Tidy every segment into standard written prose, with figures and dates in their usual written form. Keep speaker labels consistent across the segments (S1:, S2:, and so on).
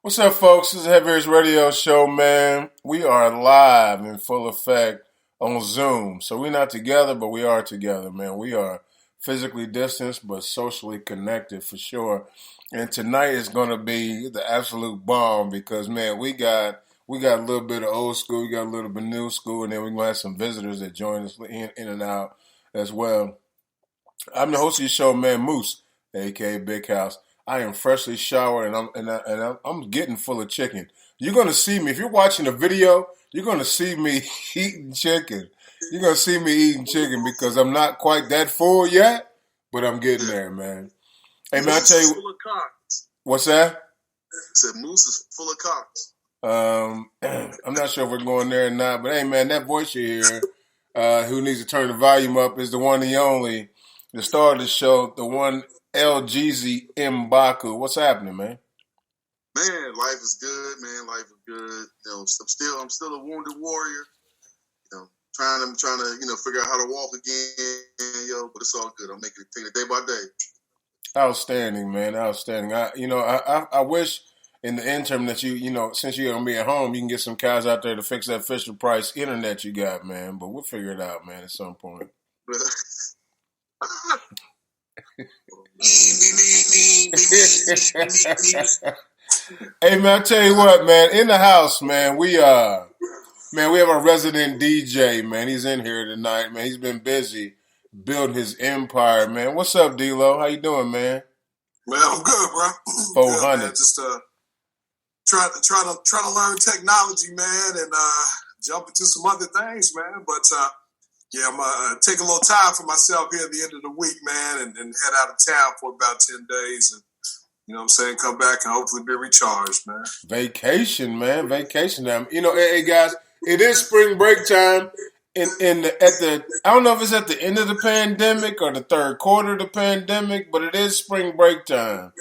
S1: What's up, folks? This is Heavy Hitters Radio Show, man. We are live in full effect on Zoom. So we're not together, but we are together, man. We are physically distanced, but socially connected for sure. And tonight is going to be the absolute bomb because, man, we got a little bit of old school, we got a little bit of new school, and then we're going to have some visitors that join us in and out as well. I'm the host of your show, man, Moose, aka Big House. I am freshly showered and I'm getting full of chicken. You're gonna see me if you're watching the video. You're gonna see me eating chicken. You're gonna see me eating chicken because I'm not quite that full yet, but I'm getting there, man. Hey, man, I tell you,
S2: full of cocks.
S1: What's that?
S2: I said Moose is full of cocks.
S1: I'm not sure if we're going there or not, but hey, man, that voice you hear, who needs to turn the volume up, is the one and the only, the star of the show, the one LGZ Mbaku. What's happening, man?
S2: Man, life is good, man. Life is good. You know, I'm still a wounded warrior. You know, trying to figure out how to walk again, but it's all good. I'm taking it day by day.
S1: Outstanding, man. Outstanding. I wish in the interim that since you're gonna be at home, you can get some guys out there to fix that Fisher Price internet you got, man. But we'll figure it out, man, at some point. Hey, man, I tell you what, man. In the house, man, we have our resident DJ, man. He's in here tonight, man. He's been busy building his empire, man. What's up, D-Lo? How you doing, man?
S3: Man, I'm good, bro.
S1: 400.
S3: Good, man. Just trying to learn technology, man, and jump into some other things, man. But I'm gonna take a little time for myself here at the end of the week, man, and head out of town for about 10 days, and come back and hopefully be recharged, man.
S1: Vacation, man, vacation time. Hey guys, it is spring break time. I don't know if it's at the end of the pandemic or the third quarter of the pandemic, but it is spring break time.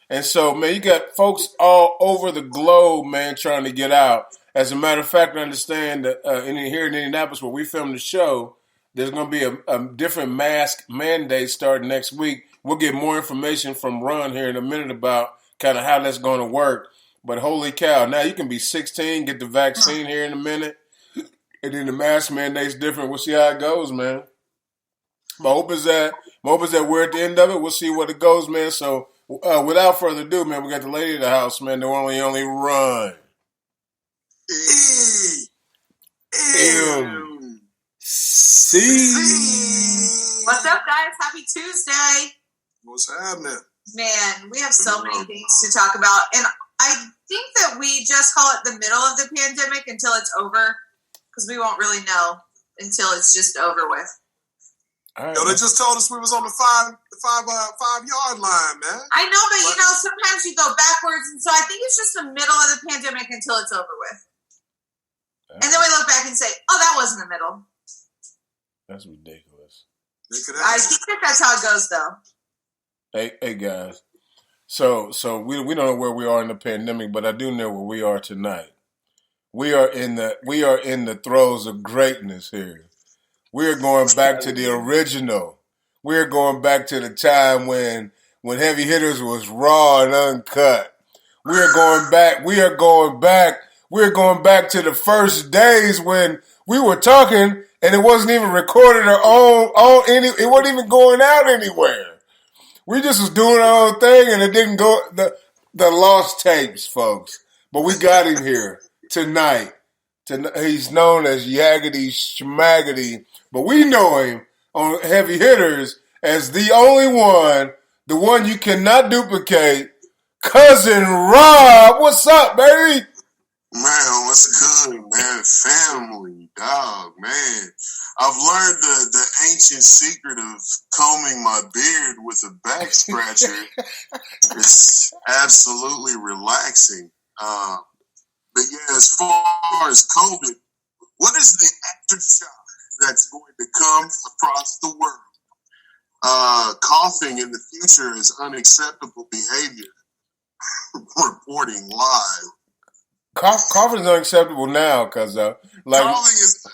S1: And so, man, you got folks all over the globe, man, trying to get out. As a matter of fact, I understand that here in Indianapolis, where we filmed the show, there's going to be a different mask mandate starting next week. We'll get more information from Ron here in a minute about kind of how that's going to work. But holy cow, now you can be 16, get the vaccine here in a minute, and then the mask mandate's different. We'll see how it goes, man. My hope is that we're at the end of it. We'll see what it goes, man. So without further ado, man, we got the lady of the house, man, the one and only Ron.
S4: What's up, guys? Happy Tuesday.
S3: What's happening?
S4: Man, we have so many things to talk about. And I think that we just call it the middle of the pandemic until it's over, because we won't really know until it's just over with.
S3: Right. They just told us we was on the 5-yard line, man.
S4: I know, but sometimes you go backwards, and so I think it's just the middle of the pandemic until it's over with. And then we look back and say, oh, that wasn't the middle.
S1: That's ridiculous.
S4: I think that's how it goes, though.
S1: Hey guys. So we don't know where we are in the pandemic, but I do know where we are tonight. We are in the throes of greatness here. We are going back to the original. We are going back to the time when Heavy Hitters was raw and uncut. We are going back to the first days when we were talking and it wasn't even recorded or it wasn't even going out anywhere. We just was doing our own thing and it didn't go, the lost tapes, folks. But we got him here tonight. He's known as Yaggity Schmaggity, but we know him on Heavy Hitters as the only one, the one you cannot duplicate, Cousin Rob. What's up, baby?
S2: Man, what's good, man? Family, dog, man. I've learned the ancient secret of combing my beard with a back scratcher. It's absolutely relaxing. But yeah, as far as COVID, what is the aftershock that's going to come across the world? Coughing in the future is unacceptable behavior. Reporting live.
S1: Coughing is unacceptable now because
S2: coughing is.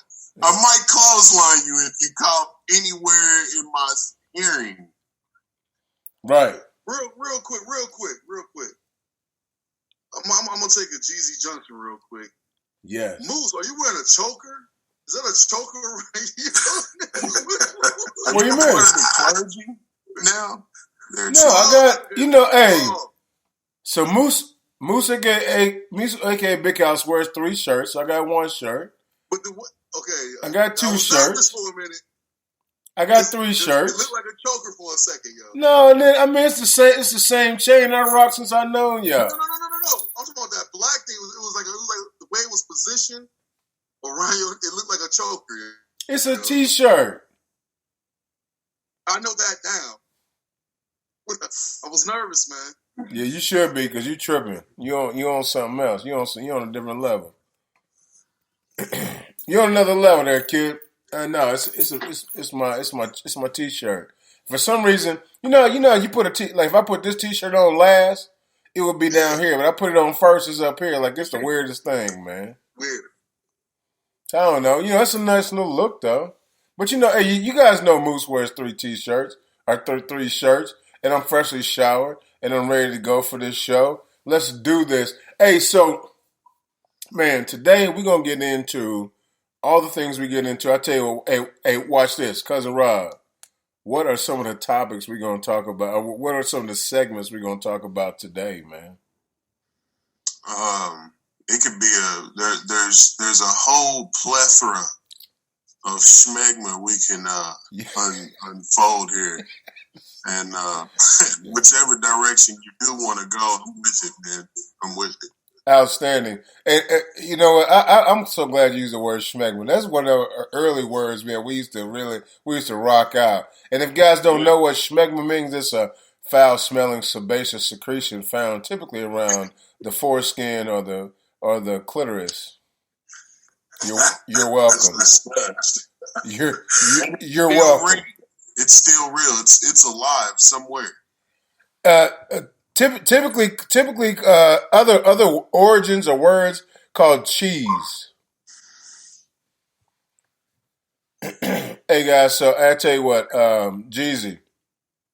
S2: I might clothesline you if you cough anywhere in my hearing.
S1: Right.
S2: Real quick. I'm I'm gonna take a Jeezy Junction real quick.
S1: Yes.
S2: Moose, are you wearing a choker? Is that a choker right here?
S1: What do you mean?
S2: Clergy now?
S1: No, I got, hey. So Moose aka Big House wears 3 shirts. I got 1 shirt.
S2: But okay.
S1: I got 2 shirts.
S2: For a minute.
S1: I got 3 shirts.
S2: It looked like a choker for a second, yo.
S1: No, and then it's the same chain I rock since I known y'all.
S2: No. I'm talking about that black thing. It was like the way it was positioned around you. It looked like a choker.
S1: It's a T-shirt.
S2: I know that down. I was nervous, man.
S1: Yeah, you should be because you tripping. You on something else. You on a different level. You on another level there, kid. No, it's my T-shirt. For some reason, you put if I put this T-shirt on last, it would be down here, but I put it on first, it's up here. Like, it's the weirdest thing, man.
S2: Weird.
S1: I don't know. It's a nice new look though. But hey, you guys know Moose wears 3 T-shirts or 3 shirts, and I'm freshly showered and I'm ready to go for this show. Let's do this. Hey, so man, today we're gonna get into all the things we get into. I tell you, hey, watch this, Cousin Rob. What are some of the topics we're going to talk about? Or what are some of the segments we're going to talk about today, man?
S2: It could be there's a whole plethora of schmegma we can unfold here, and whichever direction you do want to go, I'm with it, man. I'm with it.
S1: Outstanding. And you know what? I'm so glad you used the word schmegma. That's one of the early words, man. We used to rock out. And if guys don't know what schmegma means, it's a foul-smelling sebaceous secretion found typically around the foreskin or the clitoris. You're welcome. You're welcome.
S2: It's still real. It's alive somewhere.
S1: Typically, other origins or words called cheese. Hey guys, so I tell you what, Jeezy.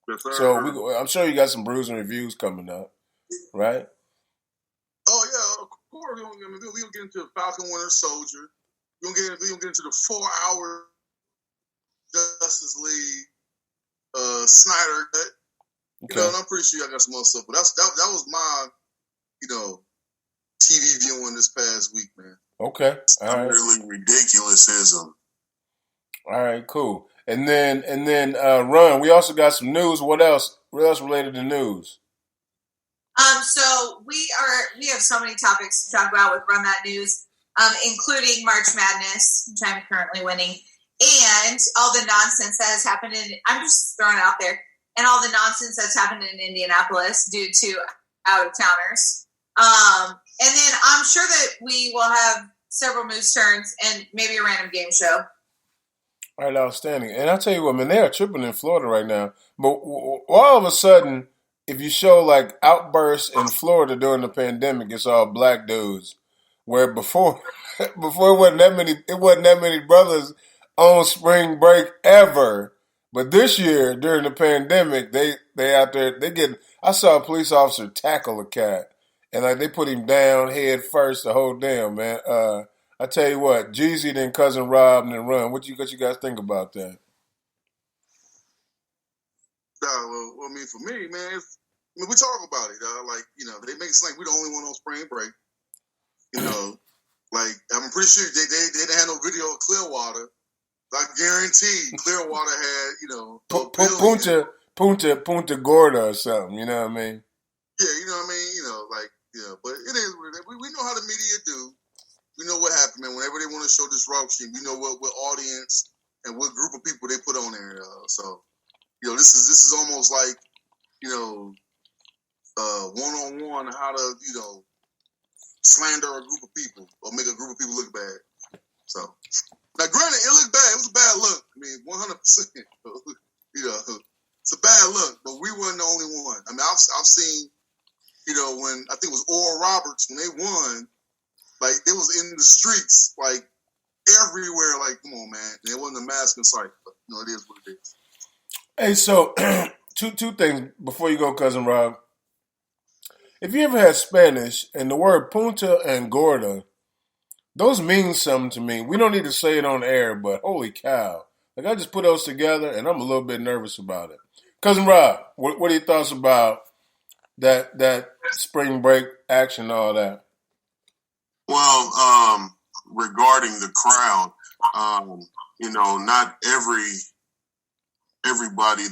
S2: Yes, sir.
S1: So I'm sure you got some brews and reviews coming up, right?
S2: Oh yeah, of course. We'll get into Falcon Winter Soldier. We're gonna get into the 4-hour Justice League Snyder Cut.
S1: Okay.
S2: And I'm pretty sure I got some other stuff, but that was my, TV viewing this past week, man.
S1: Okay. All right.
S2: Really ridiculousism.
S1: All right, cool. And then Run, we also got some news. What else? What else related to news?
S4: So we have so many topics to talk about with Run That News, including March Madness, which I'm currently winning, and all the nonsense that has happened I'm just throwing it out there, and all the nonsense that's happened in Indianapolis due to out-of-towners. And then I'm sure that we will have several moose turns and maybe a random game show.
S1: All right, outstanding. And I'll tell you what, man, they are tripping in Florida right now. But all of a sudden, if you show like outbursts in Florida during the pandemic, it's all black dudes. Where before it wasn't that many brothers on spring break ever. But this year, during the pandemic, they out there, I saw a police officer tackle a cat. And like they put him down head first the whole damn, man. I tell you what, Jeezy then Cousin Rob and then Run. What you guys think about that?
S2: Well, I mean, for me, man, we talk about it. They make it seem like we're the only one on spring break. Like I'm pretty sure they didn't have no video of Clearwater. I guarantee Clearwater had,
S1: Punta Gorda or something. You know what I mean?
S2: Yeah, you know what I mean. But it is what it is. We know how the media do. We know what happened, man. Whenever they want to show disruption, we know what audience and what group of people they put on there. So, this is almost like, one-on-one how to, slander a group of people or make a group of people look bad. So, now granted, it looked bad. It was a bad look. I mean, 100%. It's a bad look, but we weren't the only one. I mean, I've seen, when I think it was Oral Roberts, when they won, like, they was in the streets, like, everywhere, like, come on, man. There wasn't a mask in sight, but, it is what it is.
S1: Hey, so, two things before you go, Cousin Rob. if you ever had Spanish and the word punta and gorda, those mean something to me. We don't need to say it on air, but holy cow. Like, I just put those together, and I'm a little bit nervous about it. Cousin Rob, what are your thoughts about that spring break action and all that?
S2: Well, regarding the crowd, not everybody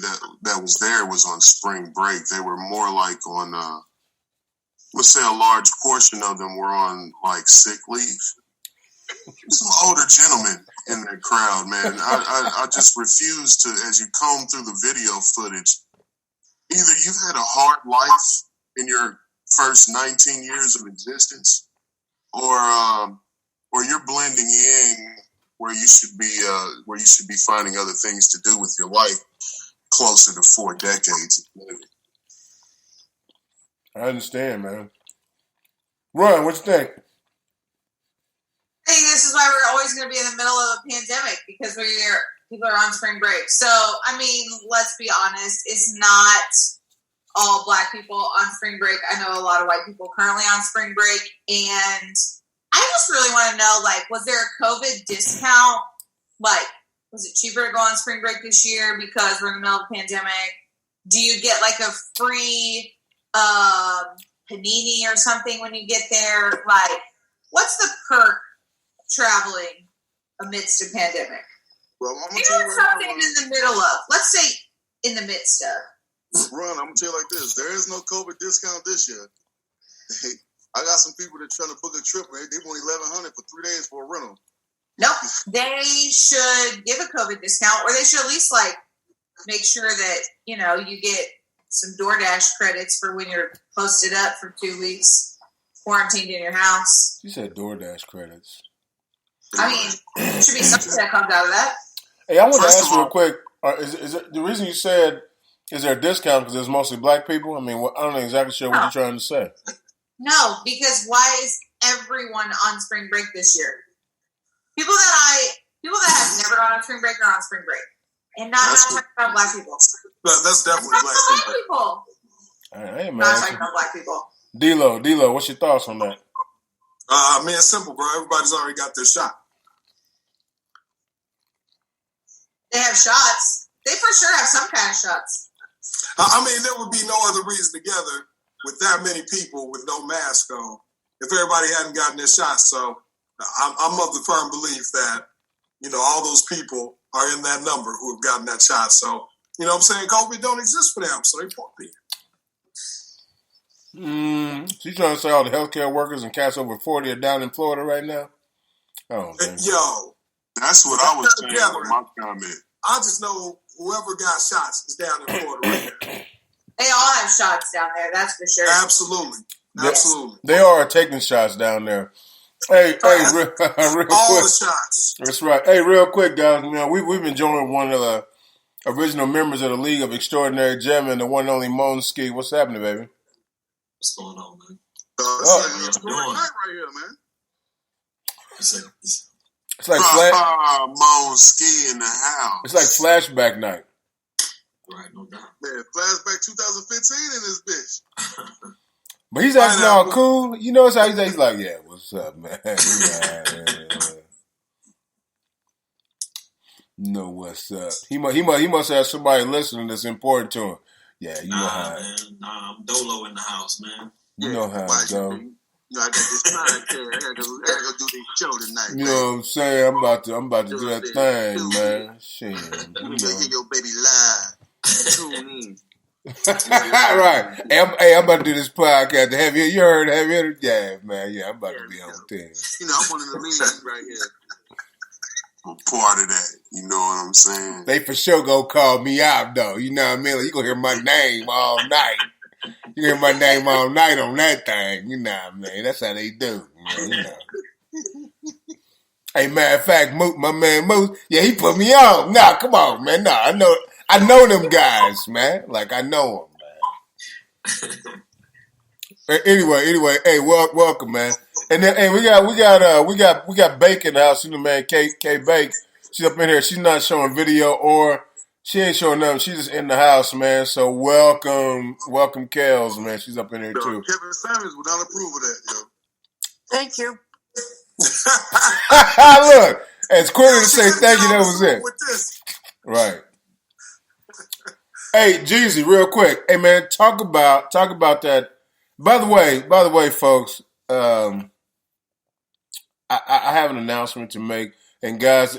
S2: that was there was on spring break. They were more like on, let's say a large portion of them were on like sick leave. Some older gentlemen in that crowd, man. I just refuse to, as you comb through the video footage, either you've had a hard life in your first 19 years of existence, or you're blending in where you should be finding other things to do with your life closer to 4 decades of living.
S1: I understand, man. Ron, what you think?
S4: Hey, this is why we're always going to be in the middle of a pandemic, because people are on spring break. So, I mean, let's be honest. It's not all Black people on spring break. I know a lot of white people currently on spring break. And I just really want to know, like, was there a COVID discount? Like, was it cheaper to go on spring break this year because we're in the middle of a pandemic? Do you get, like, a free panini or something when you get there? Like, what's the perk traveling amidst a pandemic?
S5: Well, I'm gonna
S4: You
S5: tell
S4: know
S5: you right
S4: something
S5: now,
S4: in the middle of. Let's say in the midst of.
S5: Ron, I'm gonna tell you like this: there is no COVID discount this year. I got some people that trying to book a trip, man. They want $1,100 for 3 days for a rental.
S4: Nope. They should give a COVID discount, or they should at least like make sure that, you know, you get some DoorDash credits for when you're posted up for 2 weeks, quarantined in your house.
S1: You said DoorDash credits.
S4: I mean, there should be something that comes out of that.
S1: Hey, I want to
S2: First
S1: ask
S2: of all-
S1: real quick. Is it the reason you said, is there a discount because it's mostly Black people? I mean, I don't know exactly sure what you're trying to say.
S4: No, because why is everyone on spring break this year? People that have never gone on spring break are on spring break, and not talking about Black people.
S3: That's definitely
S4: That's
S3: Black
S4: Black
S3: people.
S4: people.
S1: I ain't
S4: Not
S1: mad.
S4: talking about Black people.
S1: D-Lo, what's your thoughts on that?
S3: Man, it's simple, bro. Everybody's already got their shot.
S4: They have shots. They for sure have some kind of shots.
S3: I mean, there would be no other reason together with that many people with no mask on if everybody hadn't gotten their shots. So I'm of the firm belief that, you know, all those people are in that number who have gotten that shot. So, you know what I'm saying? COVID don't exist for them, so they poor people.
S1: So you trying to say all the healthcare workers and cats over 40 are down in Florida right now? I don't think so.
S3: Yo,
S2: That's what I was saying with my comment.
S3: I just know whoever got shots is down in Florida right now.
S4: They all have shots down there. That's for sure.
S3: Absolutely. Absolutely.
S1: They are taking shots down there. Hey, real
S3: All
S1: quick.
S3: the shots.
S1: That's right. Hey, real quick, guys. You know, we've been joined one of the original members of the League of Extraordinary Gentlemen, the one and only Moan Ski. What's happening, baby?
S6: What's going on, man?
S5: It's like a night right here, man.
S1: It's like
S2: Moan Ski in the house.
S1: it's like flashback night.
S6: Right, no doubt.
S5: Man, flashback 2015 in this bitch.
S1: But he's acting all cool. You notice how he's like, yeah, what's up, man? Yeah. You know what's up. He must have somebody listening that's important to him. Yeah, you know how
S6: man. Nah, I'm Dolo in the house, man.
S1: you know how it go.
S5: You know, I got this podcast. I gotta go do this show tonight.
S1: You know what I'm saying? I'm about to do that thing, man. Shit.
S5: You know, hear your baby live. Tune in.
S1: Right. Hey, I'm about to do this podcast. You heard Heavy Hitter? Yeah, man. Yeah, I'm about to be on things.
S5: You know, I'm one of the leads right here.
S2: I'm part of that. You know what I'm saying?
S1: They for sure go call me out, though. You know what I mean? Like, you gonna hear my name all night. You hear my name all night on that thing. You know what I mean? That's how they do. You know. Hey, matter of fact, my man Moose, yeah, he put me on. Nah, come on, man. Nah, I know them guys, man. Like, I know them, man. Anyway, hey, welcome, man. And then, hey, we got Bake in the house. You know, man, K Bake. She's up in here. She's not showing video or She ain't showing nothing. She's just in the house, man. So welcome Kels, man. She's up in here too.
S5: Kevin Samuels would not approve of that, yo.
S7: Thank you.
S1: Look, it's quicker to say thank you. That was it.
S3: With this.
S1: Right. Hey, Jeezy, real quick. Hey, man, talk about that. By the way, folks, I have an announcement to make, and guys,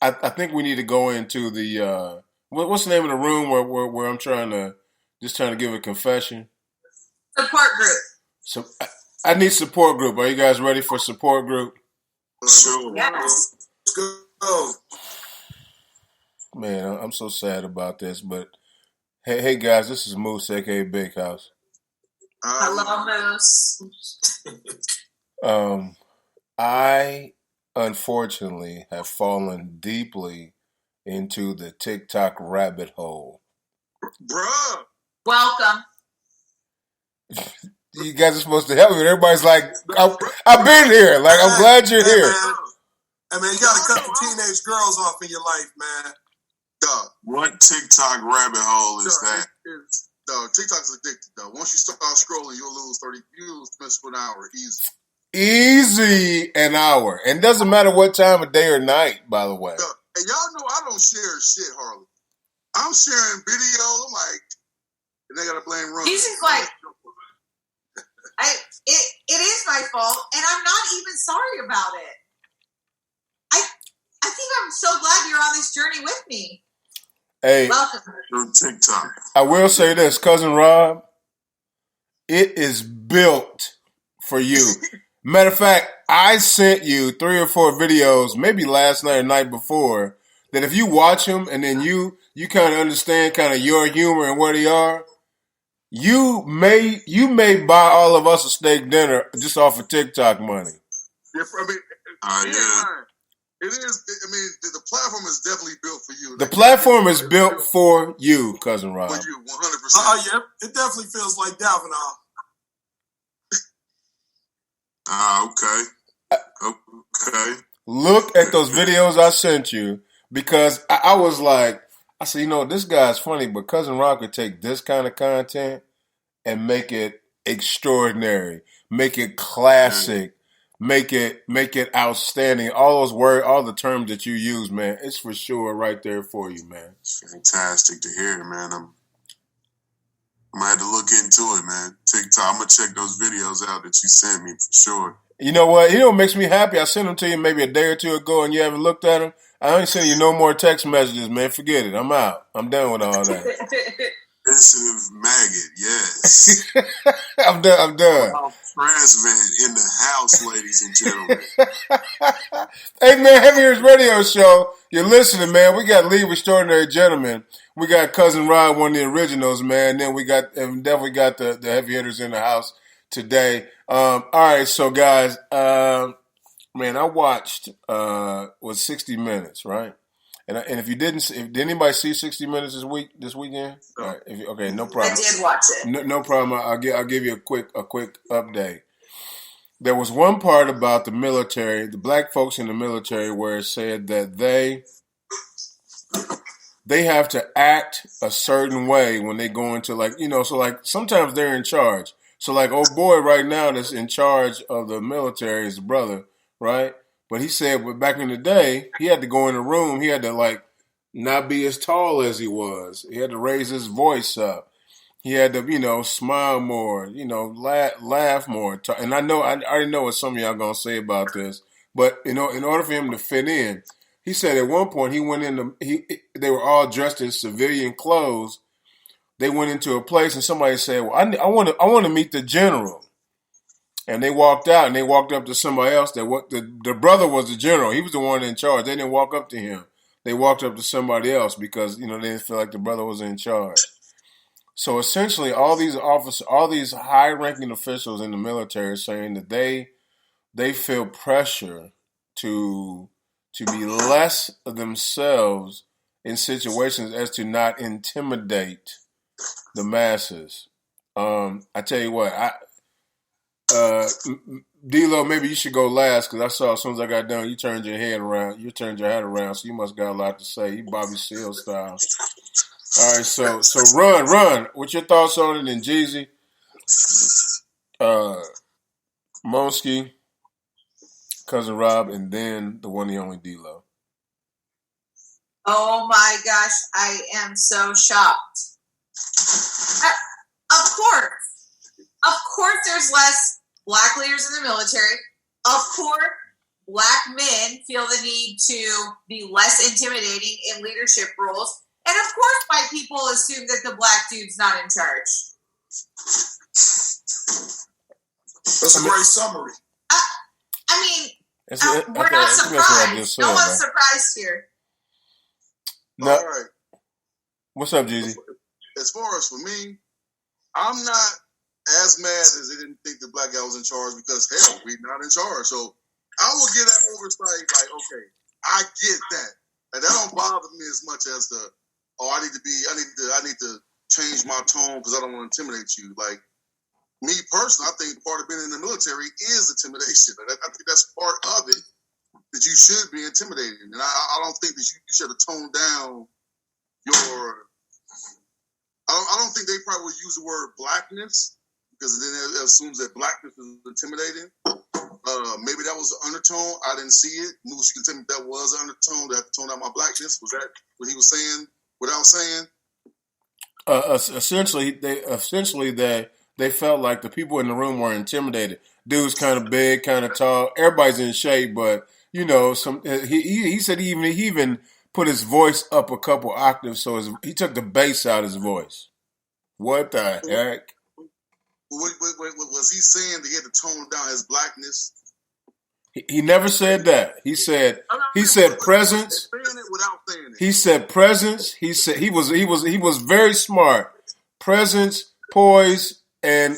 S1: I think we need to go into the what's the name of the room where I'm trying to give a confession.
S4: Support group.
S1: So I need support group. Are you guys ready for support group?
S2: Sure.
S4: Yes.
S3: Let's go.
S1: Man, I'm so sad about this, but hey guys, this is Moose, aka Big House.
S4: Hello, Moose.
S1: I unfortunately have fallen deeply into the TikTok rabbit hole.
S5: Bruh.
S4: Welcome.
S1: You guys are supposed to help me. Everybody's like, I've been here. Like, I'm glad you're here.
S3: Hey, man, you got to cut the teenage girls off in your life, man.
S5: Dog.
S2: What TikTok rabbit hole is that?
S5: Dog, TikTok's addictive, though. Once you start scrolling, you'll lose minutes to an hour. Easy.
S1: Easy an hour. And doesn't matter what time of day or night, by the way.
S5: Dog. And y'all know I don't share shit, hardly. I'm sharing videos. I'm like, and they got to blame Run.
S4: He's just like, it is my fault, and I'm not even sorry about it. I think I'm so glad you're on this journey with me.
S1: Hey,
S4: Welcome.
S2: Through TikTok.
S1: I will say this, Cousin Rob, it is built for you. Matter of fact, I sent you 3 or 4 videos, maybe last night or night before, that if you watch them and then you kind of understand kind of your humor and where they are, you may buy all of us a steak dinner just off of TikTok money.
S5: Yeah, I mean,
S2: Yeah.
S5: it is. I mean, the platform is definitely built for you.
S1: The platform is built for you, Cousin Rob.
S5: For you, 100%.
S3: Yeah, it definitely feels like Davenport.
S2: Okay.
S1: Look at those videos I sent you, because I was like, I said, this guy's funny, but Cousin Rob could take this kind of content and make it extraordinary, make it classic, make it outstanding. All those words, all the terms that you use, man, it's for sure right there for you, man.
S2: It's fantastic to hear, man. I'm gonna have to look into it, man. TikTok, I'm gonna check those videos out that you sent me for sure.
S1: You know what? What makes me happy? I sent them to you maybe a day or two ago, and you haven't looked at them. I ain't sending you no more text messages, man. Forget it. I'm out. I'm done with all that.
S2: Sensitive maggot, yes.
S1: I'm done.
S2: Transvent in the house, ladies and gentlemen.
S1: Hey, man, Heavy Hitters Radio Show. You're listening, man. We got Leave Extraordinary Gentlemen. We got Cousin Rod, one of the originals, man. Then we definitely got the Heavy Hitters in the house today. All right, so guys, man, I watched 60 Minutes, right? And if did anybody see 60 Minutes this weekend? All right, okay, no problem.
S4: I did watch it.
S1: No problem. I'll give you a quick update. There was one part about the military, the black folks in the military, where it said that they have to act a certain way when they go into so sometimes they're in charge. So like old boy right now that's in charge of the military is the brother, right? But he said, back in the day, he had to go in the room. He had to not be as tall as he was. He had to raise his voice up. He had to, smile more, laugh more. And I already know what some of y'all gonna say about this. But in order for him to fit in, he said at one point he went in. They were all dressed in civilian clothes. They went into a place and somebody said, "Well, I want to meet the general." And they walked out and they walked up to somebody else. The brother was the general. He was the one in charge. They didn't walk up to him. They walked up to somebody else because, they didn't feel like the brother was in charge. So essentially all these officers, all these high ranking officials in the military are saying that they feel pressure to be less of themselves in situations as to not intimidate the masses. I tell you what, D-Lo, maybe you should go last because I saw as soon as I got done, you turned your head around. You turned your head around, so you must got a lot to say. You Bobby Seale style. All right, so run. What's your thoughts on it? And Jeezy, Monsky, Cousin Rob, and then the one, the only D-Lo.
S4: Oh my gosh, I am so shocked. Of course, there's less black leaders in the military. Of course, black men feel the need to be less intimidating in leadership roles. And of course, white people assume that the black dude's not in charge.
S3: That's a great summary.
S4: I mean, we're not surprised. No one's surprised here.
S1: No.
S5: All right.
S1: What's up, Jeezy?
S5: As far as for me, I'm not as mad as they didn't think the black guy was in charge because, hell, we're not in charge. So I will give that oversight like, okay, I get that. And that don't bother me as much as I need to change my tone because I don't want to intimidate you. Like, me personally, I think part of being in the military is intimidation. I think that's part of it, that you should be intimidated. And I don't think that you should have toned down your... I don't think they probably would use the word blackness because then it assumes that blackness is intimidating. Maybe that was the undertone. I didn't see it. Moose, you can tell me if that was an undertone, that tone out my blackness. Was that what he was saying without saying?
S1: Essentially, they felt like the people in the room were intimidated. Dude's kind of big, kind of tall. Everybody's in shape, but you know, he said he even put his voice up a couple octaves, so he took the bass out of his voice. What the heck?
S5: Was he saying that he had to tone down his blackness?
S1: He never said that. He said presence.
S5: Saying it without saying it.
S1: He said presence. He said he was very smart. Presence, poise, and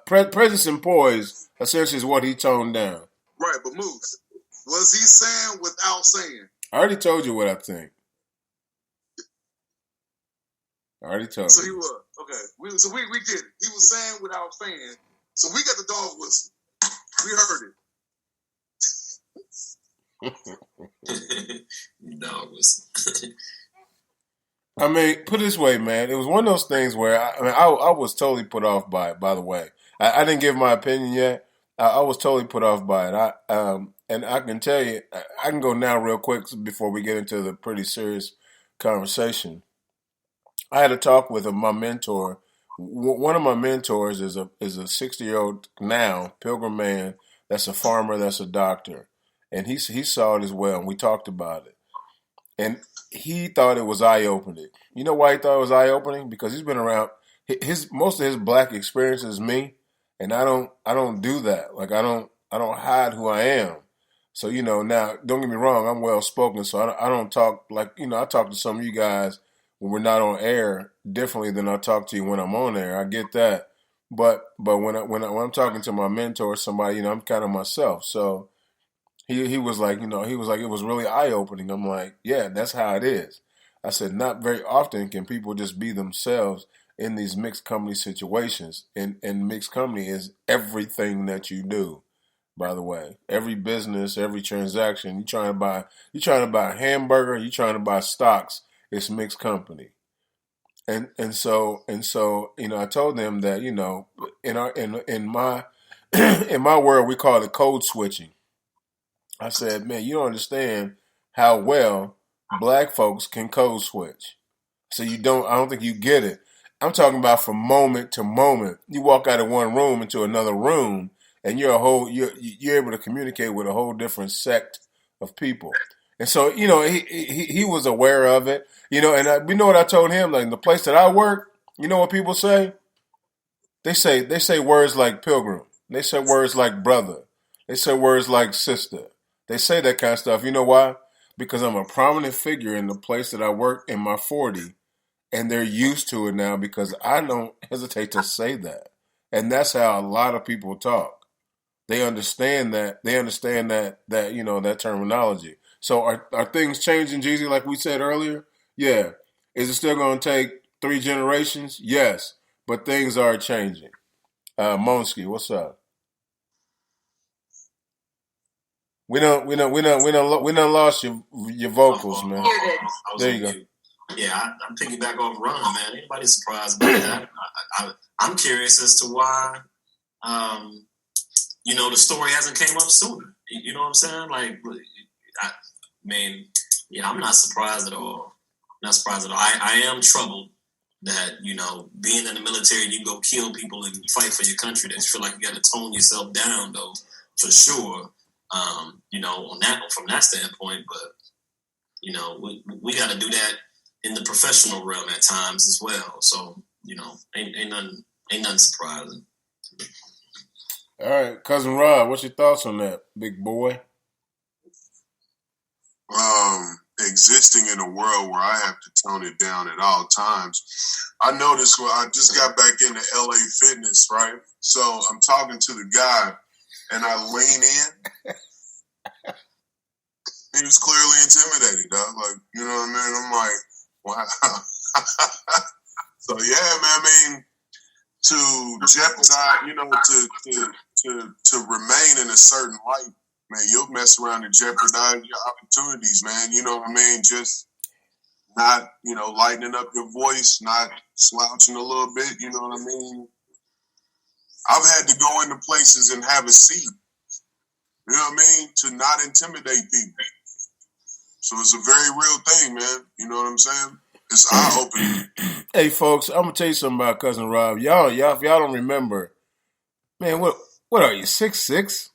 S1: presence and poise essentially is what he toned down.
S5: Right, but Moose, was he saying without saying?
S1: I already told you what I think. I already told you.
S5: So he was. Okay. We did it. He was saying without saying. So we got the dog whistle. We heard it.
S6: Dog whistle.
S1: I mean, put it this way, man. It was one of those things where I was totally put off by it, by the way. I didn't give my opinion yet. I was totally put off by it. And I can tell you, I can go now real quick before we get into the pretty serious conversation. I had a talk with my mentor. One of my mentors is a 60-year-old now Pilgrim man that's a farmer, that's a doctor, and he saw it as well. And we talked about it, and he thought it was eye opening. You know why he thought it was eye opening? Because he's been around. Most of his black experience is me, and I don't do that. Like I don't hide who I am. So you know, now don't get me wrong, I'm well spoken, so I don't talk like I talk to some of you guys when we're not on air differently than I talk to you when I'm on air. I get that, but when I'm talking to my mentor or somebody, I'm kind of myself. So he was like, it was really eye opening. I'm like, yeah, that's how it is. I said, not very often can people just be themselves in these mixed company situations. And mixed company is everything that you do. By the way, every business, every transaction, you trying to buy a hamburger, you trying to buy stocks. It's mixed company, and so I told them that in my in my world we call it code switching. I said, man, you don't understand how well black folks can code switch. So I don't think you get it. I'm talking about from moment to moment. You walk out of one room into another room, and you're able to communicate with a whole different sect of people. And so, he was aware of it, and we know what I told him, like in the place that I work, you know what people say? They say words like pilgrim. They say words like brother. They say words like sister. They say that kind of stuff. You know why? Because I'm a prominent figure in the place that I work in my 40, and they're used to it now because I don't hesitate to say that. And that's how a lot of people talk. They understand that. That terminology. So are things changing, Jeezy, like we said earlier? Yeah. Is it still going to take 3 generations? Yes. But things are changing. Monsky, what's up? We done lost your vocals, man. There you go.
S6: Yeah, I'm piggyback off Ron, man. Anybody surprised by that? I'm curious as to why, the story hasn't came up sooner. You know what I'm saying? Like, I mean, yeah, I'm not surprised at all. Not surprised at all. I am troubled that, being in the military, you can go kill people and fight for your country. That you feel like you got to tone yourself down, though, for sure. From that standpoint, but we got to do that in the professional realm at times as well. So ain't nothing surprising.
S1: All right, Cousin Rob, what's your thoughts on that, big boy?
S2: Existing in a world where I have to tone it down at all times. I noticed when I just got back into LA Fitness, right? So I'm talking to the guy and I lean in. He was clearly intimidated, dog. Like, you know what I mean? I'm like, wow. So yeah, man, I mean, to jeopardize, to remain in a certain light, man, you'll mess around and jeopardize your opportunities, man. You know what I mean? Just not, lightening up your voice, not slouching a little bit, you know what I mean? I've had to go into places and have a seat, you know what I mean, to not intimidate people. So it's a very real thing, man. You know what I'm saying? It's eye-opening.
S1: Hey, folks, I'm going to tell you something about Cousin Rob. Y'all, if y'all don't remember, man, what are you, 6'6"?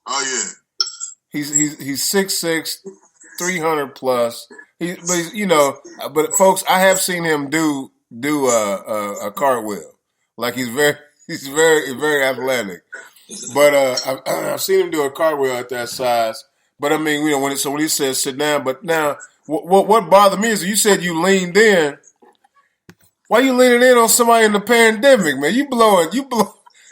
S2: Oh yeah,
S1: he's 6'6", 300 plus. But folks, I have seen him do a cartwheel. Like he's very athletic. But I've seen him do a cartwheel at that size. But I mean, when he says sit down. But now, what bothered me is you said you leaned in. Why you leaning in on somebody in the pandemic, man? You blowing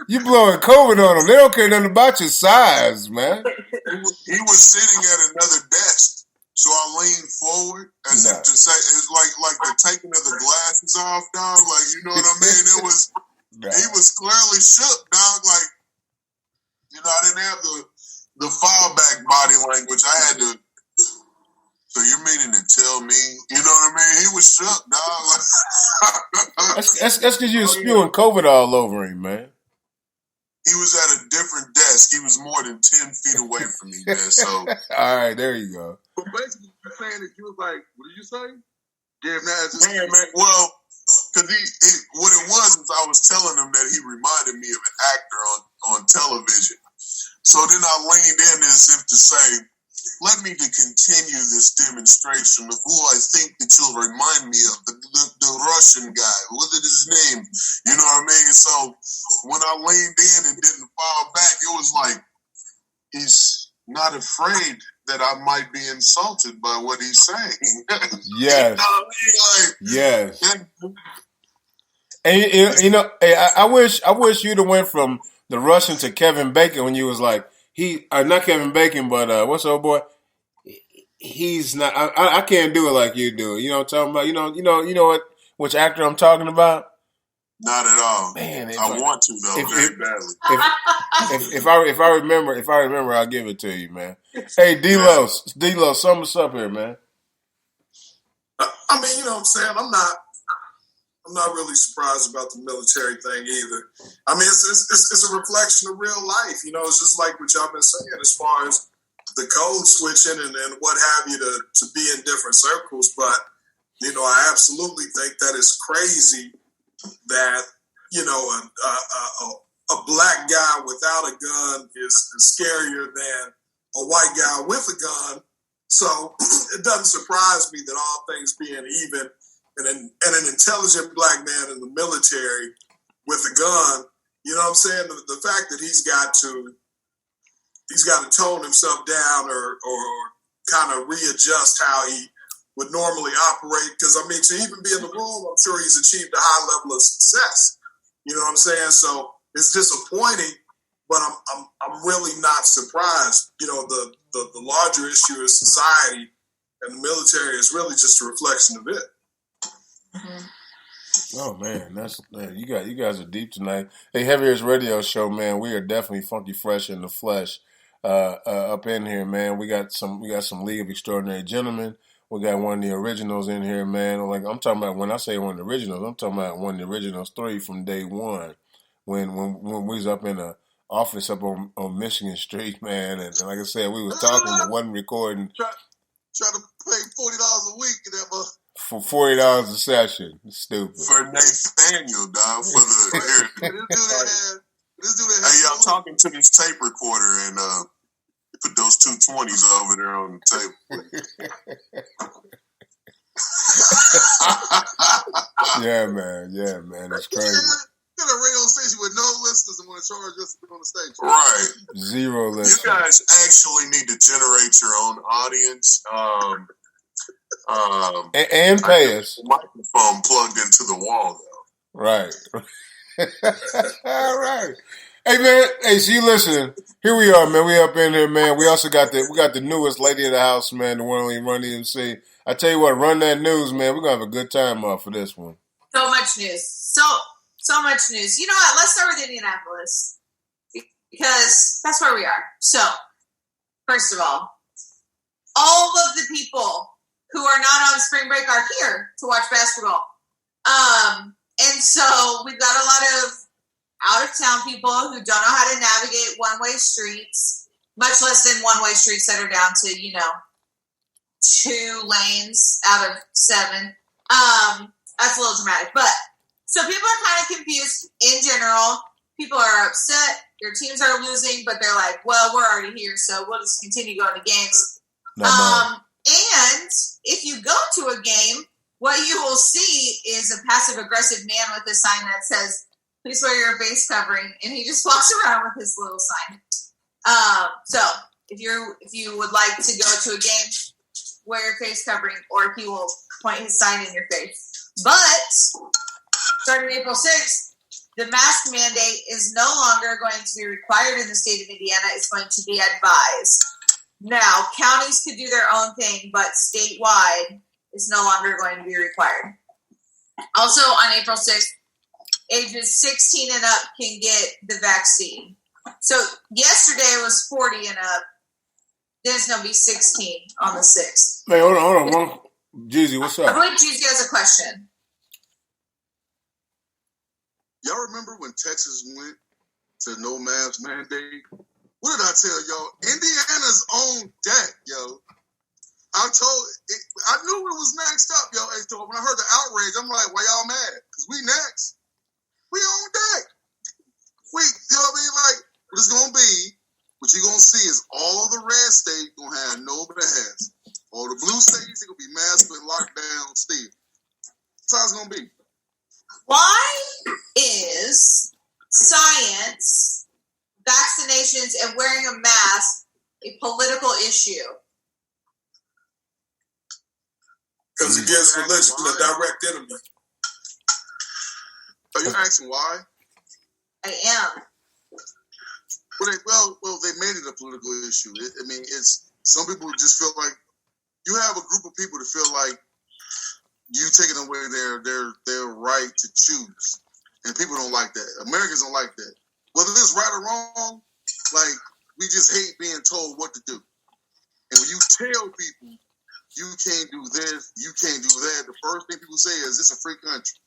S1: COVID on them. They don't care nothing about your size, man.
S2: He was sitting at another desk, so I leaned forward as if to say, it's like the taking of the glasses off, dog. Like, you know what I mean? It was he was clearly shook, dog. Like, I didn't have the fallback body language. I had to. So you're meaning to tell me, you know what I mean? He was shook, dog.
S1: That's because you were spewing COVID all over him, man.
S2: He was at a different desk. He was more than 10 feet away from me, man. So
S1: all right, there you go.
S5: But basically, you're saying that you was like, what did you say?
S2: Man. Well, because what it was is I was telling him that he reminded me of an actor on television. So then I leaned in as if to say, let me to continue this demonstration of who I think that you'll remind me of, the Russian guy. What is his name? You know what I mean? So when I leaned in and didn't fall back, it was like, he's not afraid that I might be insulted by what he's saying.
S1: Yes.
S2: You know what I mean?
S1: Yes. And I wish you'd have went from the Russian to Kevin Bacon when you was like, not Kevin Bacon, but what's the old boy? He's not. I can't do it like you do. You know what I'm talking about? You know which actor I'm talking about?
S2: Not at all.
S1: Man,
S2: I want to though very badly.
S1: If I remember, I'll give it to you, man. Hey, D-Lo, sum us up here, man.
S3: I mean, you know what I'm saying? I'm not really surprised about the military thing either. I mean, it's a reflection of real life. It's just like what y'all been saying as far as the code switching and what have you to be in different circles. But, I absolutely think that it's crazy that, a black guy without a gun is scarier than a white guy with a gun. So it doesn't surprise me that all things being even, and an intelligent black man in the military with a gun, you know what I'm saying? The fact that he's got to tone himself down or kind of readjust how he would normally operate. Because, I mean, to even be in the room, I'm sure he's achieved a high level of success. You know what I'm saying? So it's disappointing, but I'm really not surprised. The larger issue is society, and the military is really just a reflection of it.
S4: Mm-hmm.
S1: Oh man, you guys are deep tonight. Hey, Heaviest Radio Show, man. We are definitely funky fresh in the flesh up in here, man. We got some League of Extraordinary Gentlemen. We got one of the originals in here, man. Like I'm talking about, when I say one of the originals, I'm talking about one of the originals 3 from day one. When we was up in the office up on Michigan Street, man, and like I said, we was talking but wasn't recording.
S5: Try to pay $40 a week in that month.
S1: For $40 a session. Stupid.
S2: For Nathaniel, dog. For the
S5: This dude
S2: hey, y'all talking to this tape recorder and put those 220s over there on the table.
S1: Yeah, man. That's crazy.
S5: Got a radio station with no listeners and want to charge us to be on the stage.
S2: Right.
S1: 0 listeners.
S2: You guys actually need to generate your own audience.
S1: And pay us.
S2: Microphone plugged into the wall, though.
S1: Right. All right. Hey, man. Hey, so you listening? Here we are, man. We up in here, man. We also got the newest lady of the house, man, the one only Run EMC. I tell you what, run that news, man. We're going to have a good time off for this one.
S4: So much news. So much news. You know what? Let's start with Indianapolis because that's where we are. So, first of all of the people who are not on spring break are here to watch basketball. And so we've got a lot of out-of-town people who don't know how to navigate one-way streets, much less than one-way streets that are down to, 2 lanes out of 7. That's a little dramatic. But, so people are kind of confused in general. People are upset. Their teams are losing, but they're like, well, we're already here, so we'll just continue going to games. And if you go to a game, what you will see is a passive-aggressive man with a sign that says, please wear your face covering, and he just walks around with his little sign. So if you would like to go to a game, wear your face covering, or he will point his sign in your face. But starting April 6th, the mask mandate is no longer going to be required in the state of Indiana. It's going to be advised. Now, counties could do their own thing, but statewide is no longer going to be required. Also, on April 6th, ages 16 and up can get the vaccine. So yesterday it was 40 and up. Then it's going to be 16 on the 6th.
S1: Hey, hold on. Jeezy, what's up?
S4: I believe Jeezy has a question.
S5: Y'all remember when Texas went to no mask mandate? What did I tell y'all? Indiana's on deck, yo. I knew it was next up, yo. So when I heard the outrage, I'm like, why y'all mad? Because we next. We on deck. You know what I mean? Like, what it's going to be, what you're going to see is all the red states going to have no masks. All the blue states, they're going to be masked and lockdown still. That's how it's going to be.
S4: Why is science, vaccinations, and wearing a mask a political issue?
S3: Because it gives religion a direct enemy.
S5: Are you asking why?
S4: I am.
S5: Well, they made it a political issue. It's some people just feel like you have a group of people that feel like you taking away their right to choose, and people don't like that. Americans don't like that. Whether it's right or wrong, like we just hate being told what to do. And when you tell people you can't do this, you can't do that, the first thing people say is, "It's a free country,"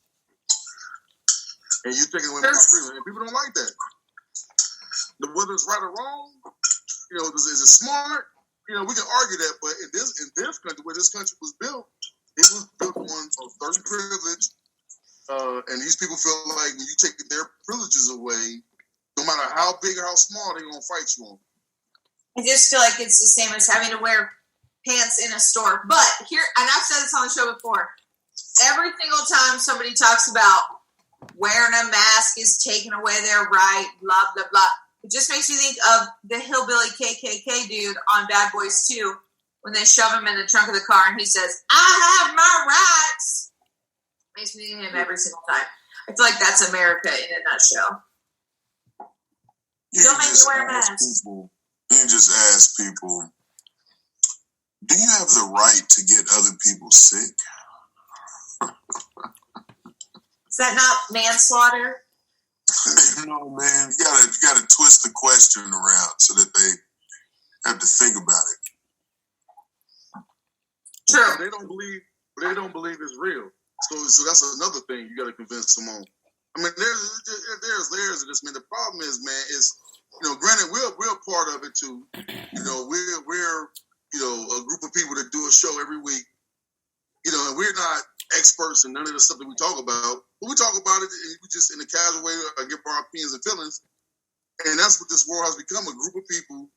S5: and you're taking away my freedom. And people don't like that. Whether it's right or wrong, is it smart? We can argue that, but in this country, where this country was built, it was built on a certain privilege, and these people feel like when you take their privileges away, no matter how big or how small, they're gonna fight you on.
S4: I just feel like it's the same as having to wear pants in a store. But here, and I've said this on the show before, every single time somebody talks about wearing a mask is taking away their right, blah, blah, blah, it just makes me think of the hillbilly KKK dude on Bad Boys 2 when they shove him in the trunk of the car and he says, "I have my rights." Makes me think of him every single time. I feel like that's America in a nutshell. Don't make me wear a mask.
S2: You can just ask people, do you have the right to get other people sick?
S4: Is that not manslaughter?
S2: Man, you gotta twist the question around so that they have to think about it.
S4: True.
S5: don't believe it's real. So that's another thing you got to convince them on. I mean, there's layers of this, man. The problem is, man, is granted we're part of it too. We're a group of people that do a show every week. And we're not experts in none of the stuff that we talk about, but we talk about it just in a casual way, give our opinions and feelings. And that's what this world has become: a group of people,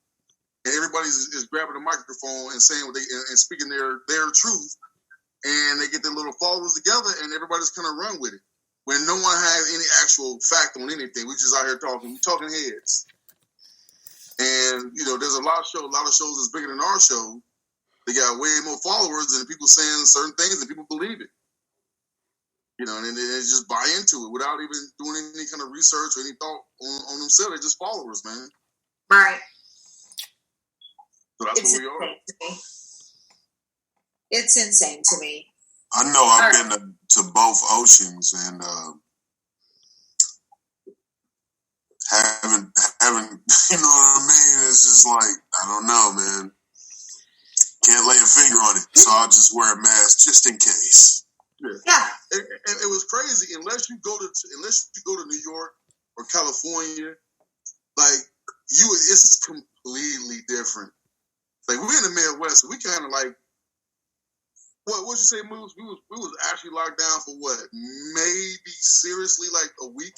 S5: and everybody is grabbing a microphone and saying what and speaking their truth, and they get their little followers together, and everybody's kind of run with it. When no one has any actual fact on anything, we just out here talking heads. And there's a lot of shows that's bigger than our show. They got way more followers and people saying certain things and people believe it. And they just buy into it without even doing any kind of research or any thought on themselves. They're just followers, man.
S4: Right.
S5: So that's where we are.
S4: It's insane to me.
S2: I know I've been to both oceans and haven't you know what I mean? It's just like, I don't know, man. Can't lay a finger on it, so I'll just wear a mask just in case.
S4: Yeah.
S5: It was crazy. Unless you go to New York or California, like it's completely different. Like we're in the Midwest, so we kind of like. What you say, Moose? We was actually locked down for what? Maybe seriously like a week.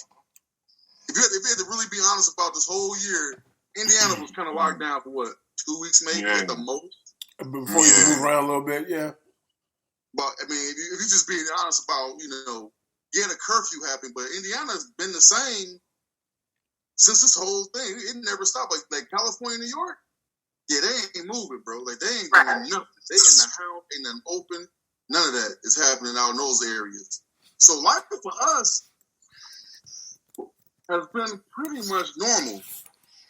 S5: If you had to really be honest about this whole year, Indiana was kind of locked down for what? 2 weeks maybe at the most.
S1: Before you can move around a little bit, yeah.
S5: But I mean, if you just being honest about, the curfew happened, but Indiana's been the same since this whole thing. It never stopped. Like California, New York, yeah, they ain't moving, bro. Like they ain't doing nothing. They in the house, in an open. None of that is happening out in those areas. So life for us has been pretty much normal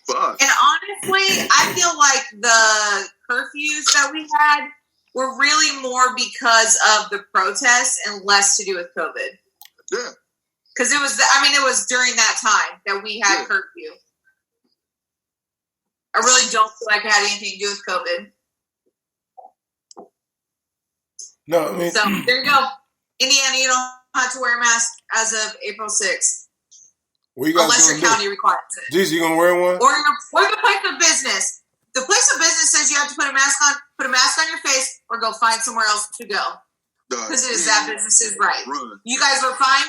S5: for us.
S4: And honestly, I feel like the curfews that we had were really more because of the protests and less to do with COVID.
S5: Yeah.
S4: Because it was during that time that we had curfew. I really don't feel like it had anything to do with COVID.
S1: No, I mean...
S4: So, there you go. Indiana, you don't have to wear a mask as of April 6th. Unless your county requires it.
S1: Jeez, you going to wear one?
S4: Or your place of business. The place of business says you have to put a mask on your face, or go find somewhere else to go. Because it is that business's right. You guys are fine?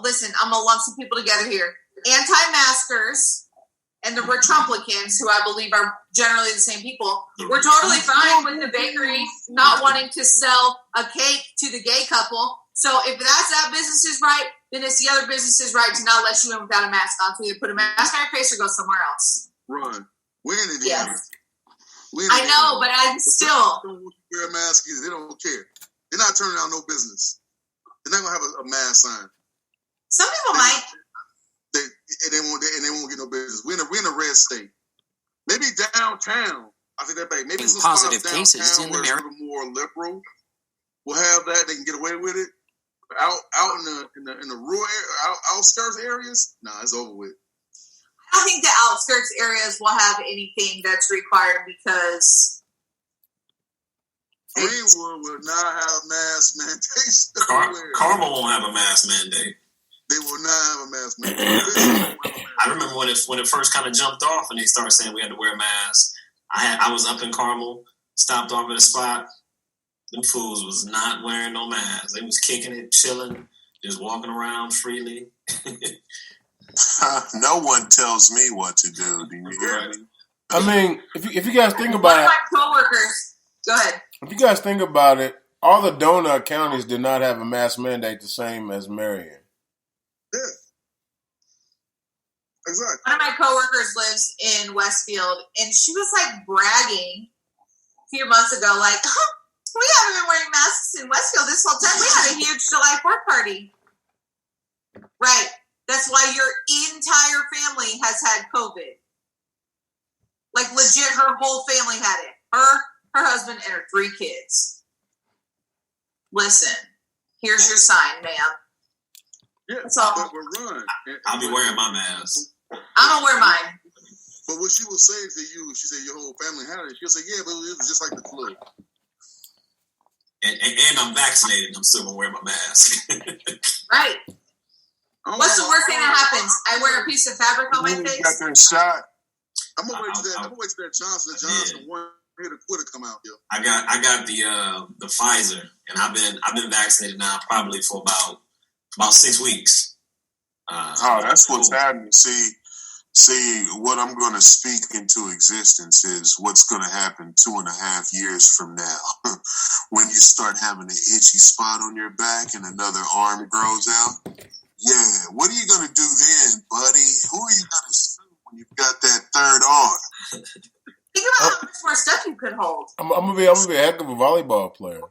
S4: Listen, I'm going to lump some people together here. Anti-maskers and the Retrumplicans, who I believe are generally the same people, we're totally fine with the bakery not wanting to sell a cake to the gay couple. So if that's that business's right, then it's the other business's right to not let you in without a mask on. So either put a mask on your face or go somewhere else.
S5: Run. We're in Indiana.
S4: Yes. I know, but I'm still.
S5: Don't wear a mask either. They don't care. They're not turning down no business. They're not gonna have a mask sign.
S4: Some people might.
S5: They won't get no business. We're in a red state. Maybe downtown. I think that maybe some
S7: positive
S5: spots
S7: cases
S5: downtown
S7: in the
S5: where it's a little more liberal will have that. They can get away with it. Out in the rural outskirts areas, it's over with.
S4: I don't think the outskirts areas will have anything that's required because
S5: Greenwood will not have mask mandates.
S6: Carmel won't have a mask mandate.
S5: They will not have a mask mandate.
S6: I remember when it first kind of jumped off and they started saying we had to wear a mask. I was up in Carmel, stopped off at a spot. Them fools was not wearing no masks. They was kicking it, chilling, just walking around freely.
S2: No one tells me what to do. Do you hear me?
S1: I mean, if you guys think about it,
S4: my coworkers. Go ahead.
S1: If you guys think about it, all the donut counties did not have a mask mandate the same as Marion.
S5: Yeah. Exactly.
S4: One of my coworkers lives in Westfield, and she was like bragging a few months ago, like, we haven't been wearing masks in Westfield this whole time. We had a huge July 4th party. Right. That's why your entire family has had COVID. Like, legit, her whole family had it. Her husband, and her 3 kids. Listen, here's your sign, ma'am.
S5: Yeah,
S4: that's all.
S5: But run.
S6: I'll be wearing my mask.
S4: I'm going to wear mine.
S5: But what she will say to you, she said your whole family had it. She'll say, yeah, but it was just like the flu.
S6: and I'm vaccinated. I'm still gonna wear my mask.
S4: Right. What's the worst thing that happens? I wear a piece of fabric on my
S2: You
S4: face.
S2: got that shot.
S5: I'm gonna wait till that Johnson one hit a quitter come out, yo.
S6: I got the Pfizer, and I've been vaccinated now probably for about 6 weeks.
S2: That's what's happening. See, what I'm going to speak into existence is what's going to happen 2.5 years from now. When you start having an itchy spot on your back and another arm grows out. Yeah, what are you going to do then, buddy? Who are you going to sue when you've got that third arm?
S4: Think about how much more stuff you could hold.
S1: I'm gonna be a heck of a volleyball player.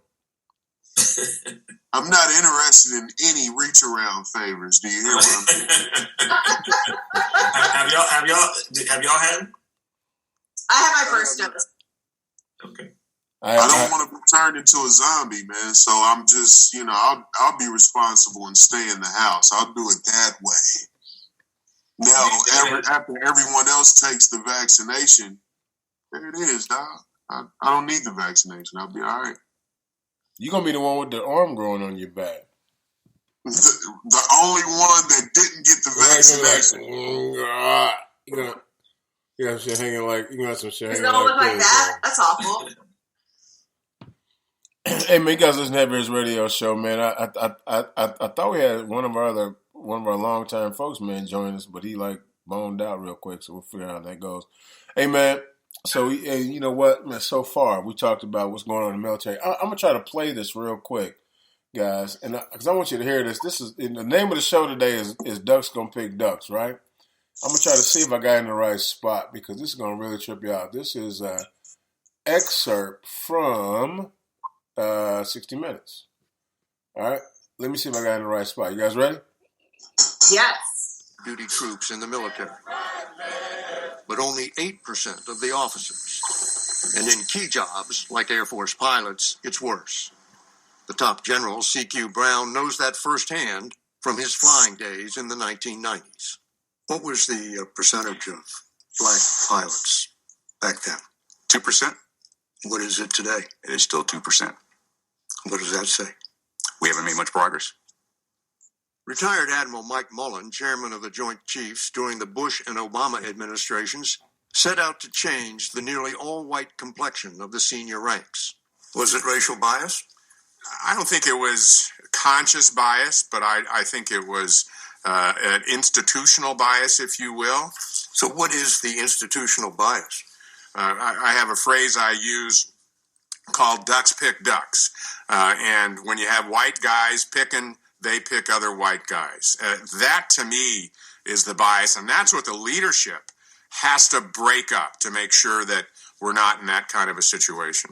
S2: I'm not interested in any reach around favors. Do you hear what I'm saying?
S6: Have y'all had it?
S4: I had my first dose.
S6: Okay.
S2: I don't want to be turned into a zombie, man. So I'm just, I'll be responsible and stay in the house. I'll do it that way. Now, after everyone else takes the vaccination, there it is, dog. I don't need the vaccination. I'll be all right.
S1: You're going to be the one with the arm growing on your back.
S2: The only one that didn't get the vaccination.
S1: You got shit hanging like, you got some shit hanging
S4: Does it all look like
S1: this,
S4: that?
S1: man.
S4: That's awful.
S1: Hey man, you guys listen to Heavy's radio show, man. I thought we had one of our longtime folks, man, join us, but he like boned out real quick, so we'll figure out how that goes. Hey man, so you know what, man? So far we talked about what's going on in the military. I'm gonna try to play this real quick, guys, and because I want you to hear this. This is the name of the show today is Ducks Gonna Pick Ducks, right? I'm gonna try to see if I got in the right spot because this is gonna really trip you out. This is an excerpt from 60 Minutes. All right, let me see if I got in the right spot. You guys ready?
S4: Yes.
S7: Duty troops in the military, but only 8% of the officers. And in key jobs, like Air Force pilots, it's worse. The top general, C.Q. Brown, knows that firsthand from his flying days in the 1990s. What was the percentage of black pilots back then?
S8: 2%.
S7: What is it today?
S8: It is still 2%.
S7: What does that say?
S8: We haven't made much progress.
S7: Retired Admiral Mike Mullen, chairman of the Joint Chiefs during the Bush and Obama administrations, set out to change the nearly all-white complexion of the senior ranks. Was it racial bias?
S8: I don't think it was conscious bias, but I think it was an institutional bias, if you will.
S7: So what is the institutional bias?
S8: I have a phrase I use called ducks pick ducks. And when you have white guys picking, they pick other white guys. That, to me, is the bias. And that's what the leadership has to break up to make sure that we're not in that kind of a situation.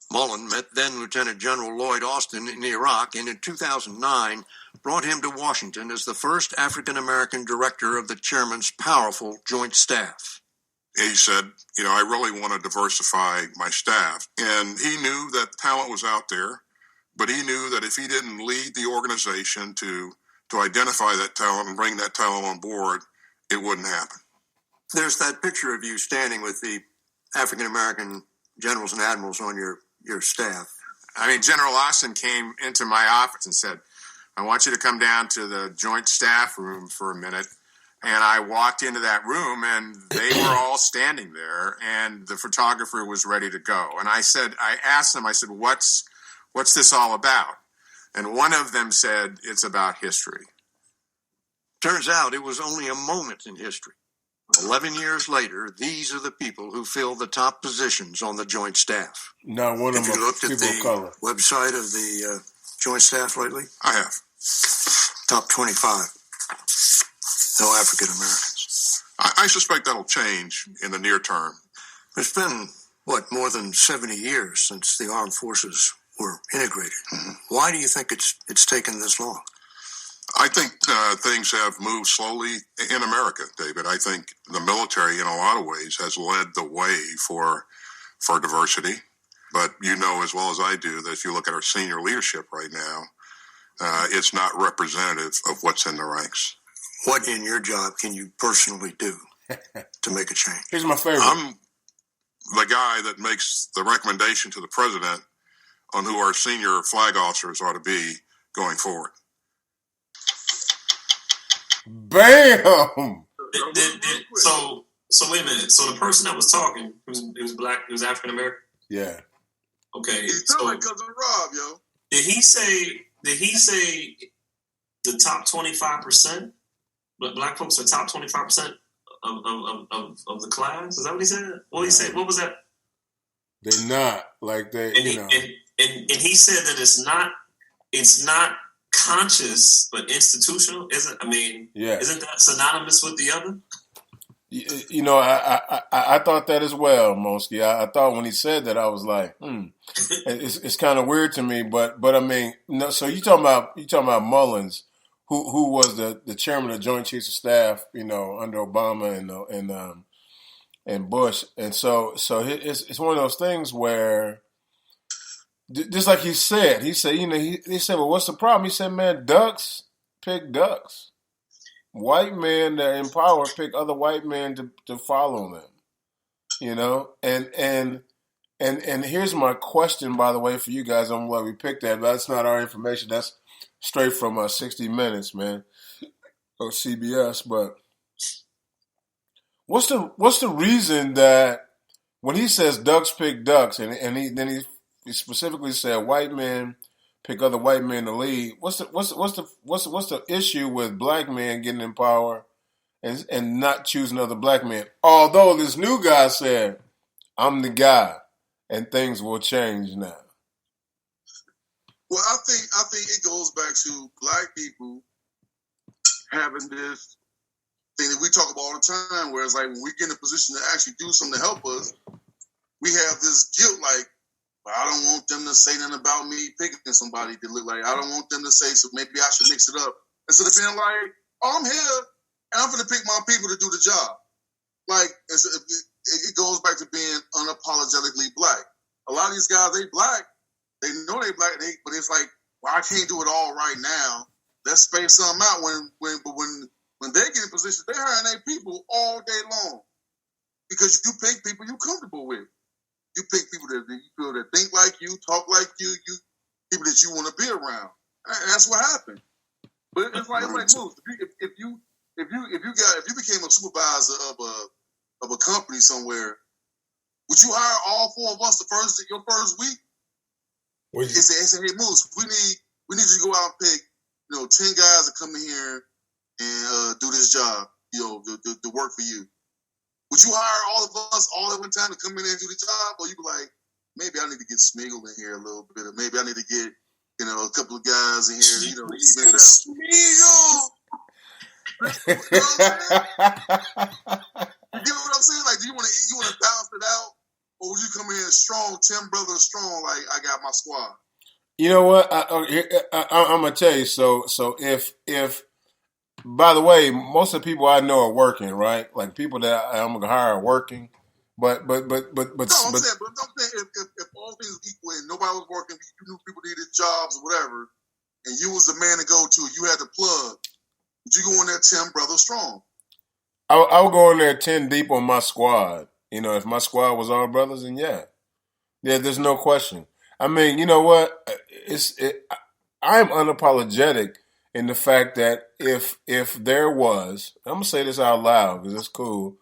S7: Mullen met then Lieutenant General Lloyd Austin in Iraq and in 2009 brought him to Washington as the first African-American director of the chairman's powerful Joint Staff.
S9: He said, I really want to diversify my staff. And he knew that talent was out there, but he knew that if he didn't lead the organization to identify that talent and bring that talent on board, it wouldn't happen.
S7: There's that picture of you standing with the African-American generals and admirals on your staff.
S8: I mean, General Austin came into my office and said, I want you to come down to the Joint Staff room for a minute. And I walked into that room, and they were all standing there, and the photographer was ready to go. And I asked them, what's this all about? And one of them said, it's about history.
S7: Turns out it was only a moment in history. 11 years later, these are the people who fill the top positions on the Joint Staff.
S1: Not one of them.
S7: Have you looked at the
S1: color.
S7: website of the Joint Staff lately?
S9: I have.
S7: Top 25. No African Americans.
S9: I suspect that'll change in the near term.
S7: It's been, more than 70 years since the armed forces were integrated. Mm-hmm. Why do you think it's taken this long?
S9: I think things have moved slowly in America, David. I think the military, in a lot of ways, has led the way for diversity. But you know as well as I do that if you look at our senior leadership right now, it's not representative of what's in the ranks.
S7: What in your job can you personally do to make a change?
S1: Here's my favorite.
S9: I'm the guy that makes the recommendation to the president on who our senior flag officers ought to be going forward.
S1: Bam!
S6: So wait a minute. So the person that was talking, he was black, he was African American?
S1: Yeah.
S6: Okay.
S5: He sound like Cousin Rob, yo.
S6: Did he say the top 25%? Black folks are top 25% of the class? Is that what he said? What did he say? What was that?
S1: They're not like they,
S6: and he said that it's not conscious but institutional. Isn't that synonymous with the other?
S1: You know, I thought that as well, Mosky. I thought when he said that, I was like, it's kind of weird to me. But I mean, no. So you talking about Mullins, who was the chairman of the Joint Chiefs of Staff, you know, under Obama and Bush, and so it's one of those things where, just like he said, you know, he said, well, what's the problem? He said, man, ducks pick ducks. White men that are in power pick other white men to follow them, you know. And here's my question, by the way, for you guys on why we picked that. That's not our information. That's straight from 60 Minutes, man, or CBS. But what's the reason that when he says ducks pick ducks, and he specifically said white men pick other white men to lead? What's the issue with black men getting in power and not choosing other black men? Although this new guy said, I'm the guy and things will change now.
S5: Well, I think it goes back to black people having this thing that we talk about all the time, where it's like when we get in a position to actually do something to help us, we have this guilt, like, I don't want them to say nothing about me picking somebody to look like. I don't want them to say, so maybe I should mix it up. Instead of being like, oh, I'm here, and I'm going to pick my people to do the job. Like, it goes back to being unapologetically black. A lot of these guys, they black. They know they black, but it's like, well, I can't do it all right now. Let's space something out. When they get in position, they're hiring their people all day long. Because you pick people you're comfortable with. You pick people that you feel that think like you, talk like you people that you want to be around. And that's what happened. But it's like moves. If you became a supervisor of a company somewhere, would you hire all four of us your first week? They say, hey, Moose, we need you to go out and pick, 10 guys to come in here and do this job, to work for you. Would you hire all of us all at one time to come in there and do the job? Or you be like, maybe I need to get Smeagol in here a little bit, or maybe I need to get, a couple of guys in here, even it out. Smeagol! You know what I'm saying? Like, do you want to balance it out? Or would you come in here strong, 10 brothers strong, like, I got my squad?
S1: You know what? I'm going to tell you, so if by the way, most of the people I know are working, right? Like people that I'm gonna hire are working, but. No, I'm saying
S5: if all things equal and nobody was working, you knew people needed jobs or whatever, and you was the man to go to, you had the plug. Would you go in there 10 brothers strong?
S1: I would go in there 10 deep on my squad. If my squad was all brothers, then yeah, there's no question. I mean, you know what? I'm unapologetic in the fact that if there was, I'm gonna say this out loud because it's cool.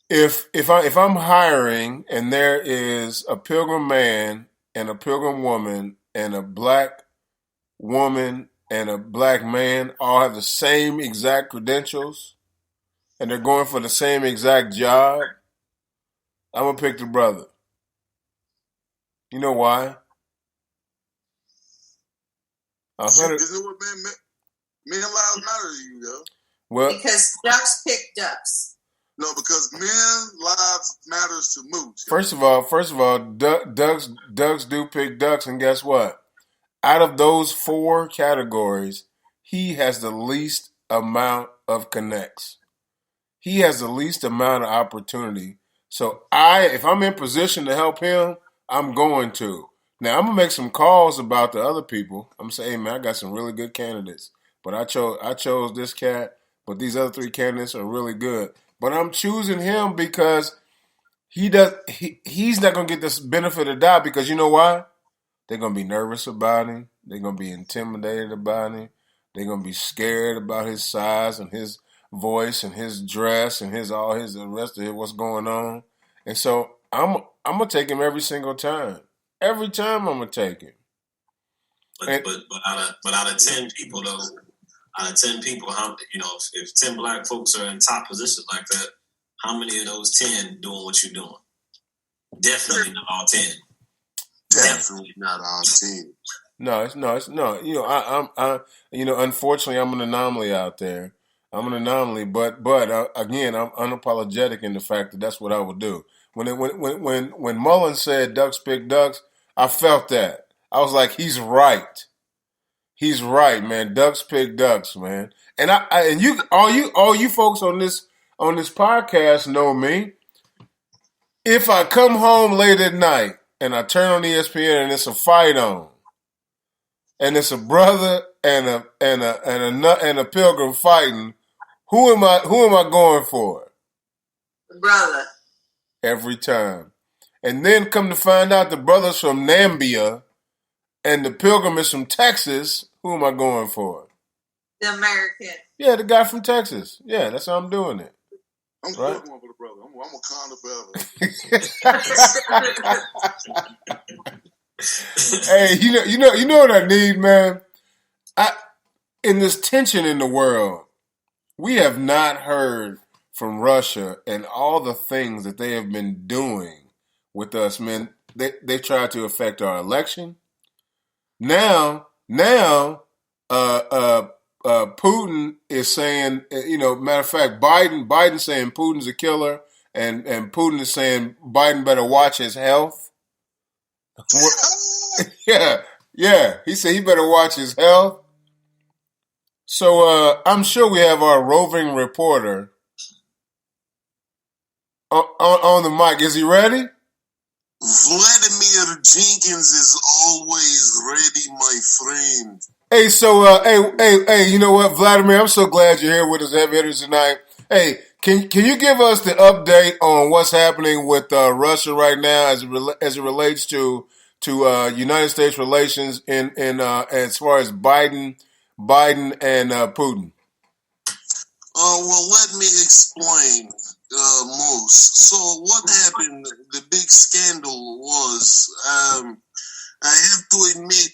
S1: If I'm hiring and there is a Pilgrim man and a Pilgrim woman and a black woman and a black man all have the same exact credentials and they're going for the same exact job, I'm gonna pick the brother. You know why?
S5: Isn't it what men lives matter to you, though?
S1: Well,
S4: because ducks pick ducks.
S5: No, because men lives matters to Moose.
S1: First of all, ducks do pick ducks, and guess what? Out of those 4 categories, he has the least amount of connects. He has the least amount of opportunity. So if I'm in position to help him, I'm going to. Now, I'm going to make some calls about the other people. I'm going to say, hey, man, I got some really good candidates. But I chose this cat, but these other 3 candidates are really good. But I'm choosing him because he's not going to get this benefit of the doubt because you know why? They're going to be nervous about him. They're going to be intimidated about him. They're going to be scared about his size and his voice and his dress and the rest of it, what's going on. And so I'm going to take him every single time. Every time I'm going to take him.
S6: But out of 10 people, though, how, if 10 black folks are in top positions like that, how many of those 10 doing what you're doing? Definitely not all 10.
S2: Definitely not all 10.
S1: No. Unfortunately, I'm an anomaly out there. I'm an anomaly, but again, I'm unapologetic in the fact that that's what I would do. When Mullen said ducks pick ducks, I felt that. I was like, he's right. He's right, man. Ducks pick ducks, man. And all you folks on this podcast know me. If I come home late at night and I turn on ESPN and it's a fight on, and it's a brother and a pilgrim fighting, who am I going for?
S4: Brother.
S1: Every time. And then come to find out the brother's from Nambia and the pilgrim is from Texas, who am I going for?
S4: The American.
S1: Yeah, the guy from Texas. Yeah, that's how I'm doing it.
S5: I'm
S1: right?
S5: going for the brother. I'm a Conda forever.
S1: Hey, you know what I need, man? In this tension in the world, we have not heard from Russia and all the things that they have been doing with us, man. They tried to affect our election. Now, Putin is saying, matter of fact, Biden saying Putin's a killer, and Putin is saying Biden better watch his health. Yeah. He said he better watch his health. So I'm sure we have our roving reporter on the mic. Is he ready?
S2: Vladimir Jenkins is always ready, my friend.
S1: Hey, so hey, you know what, Vladimir? I'm so glad you're here with us, heavy hitters tonight. Hey, can you give us the update on what's happening with Russia right now as it relates to United States relations in as far as Biden and Putin?
S2: Well, let me explain, Moose. So what happened? The big scandal was, I have to admit,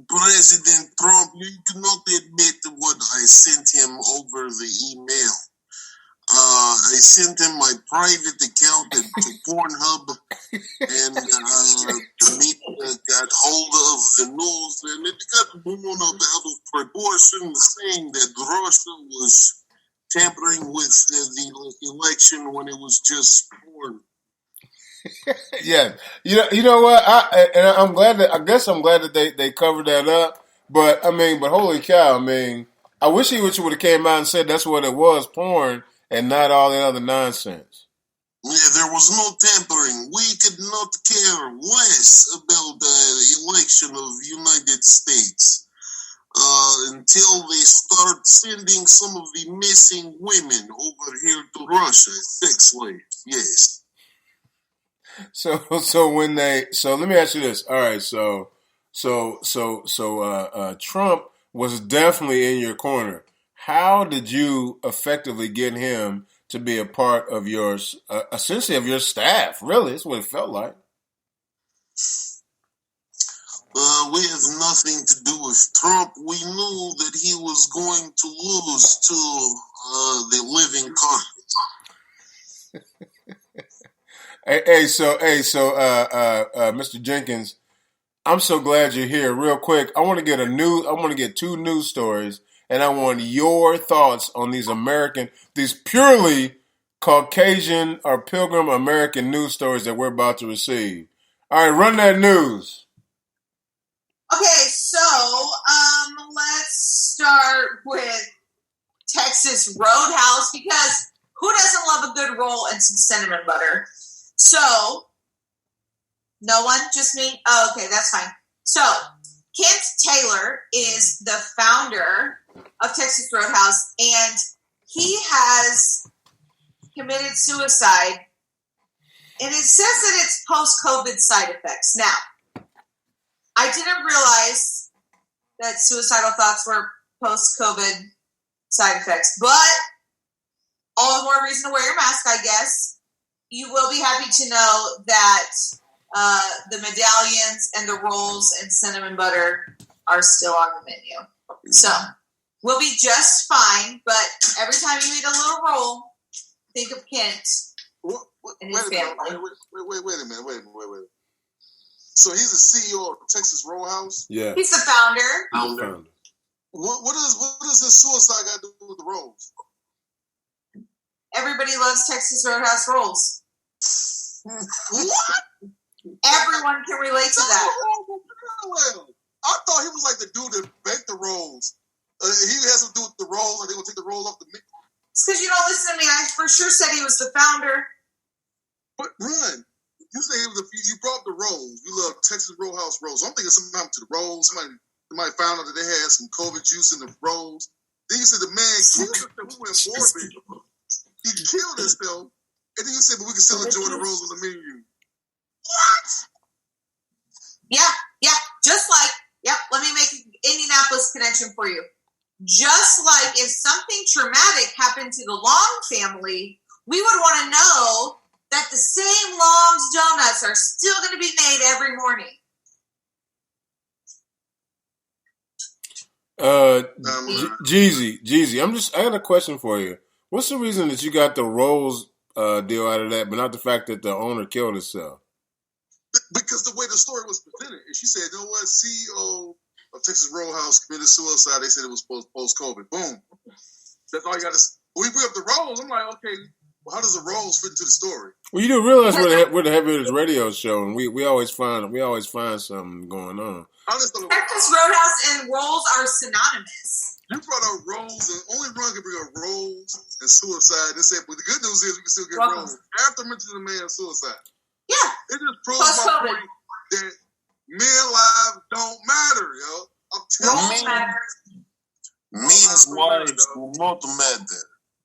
S2: President Trump, you cannot admit what I sent him over the email. I sent him my private account to Pornhub, and the media got hold of the news, and it got blown up out of proportion, saying that Russia was tampering with the election when it was just porn.
S1: Yeah, you know what? I'm glad that they covered that up. But holy cow! I wish he would have came out and said that's what it was, porn, and not all that other nonsense.
S2: Yeah, there was no tampering. We could not care less about the election of the United States until they start sending some of the missing women over here to Russia, sex slaves. Yes.
S1: So let me ask you this. All right, so Trump was definitely in your corner. How did you effectively get him to be a part of your, essentially of your staff? Really, that's what it felt like.
S2: We have nothing to do with Trump. We knew that he was going to lose to the living Congress.
S1: So, Mr. Jenkins, I'm so glad you're here. Real quick, I want to get two news stories, and I want your thoughts on these purely Caucasian or Pilgrim American news stories that we're about to receive. All right, run that news.
S4: Okay, so let's start with Texas Roadhouse, because who doesn't love a good roll and some cinnamon butter? So, no one? Just me? Oh, okay, that's fine. So, Kent Taylor is the founder of Texas Roadhouse, and he has committed suicide, and it says that it's post-COVID side effects. Now, I didn't realize that suicidal thoughts were post-COVID side effects, but all the more reason to wear your mask, I guess. You will be happy to know that the medallions and the rolls and cinnamon butter are still on the menu. So we'll be just fine, but every time you eat a little roll, think of Kent and his family.
S5: Wait a minute. So he's the CEO of Texas Roadhouse?
S1: Yeah.
S4: He's the founder.
S5: What does this suicide got to do with the rolls?
S4: Everybody loves Texas Roadhouse rolls.
S5: What?
S4: Everyone can relate to that.
S5: I thought he was like the dude that baked the rolls. He has to do with the rolls, and they gonna take the rolls off the mix.
S4: It's because you don't listen to me. I for sure said he was the founder.
S5: But Run, you say you brought up the rolls. You love Texas Roadhouse rolls. I'm thinking something happened to the rolls. Somebody found out that they had some COVID juice in the rolls. Then you said the man killed himself. Who went morbid? He killed himself. And then you said, but we can still enjoy the rolls on the menu. What?
S4: Yeah. Just like, let me make an Indianapolis connection for you. Just like if something traumatic happened to the Long family, we would want to know that the same Long's donuts are still going to be made every morning.
S1: Jeezy, I got a question for you. What's the reason that you got the rolls deal out of that, but not the fact that the owner killed himself?
S5: Because the way the story was presented, and she said, you know what, CEO of Texas Roadhouse committed suicide. They said it was post-COVID. Boom. That's all you got to say. When we bring up the rolls, I'm like, okay, well, how does the rolls fit into the story?
S1: Well, you do realize we're the Heavy Hitters radio show, and we always find something going on.
S4: Texas Roadhouse and rolls are synonymous.
S5: You brought up rolls, and only Run can bring up rolls and suicide. They said, but the good news is we can still get rolls after mentioning the man's suicide.
S4: Yeah.
S5: It just proves my point that men lives don't matter, yo. I'm telling you.
S2: Men's lives do not matter.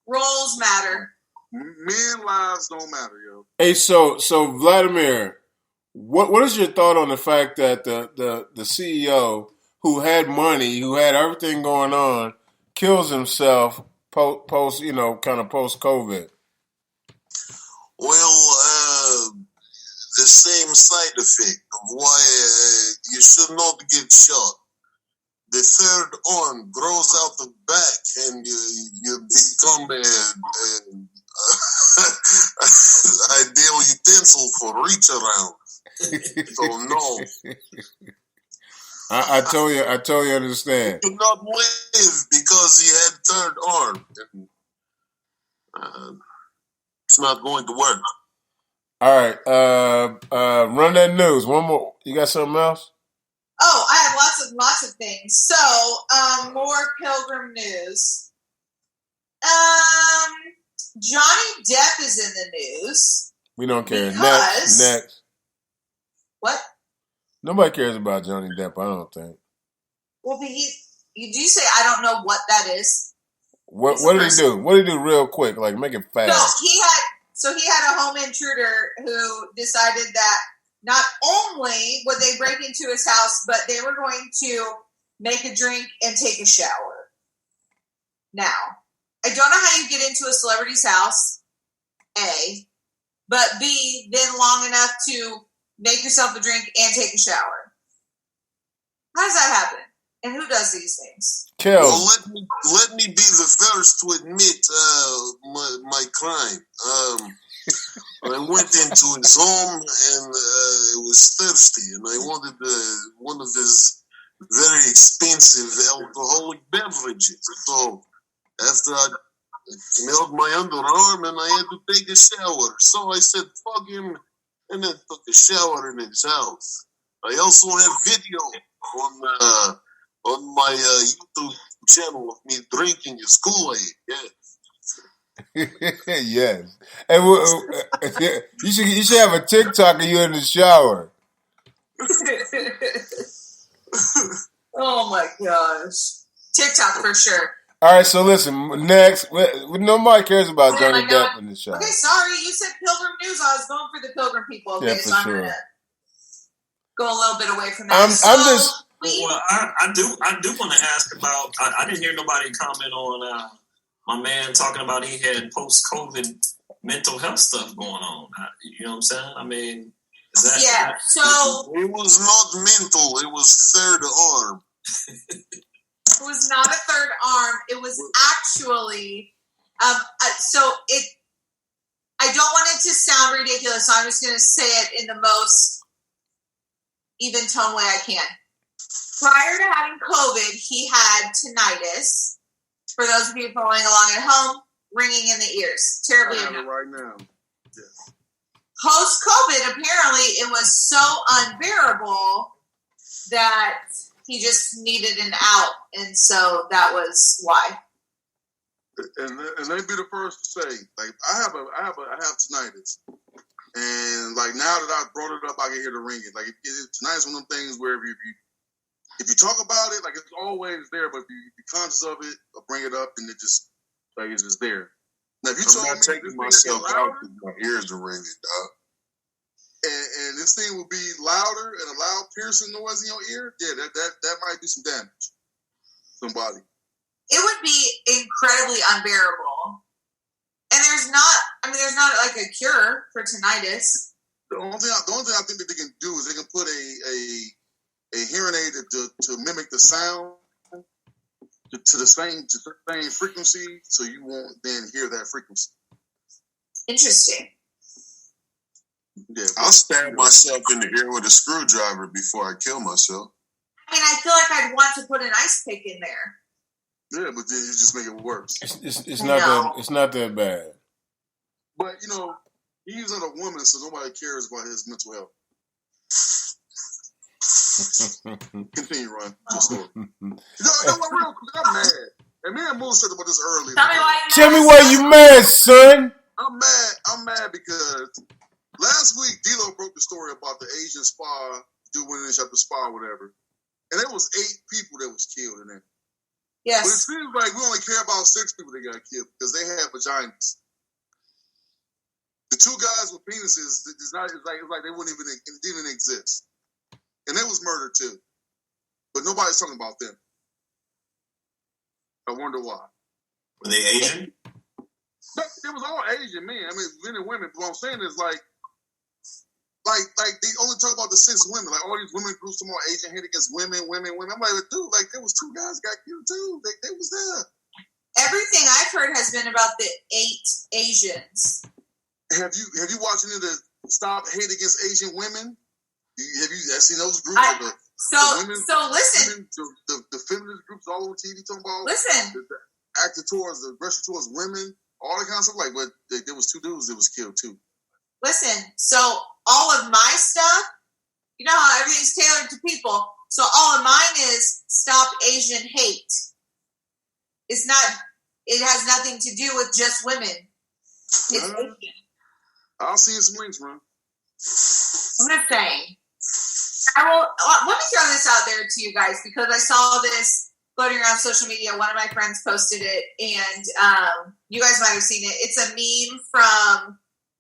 S4: Rolls matter.
S5: Men lives don't matter, yo.
S1: Hey, so Vladimir, what is your thought on the fact that the CEO who had money, who had everything going on, kills himself post COVID?
S2: Well, the same side effect of why you should not get shot. The third arm grows out the back, and you become an ideal utensil for reach around. So no.
S1: I totally understand.
S2: He could not live because he had third arm. It's not going to work.
S1: All right, run that news. One more. You got something else?
S4: Oh, I have lots of things. So, more Pilgrim news. Johnny Depp is in the news.
S1: We don't care.
S4: Because...
S1: Next.
S4: What?
S1: Nobody cares about Johnny Depp, I don't think.
S4: Well, but you do say I don't know what that is.
S1: What did he do? What did he do real quick? Like, make it fast.
S4: No, he had a home intruder who decided that not only would they break into his house, but they were going to make a drink and take a shower. Now, I don't know how you get into a celebrity's house, A, but B, then long enough to make yourself a drink and take a shower. How does that happen? And who does these things?
S2: Well, let me be the first to admit my crime. I went into his home and it was thirsty, and I wanted one of his very expensive alcoholic beverages. So after I smelled my underarm, and I had to take a shower. So I said, "Fuck him," and then took a shower in his house. I also have video on my YouTube channel of me drinking his Kool-Aid. Yeah.
S1: Yes. And you should have a TikTok of you in the shower.
S4: Oh my gosh. TikTok for sure.
S1: All right, so listen, next, nobody cares about Johnny Depp in the shower.
S4: Okay, sorry, you said Pilgrim News. I was going for the Pilgrim people. Okay,
S1: yeah, for
S4: so
S1: sure.
S4: go a little bit away from that.
S1: I'm just.
S6: Well, I do want to ask about. I didn't hear nobody comment on my man talking about he had post-COVID mental health stuff going on. You know what I'm saying? I mean, is that?
S4: Yeah. So
S2: it was not mental. It was third arm.
S4: it was not a third arm. It was actually. So it. I don't want it to sound ridiculous, so I'm just going to say it in the most even tone way I can. Prior to having COVID, he had tinnitus. For those of you following along at home, ringing in the ears. Terribly annoying.
S5: Right now. Yeah.
S4: Post-COVID, apparently, it was so unbearable that he just needed an out, and so that was why.
S5: And let me be the first to say, like, I have tinnitus, and like now that I brought it up, I can hear the ringing. Like, tinnitus is one of them things where if you talk about it, like, it's always there, but if you be conscious of it or bring it up, and it just like it's just there. Now, if you
S2: I'm not taking myself out because my ears are ringing, dog.
S5: And this thing will be louder and a loud piercing noise in your ear, yeah, that might do some damage. Somebody.
S4: It would be incredibly unbearable. And there's not like a cure for tinnitus.
S5: The only thing I think that they can do is they can put a hearing aid to mimic the sound to the same frequency, so you won't then hear that frequency.
S4: Interesting.
S5: Yeah,
S2: I'll stab myself in the ear with a screwdriver before I kill myself.
S4: I mean, I feel like I'd want to put an ice pick in there.
S5: Yeah, but then you just make it worse.
S1: It's not that bad.
S5: But he's not a woman, so nobody cares about his mental health. Continue, Ron. Just story. Real quick, I'm mad. And me and Moose said about this earlier.
S1: Tell me why you mad, son.
S5: I'm mad because last week D-Lo broke the story about the Asian spa, dude went in and shot the spa or whatever. And there was 8 people that was killed in there.
S4: Yes.
S5: But it seems like we only care about 6 people that got killed because they had vaginas. The 2 guys with penises, it's like they didn't exist. And they was murdered too. But nobody's talking about them. I wonder why.
S6: Were they Asian?
S5: It was all Asian men. I mean, men and women. But what I'm saying is like they only talk about the 6 women. Like all these women groups, some more Asian hate against women. I'm like, dude, like there was 2 guys got killed too. They was there.
S4: Everything I've heard has been about the 8 Asians.
S5: Have you watched any of the Stop Hate Against Asian Women? Have you seen those groups?
S4: Listen.
S5: The feminist groups all over TV talking about
S4: the
S5: aggression towards women, all that kind of stuff. Like, but there was 2 dudes that was killed too.
S4: Listen, so all of my stuff, you know how everything's tailored to people. So all of mine is Stop Asian Hate. It has nothing to do with just women. It's Asian.
S5: I'll see you some links, man.
S4: I'm just saying. Let me throw this out there to you guys because I saw this floating around social media. One of my friends posted it, and you guys might have seen it. It's a meme from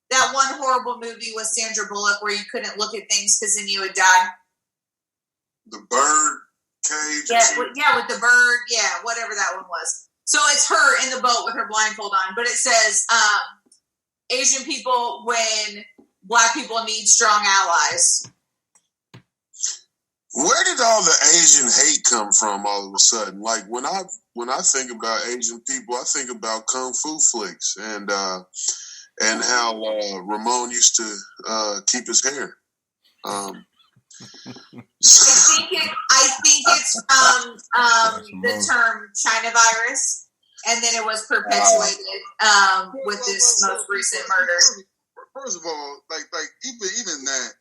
S4: that one horrible movie with Sandra Bullock where you couldn't look at things because then you would die.
S2: The bird cage?
S4: Yeah, with the bird. Yeah, whatever that one was. So it's her in the boat with her blindfold on, but it says Asian people when Black people need strong allies.
S2: Where did all the Asian hate come from all of a sudden? Like when I think about Asian people, I think about kung fu flicks and how Ramon used to keep his hair. I
S4: think it's from the term China virus, and then it was perpetuated with this most recent murder.
S5: First of all, like even that,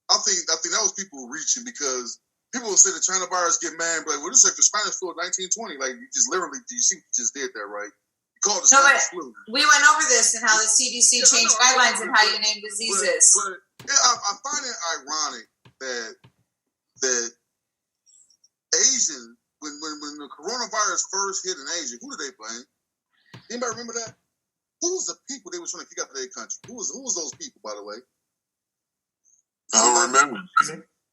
S5: I think that was people reaching because people will say the China virus get mad, but like, well, this is like the Spanish flu of 1920. Like you see what you just did there, right? You called it the Spanish flu.
S4: We went over this and how the CDC changed guidelines and how you name diseases.
S5: But I find it ironic that Asian, when the coronavirus first hit in Asia, who did they blame? Anybody remember that? Who was the people they were trying to kick out of their country? Who was those people, by the way?
S2: I don't remember.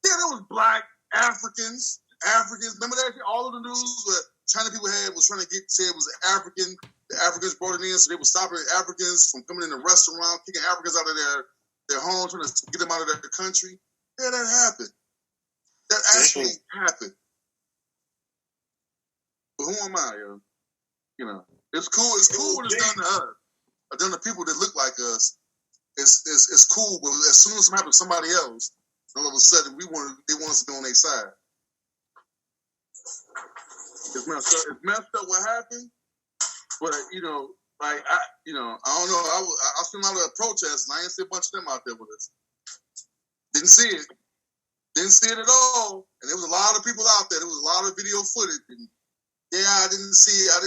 S5: Yeah, there was black Africans. Remember that? All of the news that China people had was trying to say it was African. The Africans brought it in, so they were stopping Africans from coming in the restaurant, kicking Africans out of their homes, trying to get them out of their country. Yeah, that happened. That actually happened. But who am I, yo? You know, it's cool. It's cool when it's done to us. Or done to people that look like us. It's cool, but as soon as something happens to somebody else, all of a sudden they want us to be on their side. It's messed up what happened, but I don't know. I seen a lot of protests, and I didn't see a bunch of them out there with us. Didn't see it at all, and there was a lot of people out there. There was a lot of video footage, and I didn't see. I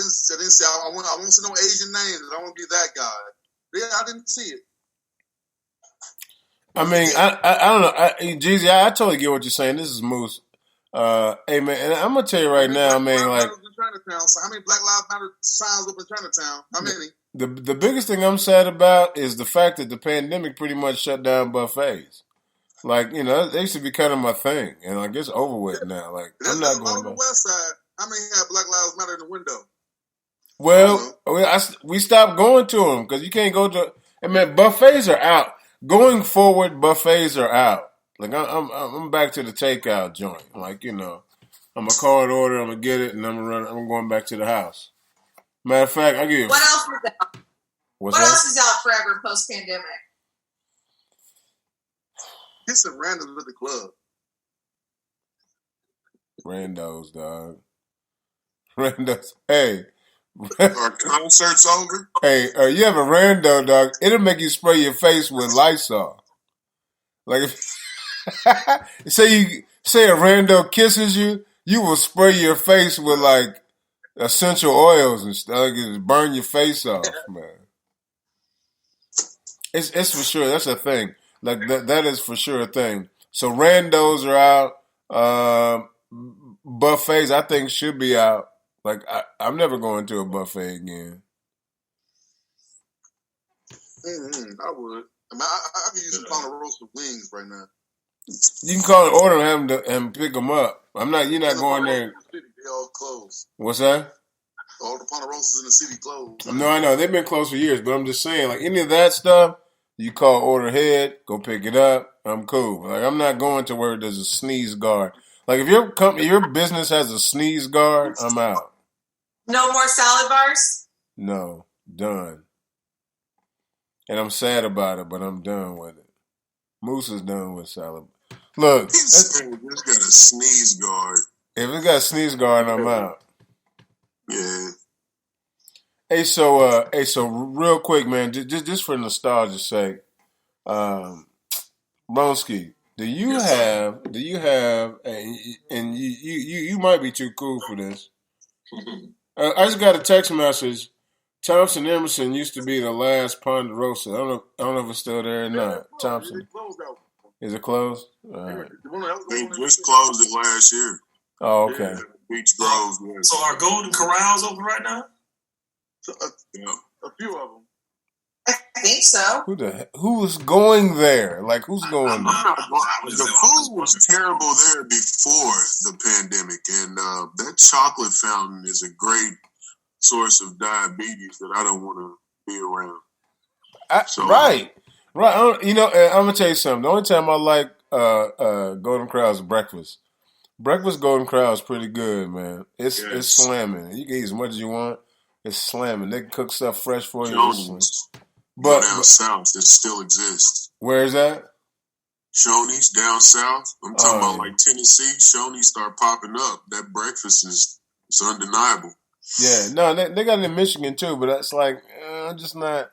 S5: won't see no Asian names. I don't want to be that guy. Yeah, I didn't see it.
S1: I mean, I don't know. Jeezy, I totally get what you're saying. This is Moose. Hey, man, and I'm going to tell you right now, man, like...
S5: So how many Black Lives Matter signs up in Chinatown? How many?
S1: The biggest thing I'm sad about is the fact that the pandemic pretty much shut down buffets. Like, you know, they used to be kind of my thing, and like it's over with now. Like, I'm not going
S5: on the west side. How many have Black Lives Matter in the window?
S1: Well, we stopped going to them because you can't go to... I mean, buffets are out. Going forward, buffets are out. Like, I'm back to the takeout joint. Like, you know, I'm going to call an order, I'm going to get it, and I'm going back to the house. Matter of fact, I'll give you...
S4: What else is out? What else is out forever post-pandemic?
S5: Get some randoms at the club.
S1: Randos, dog. Randos. Hey.
S2: Are concerts over?
S1: Hey, you have a rando, dog. It'll make you spray your face with Lysol. Like, if say a rando kisses you, you will spray your face with like essential oils and stuff. Like, burn your face off, man. It's for sure. That's a thing. Like that is for sure a thing. So randos are out. Buffets, I think, should be out. Like I'm never going to a buffet again.
S5: I would. I mean, I could use some Ponderosa wings right now.
S1: You can call an order and have them pick them up. You're not going there.
S5: They all closed.
S1: What's that?
S5: All the Ponderosas in the city closed.
S1: No, I know. They've been closed for years, but I'm just saying, like, any of that stuff, you call order ahead, go pick it up. I'm cool. Like, I'm not going to where there's a sneeze guard. Like, if your business has a sneeze guard, I'm out.
S4: No more salad bars?
S1: No. Done. And I'm sad about it, but I'm done with it. Moose is done with salad. Look.
S2: It's got a sneeze guard.
S1: If it got a sneeze guard, I'm out.
S2: Yeah.
S1: Hey, so real quick, man, just for nostalgia's sake, Bronski, do you have, and you might be too cool for this. I just got a text message. Thompson Emerson used to be the last Ponderosa. I don't know if it's still there or not. Thompson. Is it closed?
S2: They just closed it last year.
S1: Oh, okay.
S2: Yeah, Beach Grove. Yeah.
S6: So are Golden Corrals open right now?
S5: A few of them.
S4: I think so.
S1: Who's going there? Like, who's going there?
S2: The food was terrible there before the pandemic, and that chocolate fountain is a great source of diabetes that I don't want to be around.
S1: Right. I'm gonna tell you something. The only time I like Golden Corral's breakfast. Breakfast Golden Corral is pretty good, man. It's slamming. You can eat as much as you want. It's slamming. They can cook stuff fresh for you.
S2: But down south, it still exists.
S1: Where is that?
S2: Shoney's down south. I'm talking about like Tennessee. Shoney's start popping up. That breakfast is undeniable.
S1: Yeah, no, they got it in Michigan too, but that's like I'm just not.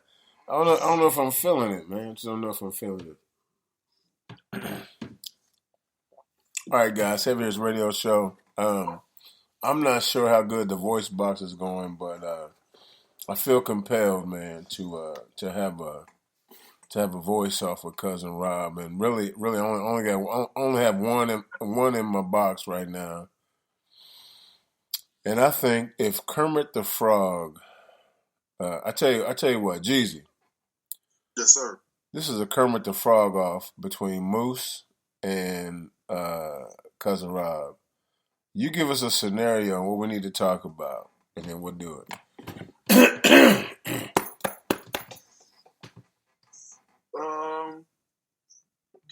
S1: I don't know if I'm feeling it, man. I just don't know if I'm feeling it. All right, guys, Heavy's radio show. I'm not sure how good the voice box is going, but I feel compelled, man, to have a voice off of Cousin Rob, and really only have one in my box right now. And I think if Kermit the Frog, I tell you what, Jeezy.
S5: Yes, sir.
S1: This is a Kermit the Frog off between Moose and Cousin Rob. You give us a scenario on what we need to talk about, and then we'll do it.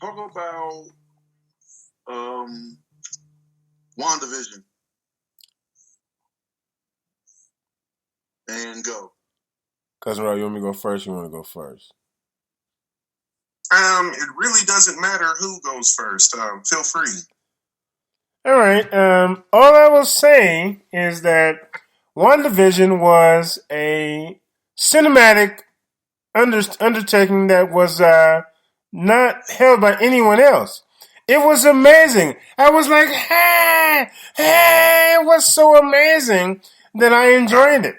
S5: Talk about WandaVision. And go.
S1: Cousin Rob, you want me to go first? You want to go first?
S2: It really doesn't matter who goes first. Feel free.
S1: All right. All I will say is that WandaVision was a cinematic undertaking that was not held by anyone else. It was amazing. I was like, hey, it was so amazing that I enjoyed it.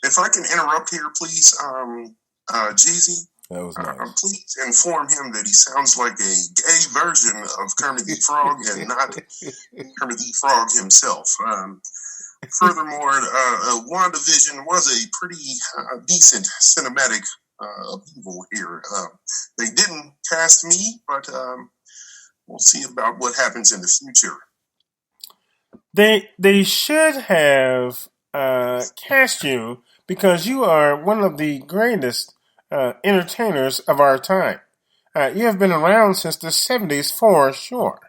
S2: If I can interrupt here, please, Jeezy.
S1: That was nice.
S2: Please inform him that he sounds like a gay version of Kermit the Frog and not Kermit the Frog himself. Furthermore, WandaVision was a pretty decent cinematic upheaval here. They didn't cast me, but we'll see about what happens in the future.
S1: They should have cast you because you are one of the greatest entertainers of our time. You have been around since the 70s for sure.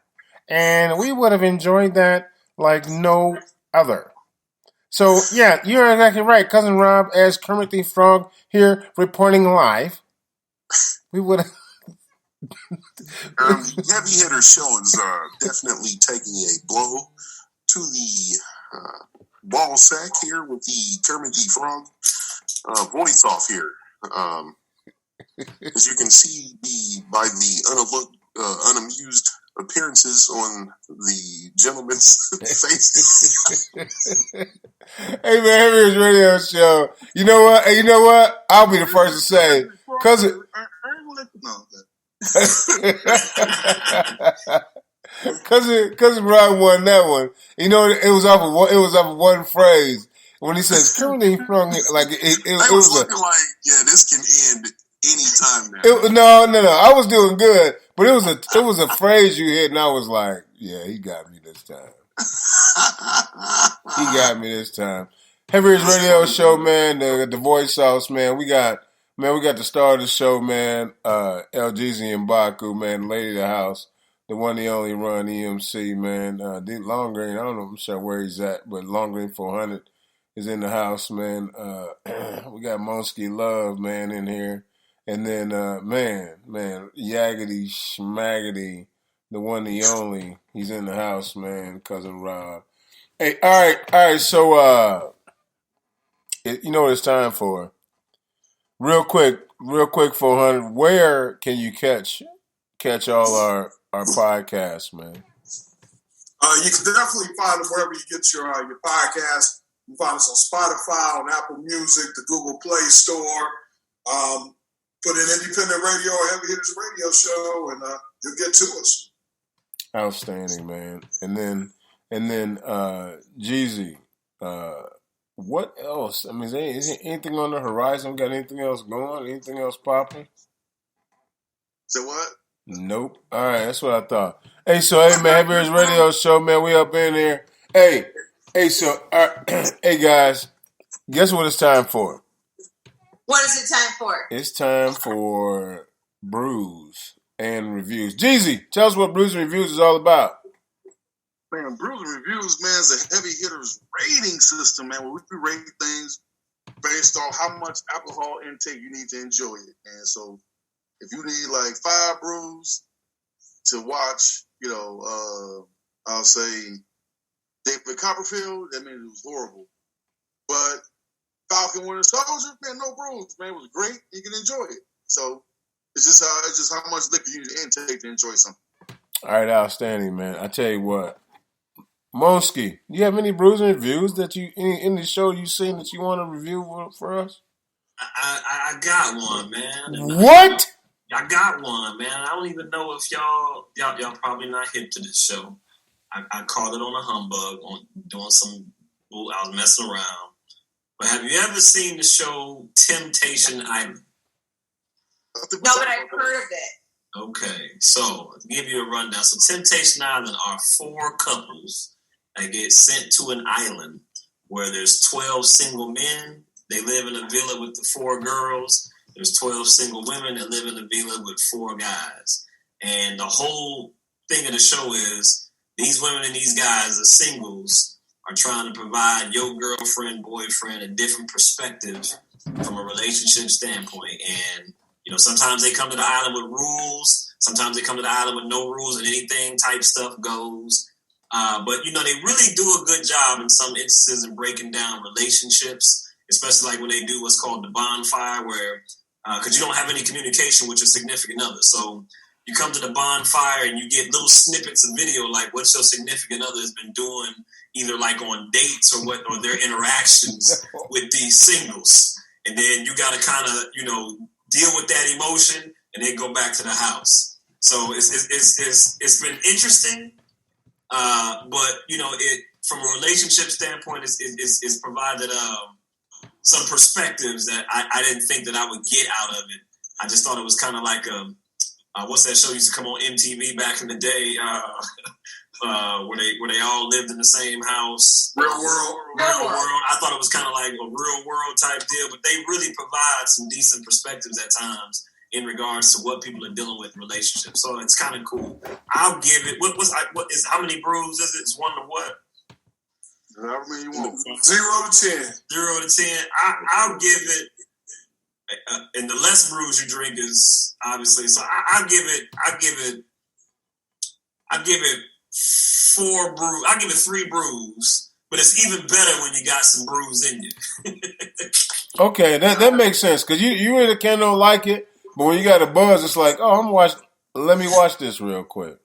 S1: And we would have enjoyed that like no other. So, yeah, you're exactly right. Cousin Rob, as Kermit the Frog here reporting live, we would have...
S2: Heavy Hitter Show is definitely taking a blow to the ball sack here with the Kermit the Frog voice off here. As you can see by the unamused appearances on the gentleman's faces.
S1: Hey man, Heavy Hitters Radio Show. You know what? Hey, you know what? I'll be the first to say, cousin Rob won that one. You know, it was off of one phrase. When he says Kermit the Frog, like it was
S2: looking like, yeah, this can end anytime
S1: No.
S2: now.
S1: I was doing good, but it was a phrase you hit, and I was like, yeah, he got me this time. He got me this time. Heavy Hitters Radio Show, man. The voice sauce, man. We got the star of the show, man. LGZ and Baku, man. Lady of the house, the one, the only Run EMC, man. Long Green, I don't know, I'm sure where he's at, but Long Green 400 is in the house, man. We got Monsky Love, man, in here. And then, man, Yaggity Schmaggity, the one, the only, he's in the house, man, Cousin Rob. Hey, all right, so, you know what it's time for. Real quick, 400, where can you catch all our podcasts, man?
S3: You can definitely find them wherever you get your podcast. You can find us on Spotify, on Apple Music, the Google Play Store. Put in Independent Radio or Heavy Hitters Radio Show, and you'll get to us.
S1: Outstanding, man. And then, Jeezy, what else? I mean, is there anything on the horizon? Got anything else going? Anything else popping?
S5: So what?
S1: Nope. All right, that's what I thought. Hey, man, Heavy Hitters Radio Show, man. We up in here. Hey, hey, guys, guess what it's time for?
S4: What is it time for?
S1: It's time for Brews and Reviews. Jeezy, tell us what Brews and Reviews is all about.
S5: Man, Brews and Reviews, man, is a Heavy Hitters rating system, man, where we rate things based on how much alcohol intake you need to enjoy it. And so if you need like 5 brews to watch, I'll say David Copperfield, that means it was horrible. But Falcon Winter Soldier, man, no brews, man. It was great. You can enjoy it. So it's just how much liquor you need to intake to enjoy something.
S1: All right, outstanding, man. I tell you what, Monsky, do you have any brews and reviews that in the show you've seen that you want to review for us?
S6: I got one, man.
S1: What?
S6: I got one, man. I don't even know if y'all probably not hip to this show. I called it on a humbug, on doing some. I was messing around. But have you ever seen the show Temptation Island?
S4: No, but I've heard of it.
S6: Okay, so to give you a rundown. So Temptation Island are 4 couples that get sent to an island where there's 12 single men. They live in a villa with the 4 girls. There's 12 single women that live in a villa with 4 guys. And the whole thing of the show is these women and these guys, the singles, are trying to provide your girlfriend, boyfriend a different perspective from a relationship standpoint. And, you know, sometimes they come to the island with rules. Sometimes they come to the island with no rules and anything type stuff goes. But, you know, they really do a good job in some instances in breaking down relationships, especially like when they do what's called the bonfire, where, because you don't have any communication with your significant other. So you come to the bonfire and you get little snippets of video, like what your significant other has been doing, either like on dates or their interactions with these singles. And then you got to kind of, you know, deal with that emotion and then go back to the house. So it's been interesting. But, you know, it from a relationship standpoint, it's provided some perspectives that I didn't think that I would get out of it. I just thought it was kind of like what's that show used to come on MTV back in the day, where they all lived in the same house.
S3: Real World.
S6: I thought it was kind of like a Real World type deal, but they really provide some decent perspectives at times in regards to what people are dealing with in relationships. So it's kind of cool. I'll give it. How many brews is it? It's 1 to what?
S5: However many you want.
S3: 0 to 10.
S6: 0 to 10. I'll give it. And the less brews you drink is obviously. So I give it 4 brews. I give it 3 brews. But it's even better when you got some brews in you.
S1: Okay, that makes sense because you really kind of don't like it, but when you got a buzz, it's like, oh, let me watch this real quick.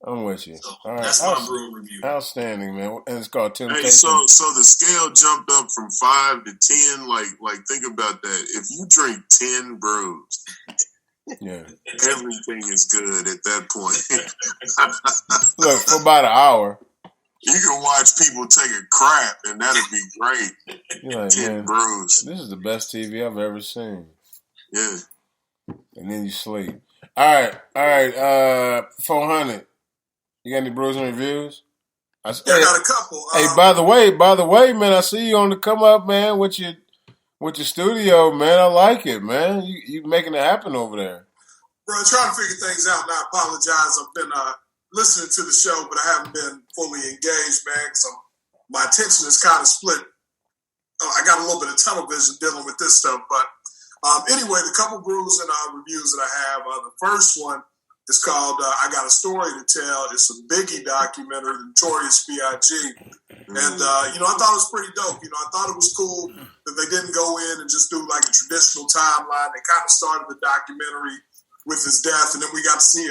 S1: I'm with you.
S6: So
S1: all right,
S6: that's my brew review.
S1: Outstanding, man. And it's called Temptation.
S2: Hey, so the scale jumped up from 5 to 10. Like think about that. If you drink 10 brews,
S1: yeah,
S2: everything is good at that point.
S1: Look, for about an hour.
S2: You can watch people take a crap, and that'd be great.
S1: You're like,
S2: 10
S1: man,
S2: brews.
S1: this is the best TV I've ever seen.
S2: Yeah.
S1: And then you sleep. All right. 400. You got any brews and reviews?
S3: I got a couple.
S1: Hey, by the way, man, I see you on the come up, man, with your studio, man. I like it, man. You making it happen over there.
S3: Bro, I'm trying to figure things out, and I apologize. I've been listening to the show, but I haven't been fully engaged, man, because my attention is kind of split. I got a little bit of tunnel vision dealing with this stuff. But anyway, the couple brews and reviews that I have, the first one is called I Got a Story to Tell. It's a Biggie documentary, Notorious B.I.G. And, I thought it was pretty dope. I thought it was cool that they didn't go in and just do like a traditional timeline. They kind of started the documentary with his death, and then we got to see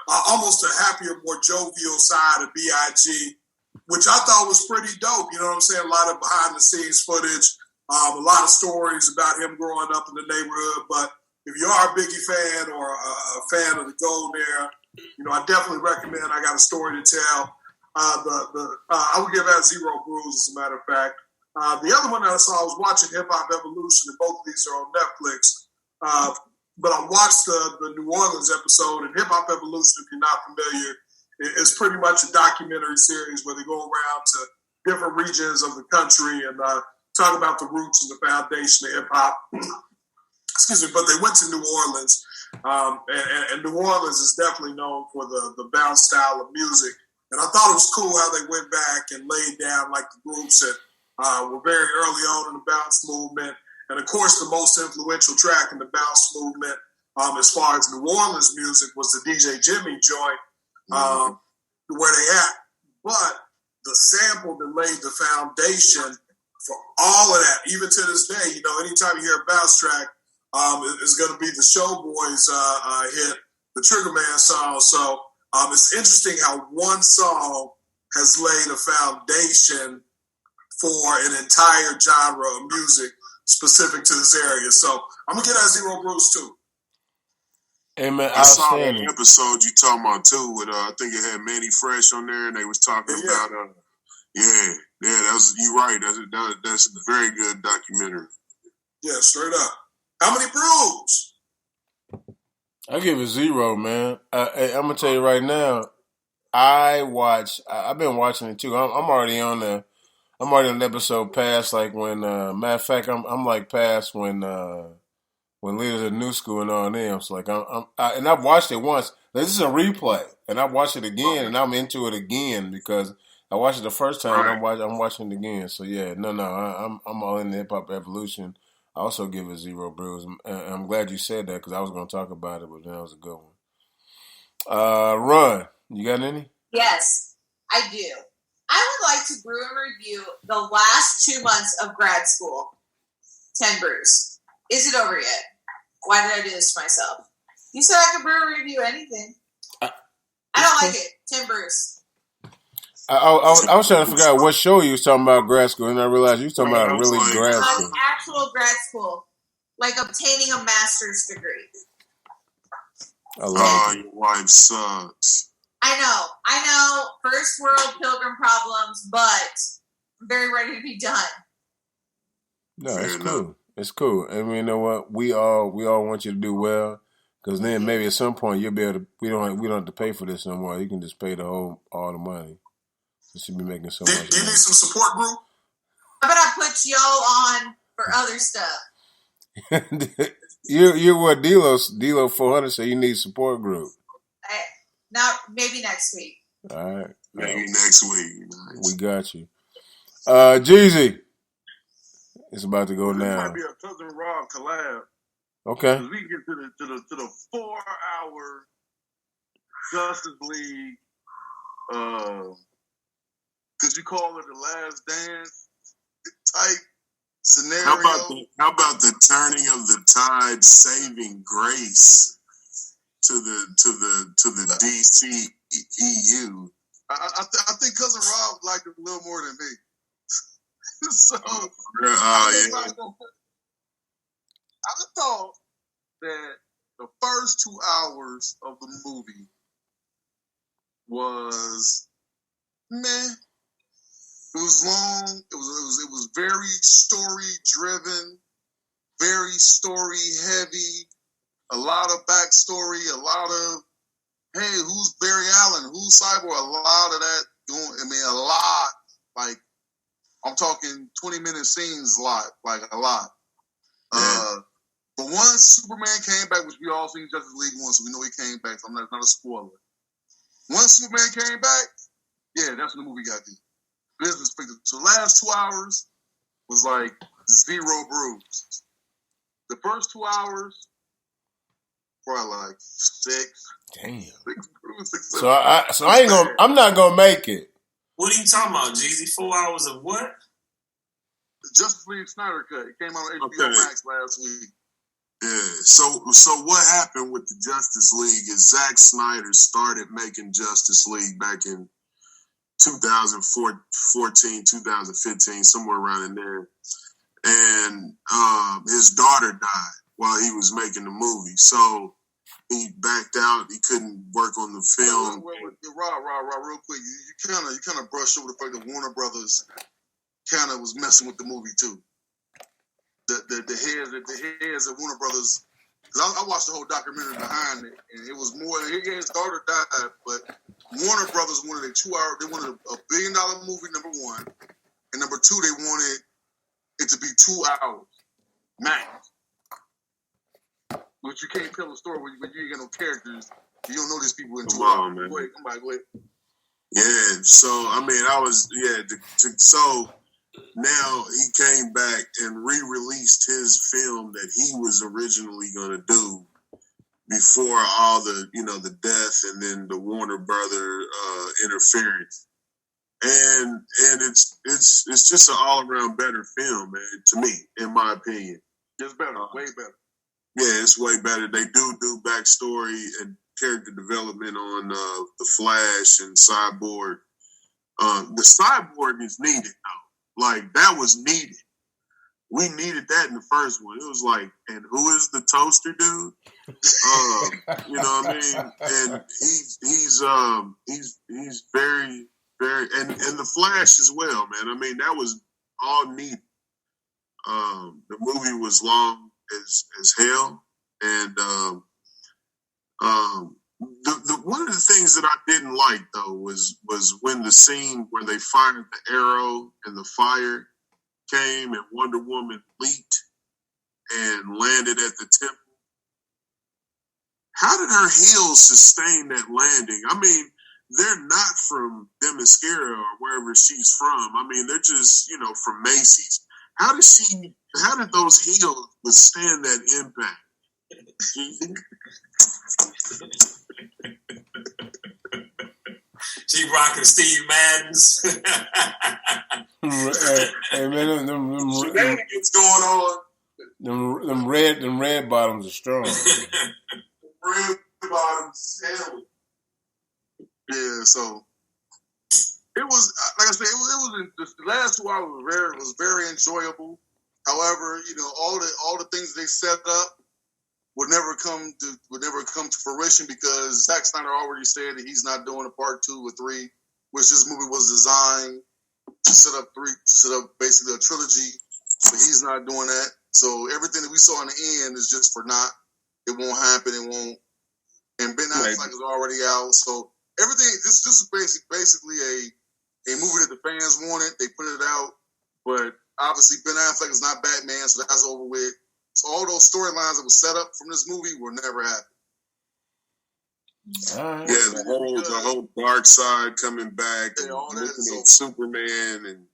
S3: almost a happier, more jovial side of B.I.G., which I thought was pretty dope. You know what I'm saying? A lot of behind-the-scenes footage, a lot of stories about him growing up in the neighborhood. But if you are a Biggie fan or a fan of the Gold Era, I definitely recommend I Got a Story to Tell. I would give that 0 brews, as a matter of fact. The other one that I saw, I was watching Hip Hop Evolution, and both of these are on Netflix. But I watched the New Orleans episode, and Hip Hop Evolution, if you're not familiar, is pretty much a documentary series where they go around to different regions of the country and talk about the roots and the foundation of hip hop. Excuse me, but they went to New Orleans, and New Orleans is definitely known for the bounce style of music. And I thought it was cool how they went back and laid down like the groups that were very early on in the bounce movement. And of course, the most influential track in the bounce movement, as far as New Orleans music, was the DJ Jimmy joint, where they at. But the sample that laid the foundation for all of that, even to this day, anytime you hear a bounce track, it's going to be the Showboys hit, the Trigger Man song. So it's interesting how one song has laid a foundation for an entire genre of music specific to this area. So I'm going to get that 0 brews too.
S1: Hey, man,
S2: I saw that episode you talking about too with I think it had Manny Fresh on there, and they was talking about that was, you're right, that's a very good documentary.
S3: Yeah, straight up. How many brews?
S1: I give it 0, man. I'm gonna tell you right now. I've been watching it too. I'm already on the. I'm already on the episode past like when. Matter of fact, I'm like past when Leaders of New School and all them. So like and I've watched it once. This is a replay, and I watched it again, and I'm into it again because I watched it the first time.
S2: Right.
S1: And I'm watching it again. So yeah, no, I'm all in the hip hop evolution. I also give it 0 brews. I'm glad you said that because I was going to talk about it, but that was a good one. Run, you got any?
S4: Yes, I do. I would like to brew and review the last 2 months of grad school. 10 brews. Is it over yet? Why did I do this to myself? You said I could brew and review anything. I don't like it. 10 brews.
S1: I was trying to figure out what show you was talking about grad school, and I realized you was talking about really grad school.
S4: Actual grad school. Like obtaining a master's degree.
S2: Your wife sucks.
S4: I know. First world pilgrim problems, but I'm very ready to be done.
S1: No, it's cool. It's cool. I mean, you know what? We all want you to do well, because then maybe at some point you'll be able to. We don't have to pay for this no more. You can just pay all the money. You should be making so much money.
S3: Do you need some support group?
S4: How about I put Yo on for other stuff?
S1: You're what D'Lo 400 say you need support group.
S4: Maybe next week.
S1: All right.
S2: Maybe next week. Nice.
S1: We got you. Jeezy. It's about to go
S5: This
S1: down.
S5: might be a Cousin Rob collab.
S1: Okay.
S5: We can get to the 4-hour Justice League. Could you call it the Last Dance type scenario?
S2: How about the turning of the tide, saving grace to the DC EU?
S5: I think Cousin Rob liked it a little more than me. So
S2: yeah.
S5: I thought that the first 2 hours of the movie was meh. It was long. It was very story driven, very story heavy. A lot of backstory. A lot of hey, who's Barry Allen? Who's Cyborg? A lot of that going. I mean, a lot. Like I'm talking 20-minute scenes. A lot. But once Superman came back, which we all seen Justice League once, so we know he came back. So it's not a spoiler. Once Superman came back, yeah, that's when the movie got deep. Business picked up. So the last 2 hours was like 0 brews. The first 2 hours, probably like 6.
S1: Damn.
S5: 6 brews.
S1: So I ain't gonna. I'm not gonna make it.
S6: What are you talking about, Jeezy? 4 hours of what?
S5: The Justice League Snyder Cut. It came out on HBO Max last week.
S2: Yeah. So what happened with the Justice League is Zack Snyder started making Justice League back in 2014, 2015, somewhere around in there. And his daughter died while he was making the movie. So he backed out. He couldn't work on the film.
S5: Rob, real quick. You kind of brushed over the fact that Warner Brothers kind of was messing with the movie too. The heads of Warner Brothers. Because I watched the whole documentary behind it, and it was more. His daughter died, but Warner Brothers wanted a 2 hour. They wanted a $1 billion movie. Number one, and number two, they wanted it to be 2 hours max. But you can't tell a story when you ain't got no characters. You don't know these people in 2 hours.
S2: Man.
S5: Go ahead.
S2: Yeah. So I mean, so now he came back and re-released his film that he was originally going to do before all the, the death and then the Warner Brother interference. And it's just an all-around better film, man, to me, in my opinion.
S5: It's better, way better.
S2: Yeah, it's way better. They do backstory and character development on the Flash and Cyborg. The Cyborg is needed, though. Like, that was needed. We needed that in the first one. It was like, and who is the toaster dude? You know what I mean? And he's very, very, and the Flash as well, man. I mean, that was all needed. The movie was long as hell, and One of the things that I didn't like though was when the scene where they fired the arrow and the fire came and Wonder Woman leaped and landed at the temple. How did her heels sustain that landing? I mean, they're not from Themyscira or wherever she's from. I mean, they're just, from Macy's. How did those heels withstand that impact?
S6: She rocking Steve Madden's.
S1: Hey man, them
S2: shenanigans going on.
S1: Them red bottoms are strong.
S2: Red bottoms, hell.
S5: Yeah, so it was, like I said, it was the last 2 hours was very enjoyable. However, all the things they set up would never come to fruition because Zack Snyder already said that he's not doing a part 2 or 3, which this movie was designed to set up basically a trilogy, but he's not doing that. So everything that we saw in the end is just for naught. It won't happen. It won't. And Ben Affleck is already out. So everything. This is basically a movie that the fans wanted. They put it out, but obviously Ben Affleck is not Batman, so that's over with. So all those storylines that were set up from this movie will never happen.
S1: Right.
S2: Yeah, the whole dark side coming back, and looking at Superman, and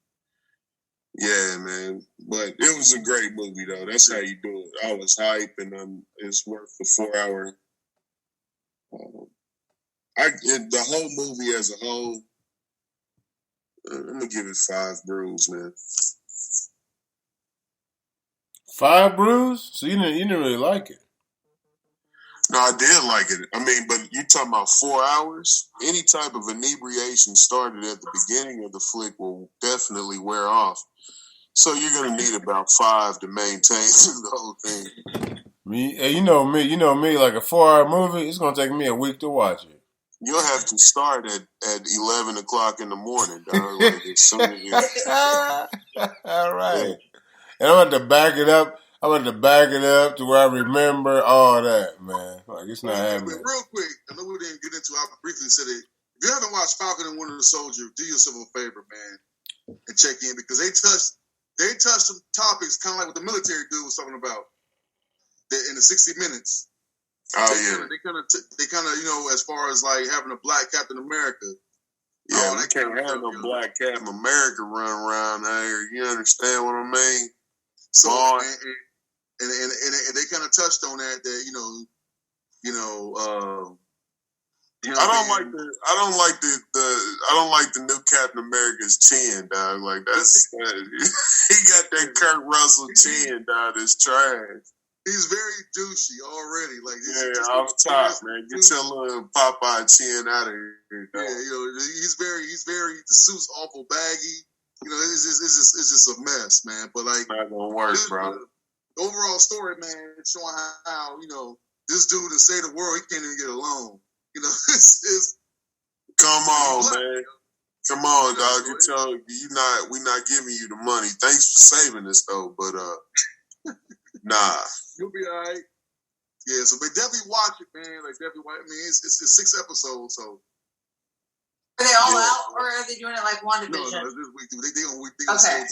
S2: yeah, man. But it was a great movie, though. That's how you do it. I was hype, and it's worth the 4 hour. The whole movie as a whole, I'm gonna give it 5 brews, man.
S1: 5 brews? So you didn't really like it?
S2: No, I did like it. I mean, but you're talking about 4 hours? Any type of inebriation started at the beginning of the flick will definitely wear off. So you're going to need about 5 to maintain the whole thing.
S1: You know me, like a 4 hour movie, it's going to take me a week to watch it.
S2: You'll have to start at 11 o'clock in the morning, dog. Like as soon as you...
S1: All right. And I'm going to back it up. I'm going to back it up to where I remember all that, man. Like, it's not happening.
S5: Real quick, I know we didn't get into it. I briefly said it. If you haven't watched Falcon and Winter Soldier, do yourself a favor, man, and check in because they touched some topics kind of like what the military dude was talking about in the 60 Minutes.
S2: Oh, yeah.
S5: They kind of, as far as like having a black Captain America.
S2: Yeah, we can't have no black Captain America running around here. You understand what I mean?
S5: So, and they kind of touched on that
S2: I don't like the new Captain America's chin, dog. Like that's he got that Kurt Russell chin, dog. That's trash.
S5: He's very douchey already. Like
S2: off top, man. Get your little Popeye chin out of here. Dog.
S5: Yeah, he's very. The suit's awful baggy. It's just a mess, man. But like,
S2: not gonna work, bro.
S5: The overall story, man, it's showing how this dude to save the world, he can't even get along. It's
S2: come on, man. Come on, dog. We're not giving you the money. Thanks for saving us, though. But nah,
S5: you'll be all right. Yeah, so but definitely watch it, man. Like definitely watch. I mean, it's 6 episodes, so.
S4: Are they all out, or are they doing it like WandaVision?
S5: No, it's weekly. They
S4: okay.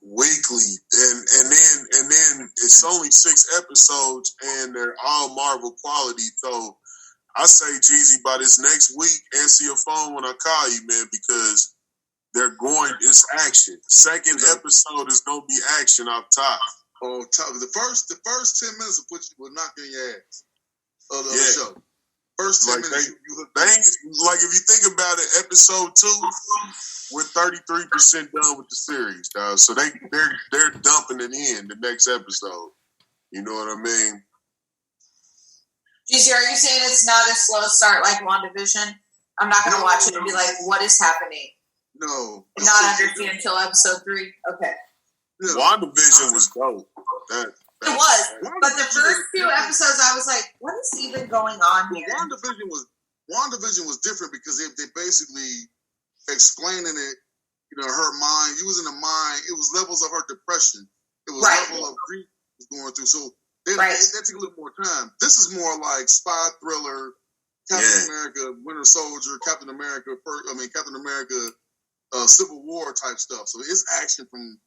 S2: Weekly, and then it's only 6 episodes, and they're all Marvel quality. So I say, Jeezy, by this next week, answer your phone when I call you, man, because it's action. Second episode is gonna be action up top.
S5: Oh, the first 10 minutes will knock you in your ass of the show. First 10 minutes,
S2: like if you think about it, episode 2, we're 33% done with the series, dog. So they're dumping it in the next episode. You know what I mean?
S4: Jeezy, are you saying it's not a slow start like WandaVision? I'm not going to watch it and be like, what is happening?
S5: No.
S4: And not understand until episode 3? Okay.
S2: Yeah. WandaVision was dope.
S4: It was, but the first 2 episodes, I was like, "What is even going on here?"
S5: WandaVision was different because they basically explaining it. Her mind. You was in the mind. It was levels of her depression. It was level of grief was going through. So
S4: Right.
S5: That take a little more time. This is more like spy thriller, Captain America, Winter Soldier, Captain America, Civil War type stuff. So it's action from,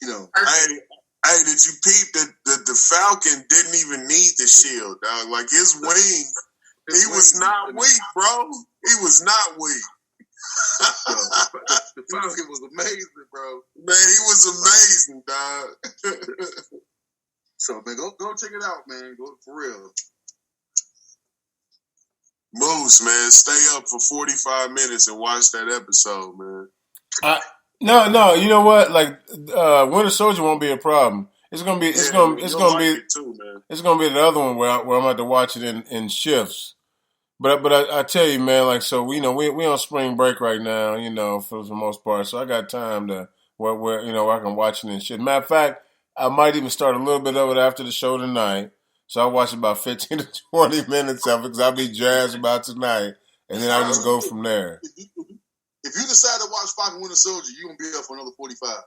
S2: Hey, did you peep that the Falcon didn't even need the shield, dog? Like his wing, he was not weak, bro. He was not weak.
S5: The Falcon was amazing, bro.
S2: Man, he was amazing, dog.
S5: So man, go check it out, man. Go for real.
S2: Moose, man, stay up for 45 minutes and watch that episode, man.
S1: No, you know what? Like, Winter Soldier won't be a problem. It's gonna be the other one where I'm gonna have to watch it in shifts. But I tell you, man, like, so we on spring break right now, for the most part. So I got time to where I can watch it in shifts. Matter of fact, I might even start a little bit of it after the show tonight. So I'll watch about 15 to 20 minutes of it because I'll be jazzed about tonight, and then I'll just go from there.
S5: If you decide to watch Falcon Winter Soldier, you're gonna be up for another 45.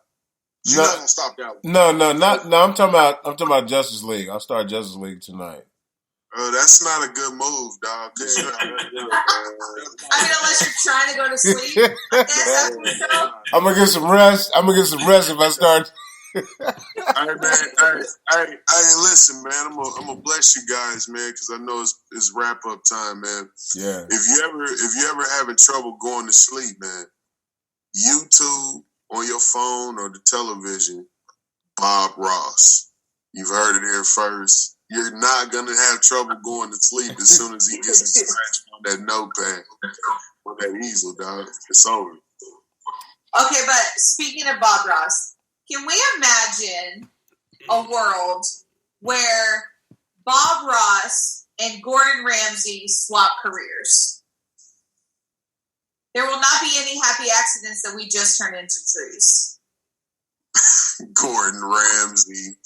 S5: You're not gonna stop that one.
S1: No. I'm talking about Justice League. I'll start Justice League tonight.
S2: That's not a good move, dog.
S4: Unless you're trying to go to sleep.
S1: I'm gonna get some rest. If I start.
S2: Hey, man. Hey, listen, man. I'm gonna bless you guys, man, because I know it's wrap up time, man.
S1: Yeah.
S2: If you ever having trouble going to sleep, man, YouTube on your phone or the television, Bob Ross. You've heard it here first. You're not gonna have trouble going to sleep as soon as he gets a scratch on that notepad or that easel, dog. It's over.
S4: Okay, but speaking of Bob Ross, can we imagine a world where Bob Ross and Gordon Ramsay swap careers? There will not be any happy accidents that we just turn into trees.
S2: Gordon Ramsay.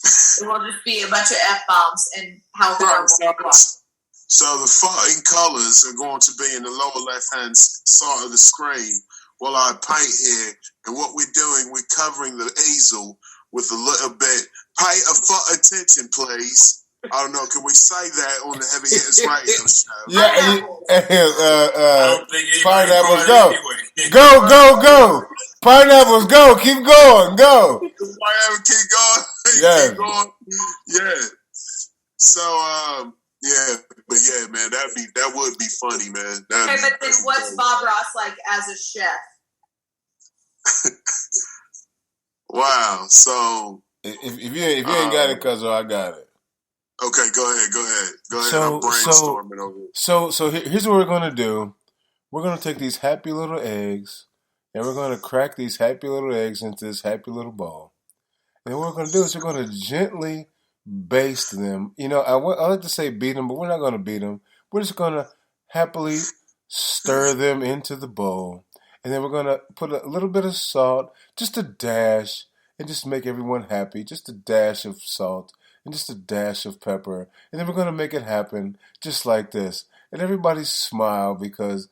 S4: It will just be a bunch of F-bombs and how horrible it was.
S2: So the fighting colors are going to be in the lower left-hand side of the screen while I paint here. And what we're doing, we're covering the easel with a little bit. Pay attention, please. I don't know. Can we say that on the Heavy Hitters Radio show?
S1: Yeah.
S6: I don't think
S1: Pineapples,
S6: go.
S1: Go. Pineapples, go. Keep going. Go.
S2: Pineapple, keep going.
S1: Yeah.
S2: Keep going. Yeah. So, but yeah, man, that would be funny, man.
S4: Okay, but then what's Bob Ross like as a chef?
S2: Wow. So
S1: if you ain't got it, cuz I got it.
S2: Okay, go ahead. I'm brainstorming over it.
S1: So here's what we're gonna do. We're gonna take these happy little eggs, and we're gonna crack these happy little eggs into this happy little ball. And what we're gonna do is we're gonna gently baste them. I like to say beat them, but we're not gonna beat them. We're just gonna happily stir them into the bowl, and then we're gonna put a little bit of salt, just a dash, and just make everyone happy. Just a dash of salt. And just a dash of pepper. And then we're going to make it happen just like this. And everybody smile because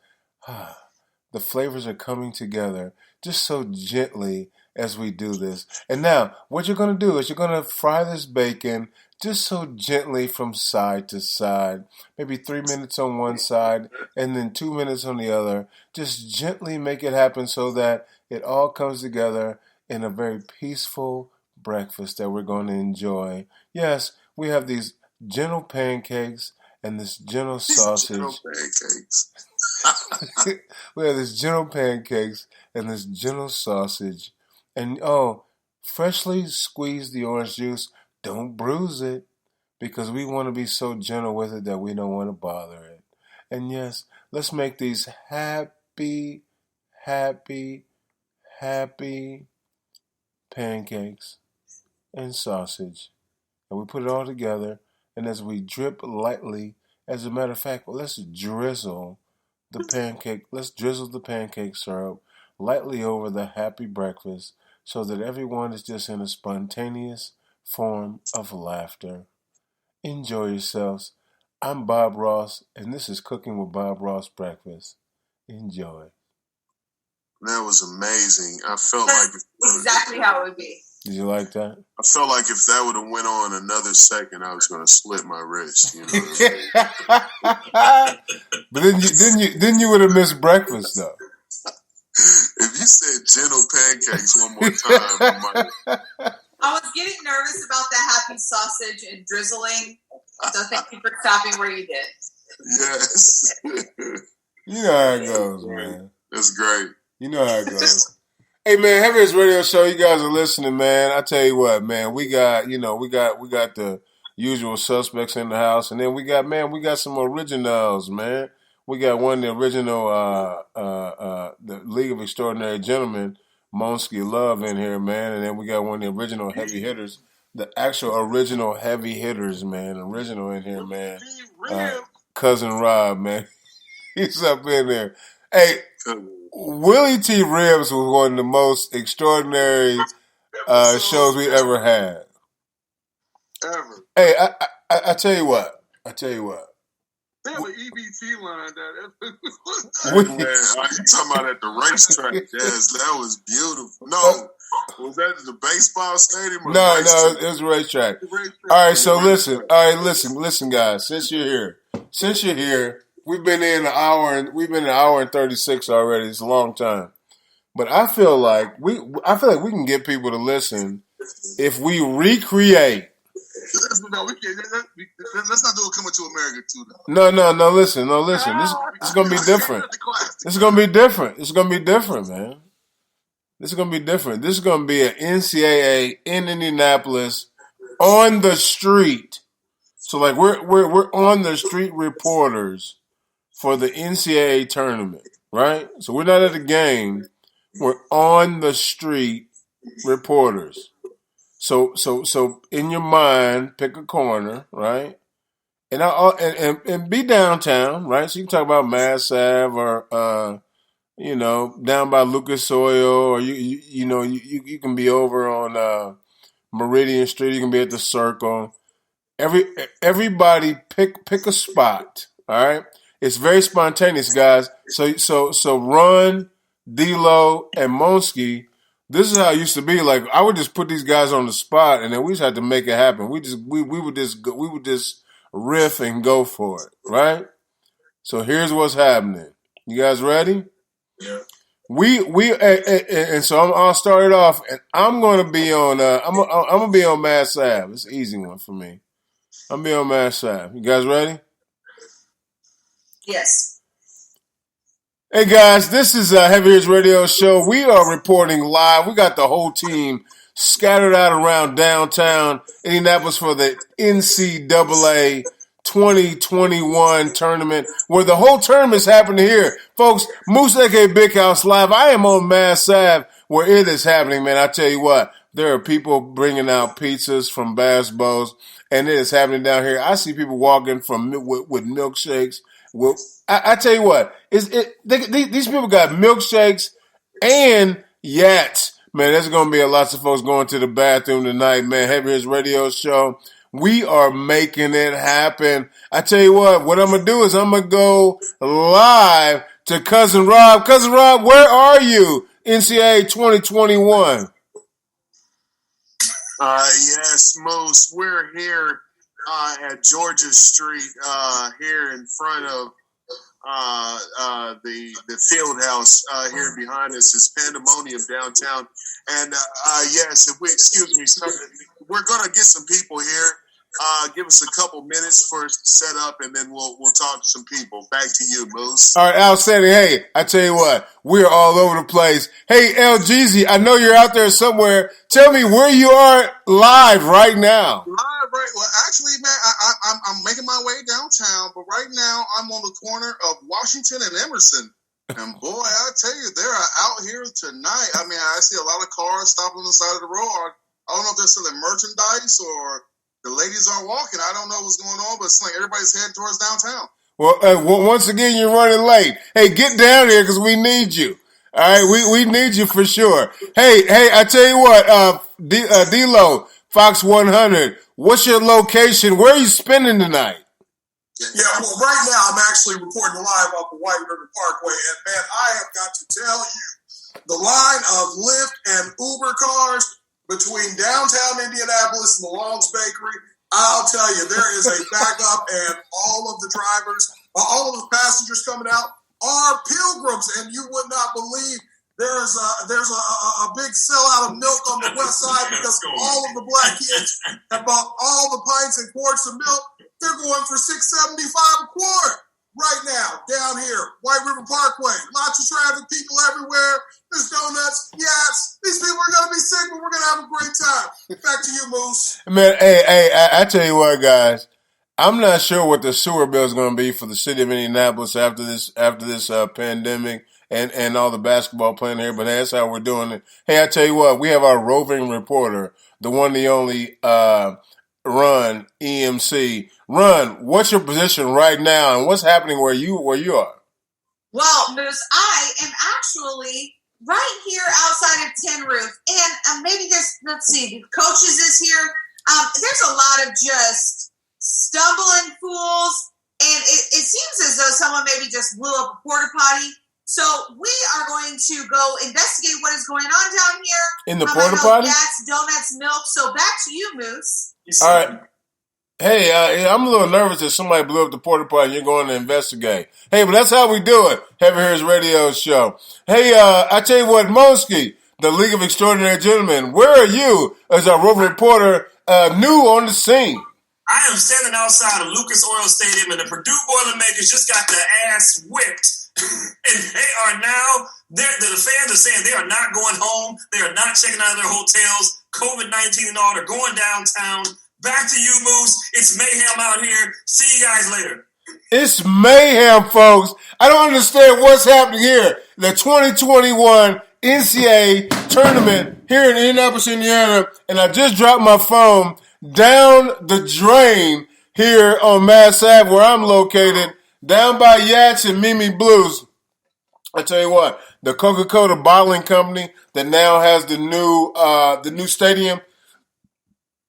S1: the flavors are coming together just so gently as we do this. And now, what you're going to do is you're going to fry this bacon just so gently from side to side. Maybe 3 minutes on one side and then 2 minutes on the other. Just gently make it happen so that it all comes together in a very peaceful breakfast that we're going to enjoy. Yes, we have these gentle pancakes and this gentle sausage. We have this gentle pancakes and this gentle sausage. And freshly squeeze the orange juice. Don't bruise it because we want to be so gentle with it that we don't want to bother it. And yes, let's make these happy pancakes and sausage, and we put it all together, and as we drip lightly, as a matter of fact, let's drizzle the pancake syrup lightly over the happy breakfast so that everyone is just in a spontaneous form of laughter. Enjoy yourselves. I'm Bob Ross, and this is Cooking with Bob Ross Breakfast. Enjoy.
S2: That was amazing. I felt
S4: That's
S2: like
S4: exactly how it would be.
S1: Did you like that?
S2: I felt like if that would have went on another second, I was going to slit my wrist. You know what I mean?
S1: But then you would have missed breakfast though.
S2: If you said gentle pancakes one more time, I might.
S4: I was getting nervous about the happy sausage and drizzling. So thank you for stopping where you did.
S2: Yes.
S1: You know how it goes, man.
S2: That's great.
S1: You know how it goes. Hey man, Heavy Hitters Radio Show. You guys are listening, man. I tell you what, man. We got the usual suspects in the house, and then we got some originals, man. We got one of the original, the League of Extraordinary Gentlemen, Monsky Love in here, man, and then we got one of the original heavy hitters, the actual original heavy hitters, man, original in here, man. Cousin Rob, man, he's up in there. Hey. Willie T. Ribs was one of the most extraordinary shows we ever had.
S5: Ever.
S1: Hey, I tell you what.
S5: They have an EBT line down there.
S2: Man, you talking about at the racetrack? Yes, that was beautiful. No, was that at the baseball stadium? Or
S1: No, it was a racetrack. All right, so listen. All right, listen, guys. Since you're here. We've been in an hour and 36 already. It's a long time, but I feel like we can get people to listen if we recreate.
S5: Let's not do it Coming to America too, though.
S1: No. Listen. This is gonna be different. This is gonna be different. It's gonna be different, man. This is gonna be different. This is gonna be an NCAA in Indianapolis on the street. So like we're on the street reporters for the NCAA tournament, right? So we're not at the game. We're on the street reporters. So in your mind, pick a corner, right? And be downtown, right? So you can talk about Mass Ave or down by Lucas Oil, or you can be over on Meridian Street. You can be at the Circle. Everybody pick a spot, all right? It's very spontaneous, guys. So Ron, D-Lo, and Monsky, this is how it used to be. Like I would just put these guys on the spot, and then we just had to make it happen. We would just riff and go for it, right? So here's what's happening. You guys ready?
S6: Yeah.
S1: And so I'll start it off, and I'm gonna be on. I'm gonna be on Mass Ave. It's an easy one for me. I'm gonna be on Mass Ave. You guys ready?
S4: Yes.
S1: Hey guys, this is a Heavy Hitters Radio Show. We are reporting live. We got the whole team scattered out around downtown Indianapolis for the NCAA 2021 tournament, where the whole tournament is happening here. Folks, Moose aka Big House Live. I am on Mass Ave where it is happening, man. I tell you what, there are people bringing out pizzas from Bass Bowls, and it is happening down here. I see people walking with milkshakes. Well, I tell you what, these people got milkshakes and yats. Man, there's going to be lots of folks going to the bathroom tonight, man. Heavy Hitters Radio Show. We are making it happen. I tell you what I'm going to do is I'm going to go live to Cousin Rob. Cousin Rob, where are you? NCAA 2021.
S2: Yes, Moose. We're here at Georgia Street, here in front of the field house here behind us is Pandemonium downtown. And yes, if we excuse me, sir, we're gonna get some people here. Give us a couple minutes for us to set up, and then we'll talk to some people. Back to you, Moose.
S1: All right, outstanding. Hey, I tell you what, we're all over the place. Hey, LGZ, I know you're out there somewhere. Tell me where you are live right now.
S5: Live, right? Well, actually, man, I'm making my way downtown, but right now I'm on the corner of Washington and Emerson. And boy, I tell you, they're out here tonight. I mean, I see a lot of cars stopping on the side of the road. I don't know if they're selling merchandise or the ladies are walking. I don't know what's going on, but it's like everybody's heading towards downtown.
S1: Well, once again, you're running late. Hey, get down here because we need you. All right, we need you for sure. Hey, I tell you what, D-Lo, Fox 100, what's your location? Where are you spending tonight?
S3: Yeah, well, right now I'm actually reporting live off the White River Parkway, and man, I have got to tell you, the line of Lyft and Uber cars, between downtown Indianapolis and the Long's Bakery, I'll tell you, there is a backup, and all of the drivers, all of the passengers coming out are pilgrims, and you would not believe there's a big sellout of milk on the west side because all of the black kids have bought all the pints and quarts of milk. They're going for $6.75 a quart right now down here, White River Parkway. Lots of traffic, people everywhere. There's donuts, yes. These people are going to be sick, but we're going to have a great time. Back to you, Moose.
S1: Man, I tell you what, guys. I'm not sure what the sewer bill is going to be for the city of Indianapolis after this pandemic and all the basketball playing here, but that's how we're doing it. Hey, I tell you what, we have our roving reporter, the one, the only, Run, EMC. Run, what's your position right now, and what's happening where you are?
S4: Well, Moose, I am actually right here outside of Tin Roof, and maybe this, let's see, Coaches is here. There's a lot of just stumbling fools, and it seems as though someone maybe just blew up a porta potty. So we are going to go investigate what is going on down here.
S1: In the porta potty?
S4: That's donuts, milk. So back to you, Moose.
S1: All right. Hey, I'm a little nervous that somebody blew up the porta potty and you're going to investigate. Hey, but that's how we do it. Heavy Hitters Radio Show. Hey, I tell you what, Monsky, the League of Extraordinary Gentlemen, where are you as our roving reporter, new on the scene?
S6: I am standing outside of Lucas Oil Stadium, and the Purdue Boilermakers just got their ass whipped. And they are now, the fans are saying they are not going home. They are not checking out of their hotels. COVID-19 and all, they're going downtown. Back to you, Moose. It's mayhem out here. See you guys later.
S1: It's mayhem, folks. I don't understand what's happening here. The 2021 NCAA tournament here in Indianapolis, Indiana, and I just dropped my phone down the drain here on Mass Ave, where I'm located, down by Yats and Mimi Blues. I tell you what, the Coca-Cola bottling company that now has the new stadium,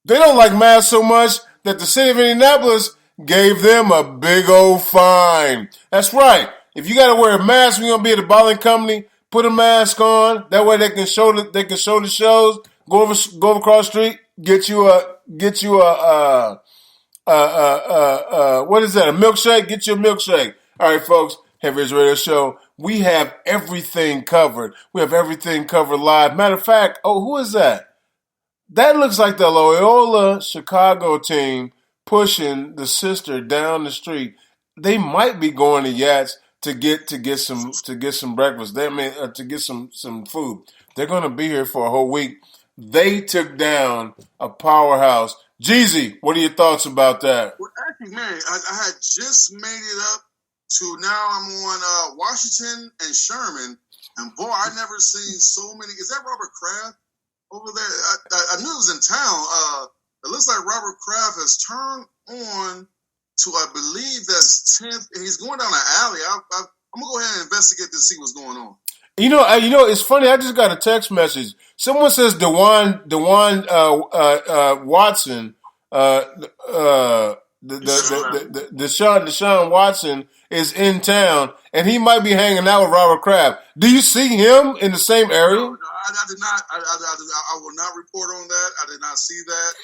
S1: they don't like masks so much that the city of Indianapolis gave them a big old fine. That's right. If you got to wear a mask when you're gonna be at the bottling company, put a mask on. That way they can show the shows. Go over across the street. Get you a what is that? A milkshake? Get you a milkshake. All right, folks. Heavy Hitters Radio Show. We have everything covered. We have everything covered live. Matter of fact, who is that? That looks like the Loyola Chicago team pushing the sister down the street. They might be going to Yats to get some breakfast. They to get some food. They're going to be here for a whole week. They took down a powerhouse. Jeezy, what are your thoughts about that?
S5: Well, actually, man, I had just made it up to now. I'm on Washington and Sherman, and boy, I never seen so many. Is that Robert Kraft over there? I knew it was in town. It looks like Robert Kraft has turned on to, I believe that's 10th, and he's going down an alley. I'm gonna go ahead and investigate to see what's going on.
S1: You know, it's funny. I just got a text message. Someone says Dewan Watson, Deshaun Watson is in town, and he might be hanging out with Robert Kraft. Do you see him in the same area?
S5: No, I did not. I will not report on that. I did not see that.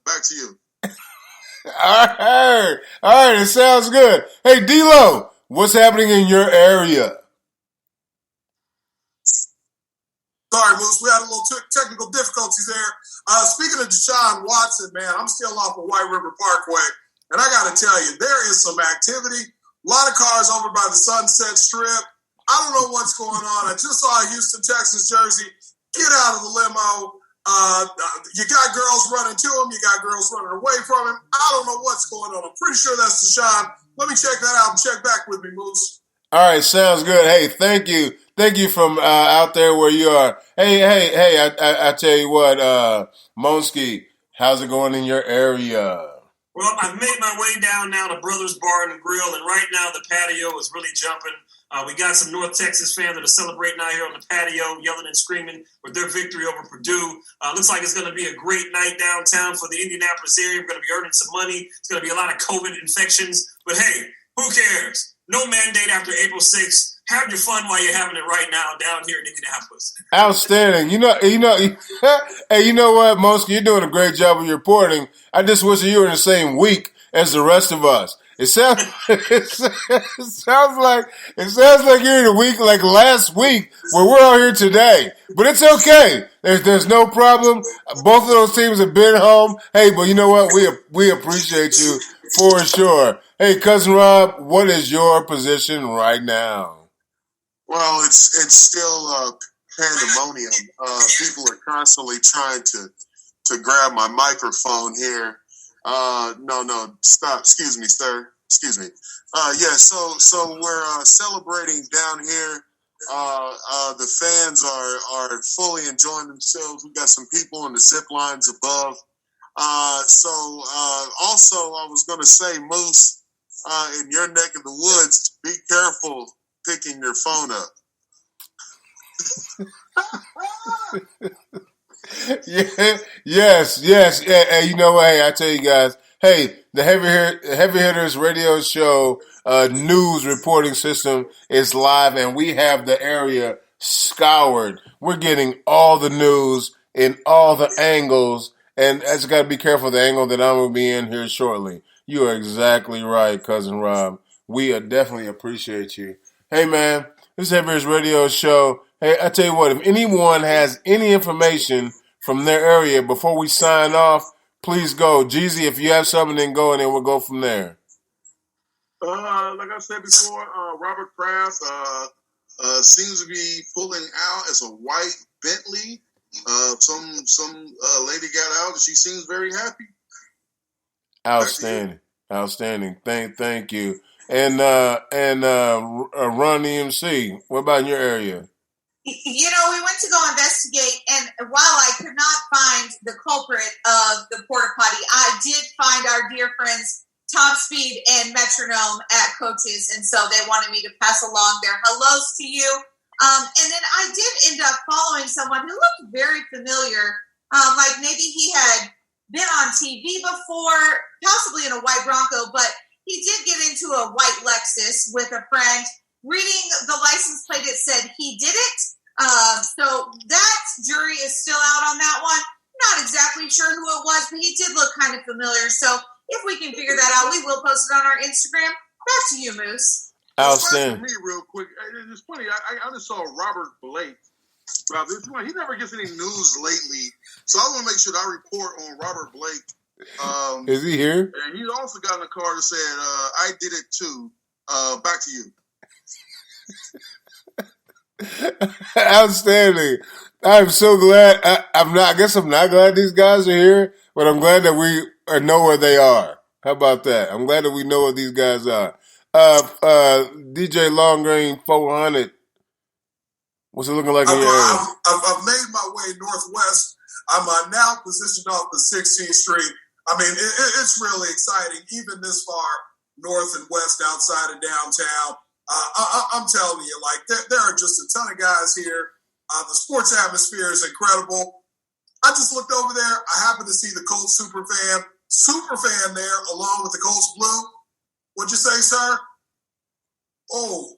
S5: Back to you.
S1: All right. It sounds good. Hey, D-Lo, what's happening in your area?
S3: Sorry, Moose. We had a little technical difficulties there. Speaking of Deshaun Watson, man, I'm still off of White River Parkway. And I got to tell you, there is some activity. A lot of cars over by the Sunset Strip. I don't know what's going on. I just saw a Houston, Texas jersey. Get out of the limo. You got girls running to him. You got girls running away from him. I don't know what's going on. I'm pretty sure that's Deshaun. Let me check that out and check back with me, Moose.
S1: All right, sounds good. Hey, thank you. Thank you from out there where you are. Hey, I tell you what, Monsky, how's it going in your area?
S6: Well, I've made my way down now to Brothers Bar and Grill, and right now the patio is really jumping. We got some North Texas fans that are celebrating out here on the patio, yelling and screaming with their victory over Purdue. Looks like it's going to be a great night downtown for the Indianapolis area. We're going to be earning some money. It's going to be a lot of COVID infections. But hey, who cares? No mandate after April 6th. have your fun while you're having it right now down here in Indianapolis.
S1: Outstanding. Hey, you know what, Mosky? You're doing a great job of your reporting. I just wish you were in the same week as the rest of us. It sounds like you're in a week like last week where we're all here today. But it's okay. There's no problem. Both of those teams have been home. Hey, but you know what? We appreciate you for sure. Hey, Cousin Rob, what is your position right now?
S2: Well, it's still pandemonium. People are constantly trying to grab my microphone here. No, stop. Excuse me, sir. Excuse me. So we're celebrating down here. The fans are fully enjoying themselves. We got some people on the zip lines above. Also, I was going to say, Moose, in your neck of the woods, be careful picking your phone up.
S1: Yes. Hey, you know what? Hey, I tell you guys. Hey, the Heavy Hitters Radio Show news reporting system is live, and we have the area scoured. We're getting all the news in all the angles, and I just got to be careful of the angle that I'm going to be in here shortly. You are exactly right, Cousin Rob. We definitely appreciate you. Hey, man, this is Heavy Hitters Radio Show. Hey, I tell you what, if anyone has any information from their area before we sign off, please go. Jeezy, if you have something, then go, and then we'll go from there.
S5: Like I said before, Robert Kraft seems to be pulling out as a white Bentley. Some lady got out, and she seems very happy.
S1: Outstanding. Thank you. And Run EMC, what about in your area?
S4: You know, we went to go investigate, and while I could not find the culprit of the porta potty, I did find our dear friends Top Speed and Metronome at Coach's, and so they wanted me to pass along their hellos to you. And then I did end up following someone who looked very familiar, like maybe he had been on TV before, possibly in a white Bronco, but he did get into a white Lexus with a friend. Reading the license plate, it said he did it. So that jury is still out on that one. Not exactly sure who it was, but he did look kind of familiar. So if we can figure that out, we will post it on our Instagram. Back to you, Moose.
S1: Outstanding.
S5: For me, real quick, it's funny. I just saw Robert Blake. He never gets any news lately, so I want to make sure that I report on Robert Blake.
S1: Is he here?
S5: And he also got in the car that said, "I did it too." Back to you.
S1: Outstanding. I'm so glad. I guess I'm not glad these guys are here, but I'm glad that we know where they are. How about that? I'm glad that we know where these guys are. DJ Long Grain 400. What's it looking like in your area?
S3: I've made my way northwest. I'm now positioned off the 16th Street. I mean, it's really exciting, even this far north and west outside of downtown. I'm telling you, like, there are just a ton of guys here. The sports atmosphere is incredible. I just looked over there. I happened to see the Colts superfan there, along with the Colts blue. What'd you say, sir? Oh,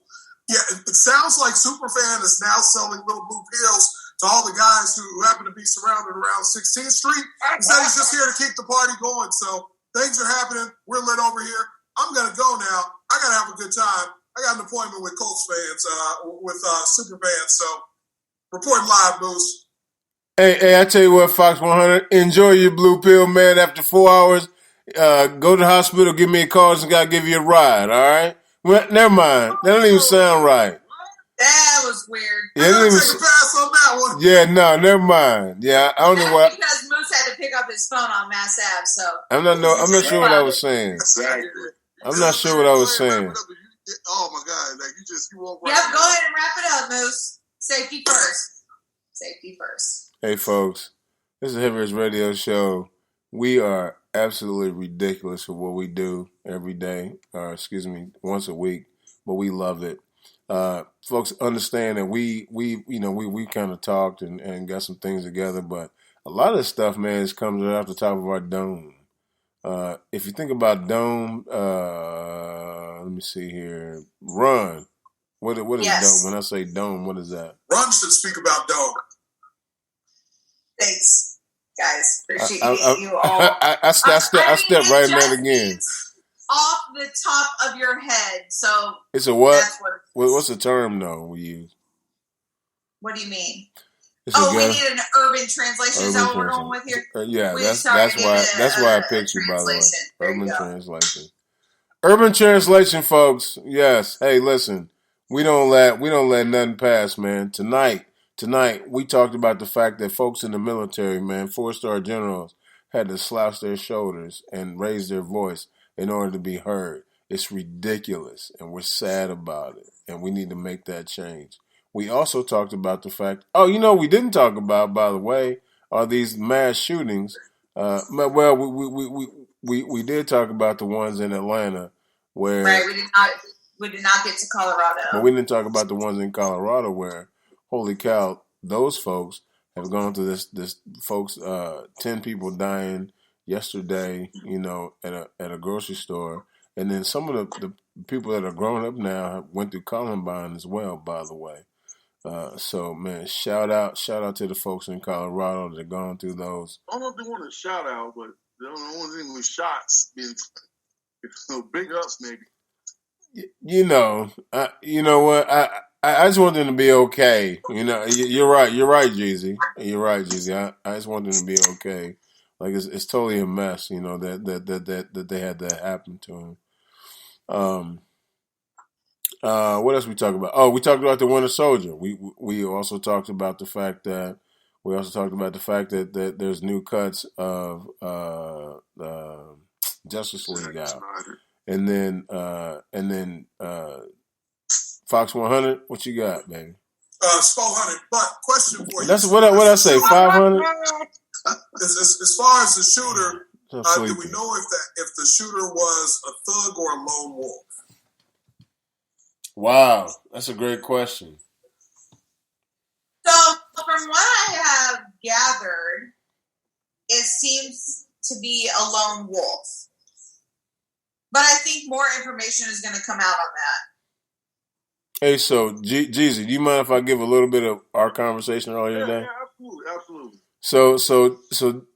S3: yeah, it sounds like Superfan is now selling little blue pills to all the guys who happen to be surrounded around 16th Street. He said he's just here to keep the party going. So things are happening. We're lit over here. I'm going to go now. I got to have a good time. I got an appointment with Colts fans, with Superfans. So reporting live, Moose.
S1: Hey, I tell you what, Fox 100, enjoy your blue pill, man. After 4 hours, go to the hospital, give me a call, and got to give you a ride, all right? Well, never mind. That don't even sound right.
S4: That was weird.
S1: Yeah,
S3: I'm going to take a pass on that one.
S1: Yeah, no, never mind. Yeah, I don't know why.
S4: Because Moose had to pick up his phone on Mass Ave, so.
S1: I'm not sure what I was saying.
S2: Exactly.
S1: I'm not sure what I was saying.
S5: Oh my God! Like you won't.
S4: Yep, go ahead and wrap it up, Moose. Safety first. Safety first.
S1: Hey, folks, this is Heavy Hitters Radio Show. We are absolutely ridiculous for what we do every day, or once a week, but we love it. Folks, understand that we kind of talked and got some things together, but a lot of this stuff, man, comes right off the top of our dome. If you think about dome, let me see here. Run. What is
S4: Yes.
S1: dome? When I say dome, what is that?
S3: Ron should speak about dome.
S4: Thanks, guys. Appreciate you all.
S1: I step right in that again.
S4: Means off the top of your head. So
S1: it's a what?
S4: That's
S1: What's the term though we use?
S4: What do you mean?
S1: We
S4: need an urban translation. Is that what we're going with here?
S1: Yeah, that's why I picked you, by the way. Urban translation. Urban translation, folks. Yes. Hey, listen. We don't let nothing pass, man. Tonight we talked about the fact that folks in the military, man, 4-star generals, had to slouch their shoulders and raise their voice in order to be heard. It's ridiculous, and we're sad about it, and we need to make that change. We also talked about the fact, we didn't talk about, by the way, are these mass shootings. Well, we did talk about the ones in Atlanta where...
S4: Right, we did not get to Colorado.
S1: But we didn't talk about the ones in Colorado where, holy cow, those folks have gone through this folks, 10 people dying yesterday, at a grocery store. And then some of the people that are growing up now went through Columbine as well, by the way. So, man, shout out to the folks in Colorado that have gone through those.
S5: I don't know if they want a shout out, but the only thing with shots being big ups, maybe.
S1: You know what? I just want them to be okay. You're right, Jeezy. You're right, Jeezy. I just want them to be okay. Like it's totally a mess. That they had that happen to them. What else we talked about? Oh, we talked about the Winter Soldier. We also talked about the fact that that there's new cuts of Justice League out. And then Fox 100. What you got, baby?
S3: It's 400. But question for you.
S1: That's what I say. 500.
S3: As far as the shooter, do we know if the shooter was a thug or a lone wolf?
S1: Wow, that's a great question.
S4: So, from what I have gathered, it seems to be a lone wolf. But I think more information is going to come out on that.
S1: Hey, so Jeezy, do you mind if I give a little bit of our conversation earlier today?
S5: Yeah, absolutely.
S1: So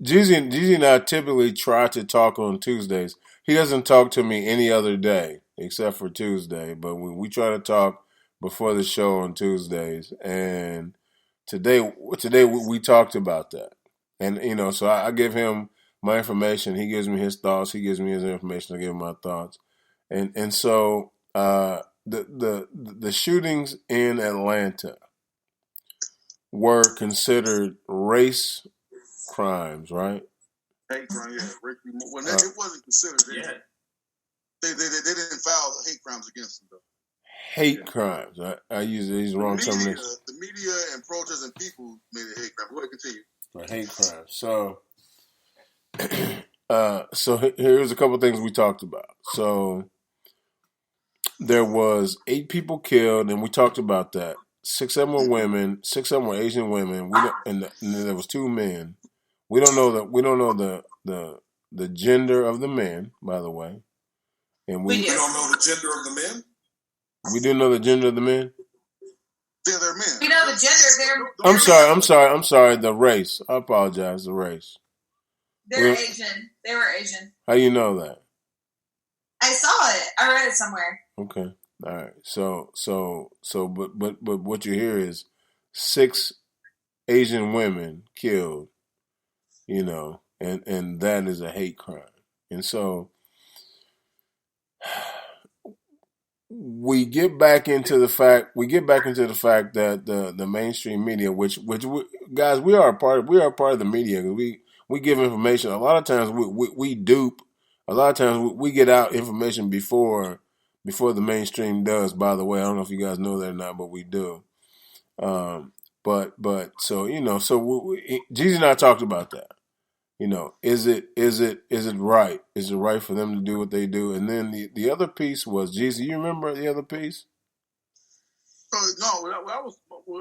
S1: Jeezy and I typically try to talk on Tuesdays. He doesn't talk to me any other day except for Tuesday, but we try to talk before the show on Tuesdays. And today we talked about that. And so I give him my information, he gives me his thoughts, he gives me his information, I give him my thoughts. And so the shootings in Atlanta were considered race crimes, right?
S5: Hate crime, yeah. It wasn't considered. They didn't file hate crimes against them, though.
S1: Hate crimes. I use these wrong terminations.
S5: The media and protesting people made it hate crime. Go ahead, continue.
S1: Right, hate crimes. So here's a couple things we talked about. So there was 8 people killed, and we talked about that. 6 of them were women. 6 of them were Asian women. And there was 2 men. We don't know the gender of the men, by the way. And we
S3: don't know the gender of the men.
S1: We do know the gender of the men.
S5: Yeah, they're men.
S4: We know the gender.
S1: I'm sorry. The race. I apologize. The race.
S4: They're Asian. They were Asian.
S1: How do you know that?
S4: I saw it. I read it somewhere.
S1: Okay. All right. But what you hear is 6 Asian women killed, and that is a hate crime. And so we get back into the fact that the mainstream media, which guys, we are a part of the media. We give information. A lot of times we dupe. A lot of times we get out information before the mainstream does. By the way, I don't know if you guys know that or not, but we do. But so Jeezy and I talked about that. Is it right? Is it right for them to do what they do? And then the other piece was, Jeezy, you remember the other piece?
S5: No,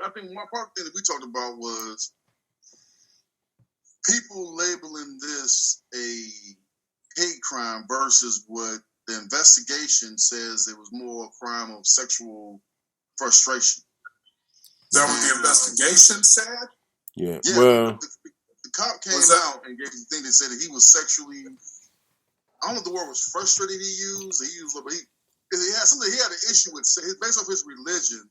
S5: I think one part of the thing that we talked about was people labeling this a hate crime versus what the investigation says it was more a crime of sexual frustration.
S3: That was the investigation said?
S1: Yeah.
S5: Yeah,
S1: Well,
S5: the cop came out and gave the thing that said that he was sexually, I don't know if the word was frustrated he used, but he had something, he had an issue with, based off his religion,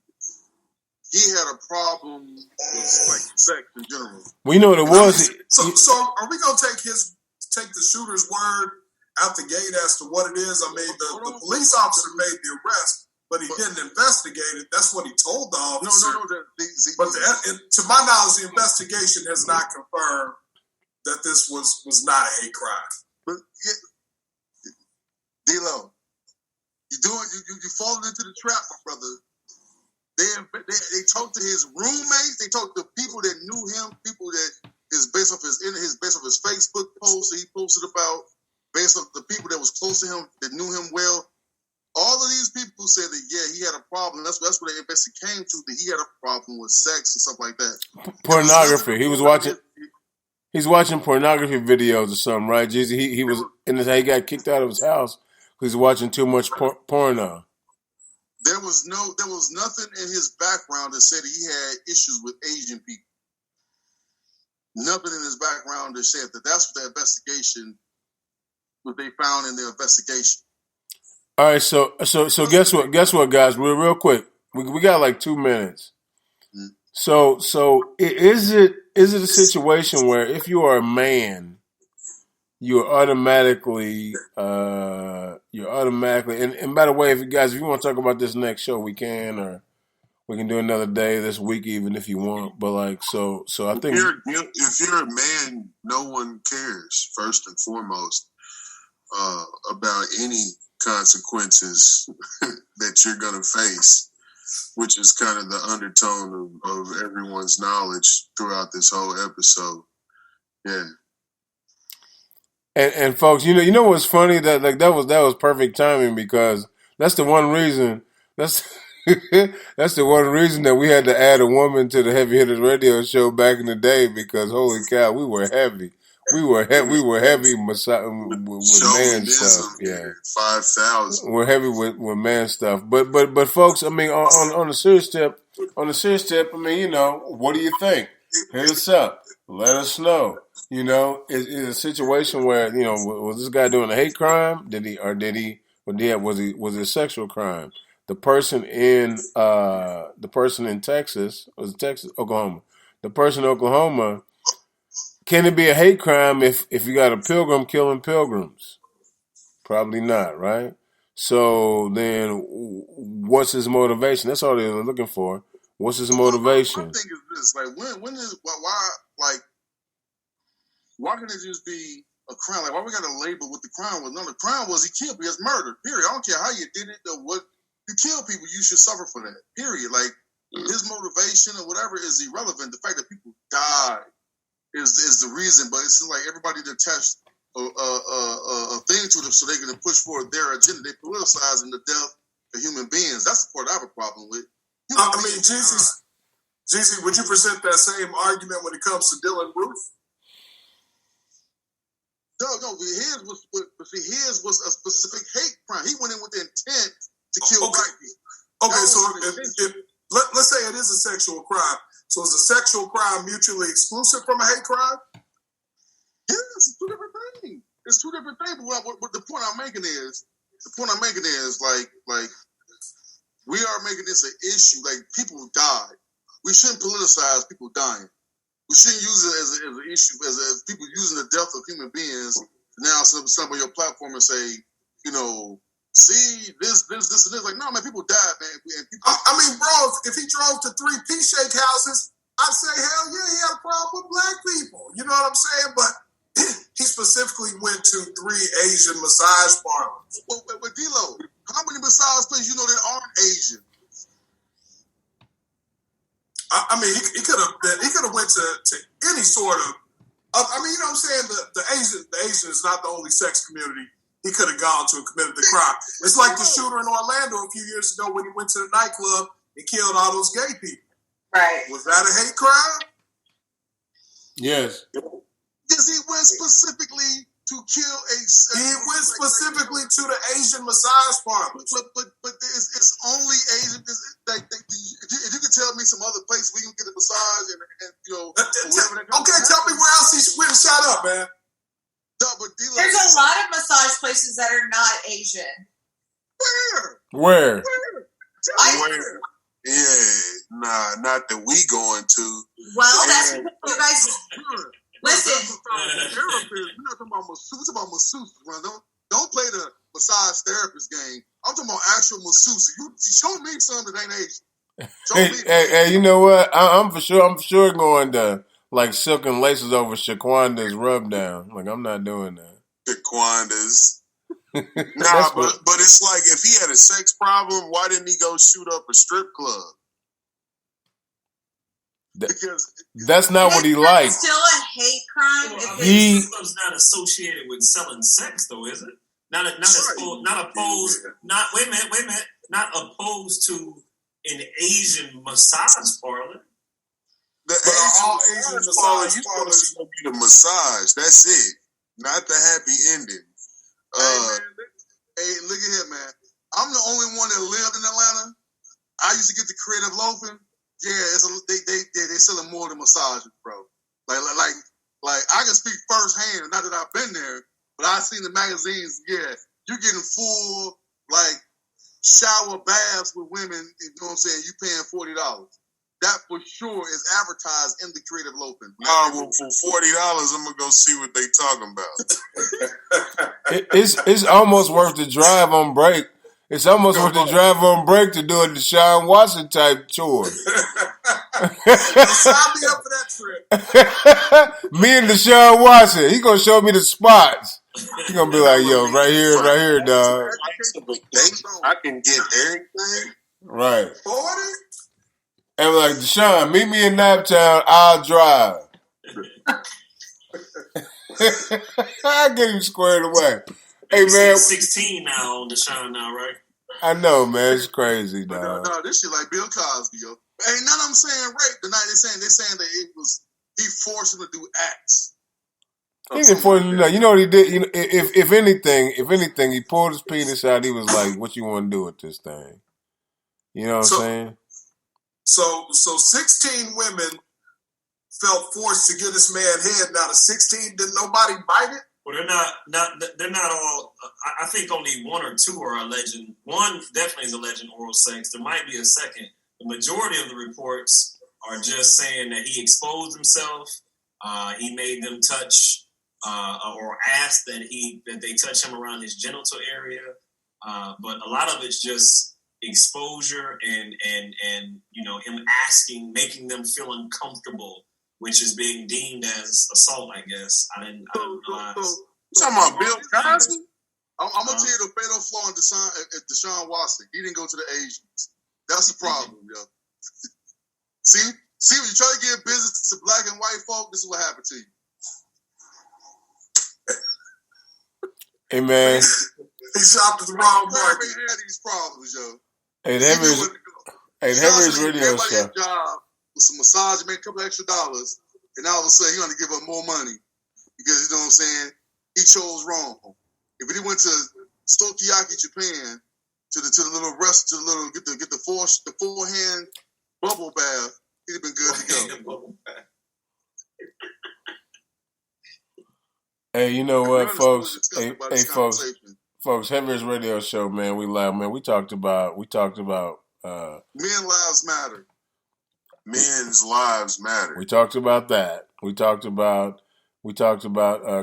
S5: he had a problem with like sex in general.
S1: well, you know what it was.
S3: So are we gonna take the shooter's word out the gate as to what it is? I mean, the police officer made the arrest, but he didn't investigate it. That's what he told the officer.
S5: No.
S3: But to my knowledge, the investigation has not confirmed that this was not a hate crime.
S5: But yeah, D-Lo, you falling into the trap, my brother. They talked to his roommates. They talked to people that knew him. People that is based off his Facebook post that he posted about, based off the people that was close to him that knew him well. All of these people said that he had a problem. That's what the investigation came to, that he had a problem with sex and stuff like that.
S1: Pornography. He's watching pornography videos or something, right? Jeezy, he was in his, he got kicked out of his house because he was watching too much porno.
S5: There was nothing in his background that said he had issues with Asian people. Nothing in his background that said that. That's what they found in the investigation.
S1: All right, so guess what, guys? Real quick, we got like 2 minutes. So is it a situation where if you are a man, you're automatically and by the way, if you want to talk about this next show, we can, or we can do another day this week even if you want. But like so I think
S2: if you're a man, no one cares first and foremost about any consequences that you're going to face, which is kind of the undertone of everyone's knowledge throughout this whole episode. Yeah.
S1: And folks, you know what's funny, that was perfect timing, because that's the one reason that's the one reason that we had to add a woman to the Heavy Hitters radio show back in the day, because holy cow, we were heavy. We were heavy with man stuff. Yeah,
S2: 5,000.
S1: We're heavy with man stuff. But folks, I mean, on a serious tip, I mean, what do you think? Hit us up. Let us know. Is a situation where was this guy doing a hate crime? Was it a sexual crime? The person in Texas, Oklahoma. The person in Oklahoma. Can it be a hate crime if you got a pilgrim killing pilgrims? Probably not, right? So then, what's his motivation? That's all they're looking for. What's his motivation?
S5: My thing is this: like, why can't it just be a crime? Like, why we got to label what the crime was? No, the crime was he killed people. It's murder. Period. I don't care how you did it or what. You kill people, you should suffer for that. Period. Like, his motivation or whatever is irrelevant. The fact that people died is the reason, but it's like everybody attached a thing to them so they can push forward their agenda. They politicizing the death of human beings. That's the part I have a problem with.
S3: Jeezy, would you present that same argument when it comes to Dylan Roof?
S5: No, his was a specific hate crime. He went in with the intent to kill white people.
S3: Okay, so let's say it is a sexual crime. So is a sexual crime mutually exclusive from a hate crime?
S5: Yes, it's two different things. It's two different things. But what the point I'm making is like we are making this an issue. Like, people died. We shouldn't politicize people dying. We shouldn't use it as an issue, as people using the death of human beings to now stand on your platform and say, see, this, and this. Like, no, man, people died, man.
S3: I mean, bro, if he drove to 3 P-Shake houses, I'd say, hell yeah, he had a problem with black people. You know what I'm saying? But he specifically went to 3 Asian massage parlors.
S5: Well, D-Lo, how many massage places that aren't Asian?
S3: I mean, he could have went to any sort of. I mean, you know what I'm saying? The Asian is not the only sex community he could have gone to and committed the crime. It's like the shooter in Orlando a few years ago when he went to the nightclub and killed all those gay people.
S4: Right.
S3: Was that a hate crime?
S1: Yes.
S5: Yes, he went specifically to kill a.
S3: He went specifically to the Asian massage parlors.
S5: But it's only Asian. If you can tell me some other place we can get a massage and you know.
S3: Okay, tell me where else he went and shot up, man.
S4: There's a lot of massage places that are not Asian.
S1: Where?
S2: Yeah, nah, not that we going to.
S4: Well, that's you guys. Listen.
S5: We're not talking about masseuse. We're talking about masseuse, bro. Don't play the massage therapist game. I'm talking about actual masseuse. You show me something that ain't Asian.
S1: Hey, you know what? I'm for sure going to like Silk and Laces over Shaquanda's rub down. Like I'm not doing that.
S2: Shaquanda's. Nah, but it's like if he had a sex problem, why didn't he go shoot up a strip club?
S5: Because
S1: that's not what he liked.
S4: It's still a hate crime.
S6: Well, strip club's not associated with selling sex, though, is it? Not opposed. Wait a minute. Not opposed to an Asian massage parlor.
S2: The Asian massage parlor, you gonna get a massage. That's it. Not the happy ending.
S5: Hey, look at here, man. I'm the only one that lived in Atlanta. I used to get the Creative Loafing. Yeah, they selling more than massages, bro. Like I can speak firsthand. Not that I've been there, but I've seen the magazines. Yeah, you're getting full like shower baths with women. You know what I'm saying? You paying $40. That for sure is advertised in the Creative Loafing.
S2: Oh, well, for $40, I'm gonna go see what they talking about.
S1: It's almost worth the drive on break. It's almost worth the drive on break to do a Deshaun Watson type tour.
S3: Sign me up for that trip.
S1: Me and Deshaun Watson. He gonna show me the spots. He gonna be like, yo, right here, dog.
S2: I can get everything.
S1: Right.
S3: 40?
S1: And like, Deshaun, meet me in Naptown. I'll drive. I get him squared away. Hey, man.
S6: 16 now on Deshaun now, right?
S1: I know, man. It's crazy, dog.
S5: No, this shit like Bill Cosby, yo. Ain't none of them saying rape. The night they're saying that he forced him to do acts.
S1: He didn't force him to do. You know what he did? You know, if anything, he pulled his penis out. He was like, "What you want to do with this thing?" You know what I'm saying?
S3: So 16 women felt forced to give this man head. Now the 16, didn't nobody bite it?
S6: Well, they're not all. I think only one or two are alleging. One definitely is alleging oral sex. There might be a second. The majority of the reports are just saying that he exposed himself. He made them touch or asked that they touch him around his genital area. But a lot of it's just exposure and you know him asking, making them feel uncomfortable, which is being deemed as assault, I guess. I didn't realize.
S2: You talking about Bill Cosby?
S5: I'm gonna tell you the fatal flaw in Deshaun Watson. He didn't go to the Asians. That's the problem, yo. See, when you try to give business to black and white folk, this is what happened to you.
S1: Hey, man.
S3: He shopped at the wrong market.
S5: He had these problems, yo.
S1: Hey, Henry's radio show.
S5: A job with some massage, made a couple extra dollars, and all of a sudden he's going to give up more money because you know what I'm saying. He chose wrong. If he went to Stokeyaki, Japan, to the little rest, to the little get the forehand bubble bath, he'd have been good to go.
S1: Hey, you know what, folks? Hey, folks, Henry's radio show, man. We live, man. We talked about.
S5: Men lives matter.
S2: Men's lives matter.
S1: We talked about that. We talked about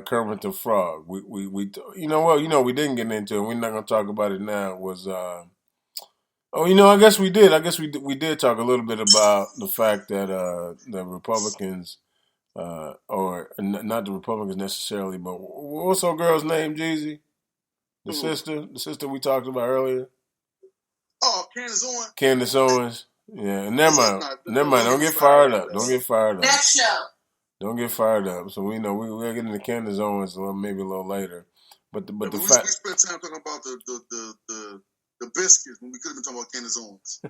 S1: Kermit the Frog. We you know what? You know we didn't get into it. We're not gonna talk about it now. It was I guess we did. We did talk a little bit about the fact that the Republicans. Or not the Republicans necessarily, but what's our girl's name, Jeezy? The sister we talked about earlier.
S5: Oh, Candace Owens.
S1: Candace Owens. Yeah, never mind. Don't get fired up.
S4: Next show.
S1: Don't get fired up. So we know we'll get into Candace Owens maybe a little later. But the fact
S5: we spent time talking about the biscuits when we could have been talking about Candace Owens.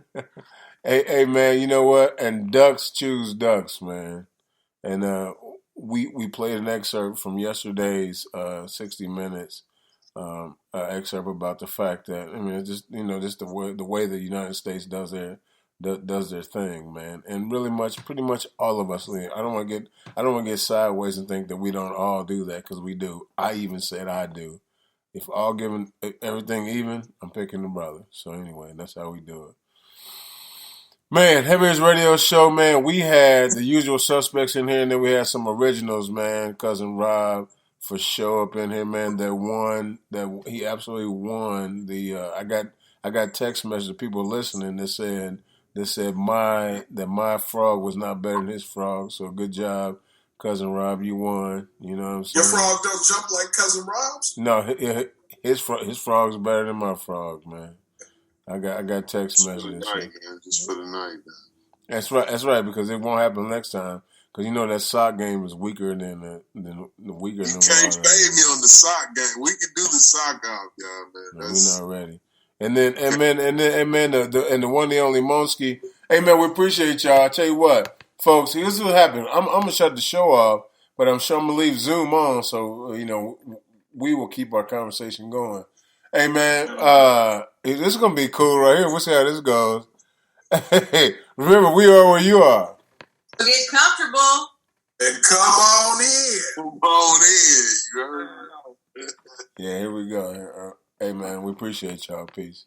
S1: hey man, you know what? And ducks choose ducks, man. And we played an excerpt from yesterday's 60 Minutes excerpt about the fact that it's just just the way the United States does their thing, man, and pretty much all of us. I don't want to get sideways and think that we don't all do that, because we do. I even said I do. If all given everything even, I'm picking the brother. So anyway, that's how we do it. Man, Heavyweights Radio Show, man. We had the usual suspects in here, and then we had some originals, man. Cousin Rob for sure up in here, man. That he absolutely won the. I got text messages of people listening that said my frog was not better than his frog. So good job, Cousin Rob. You won. You know what I'm saying?
S3: Your frog don't jump like Cousin Rob's?
S1: No, his frog's better than my frog, man. I got text messages.
S2: Just for the night.
S1: That's right, because it won't happen next time. Because that sock game is weaker than the weaker.
S2: You can't fade me on the sock game. We can do the sock off, y'all, man.
S1: We're not ready. And then the one, the only Monski. Hey, man, we appreciate y'all. I tell you what, folks. This is what happened. I'm gonna shut the show off, but I'm sure I'm gonna leave Zoom on, so we will keep our conversation going. Hey, man, this is going to be cool right here. We'll see how this goes. Hey, remember, we are where you are.
S4: Get comfortable.
S3: And come on in.
S2: Come on in. You heard?
S1: Yeah, here we go. Hey, man, we appreciate y'all. Peace.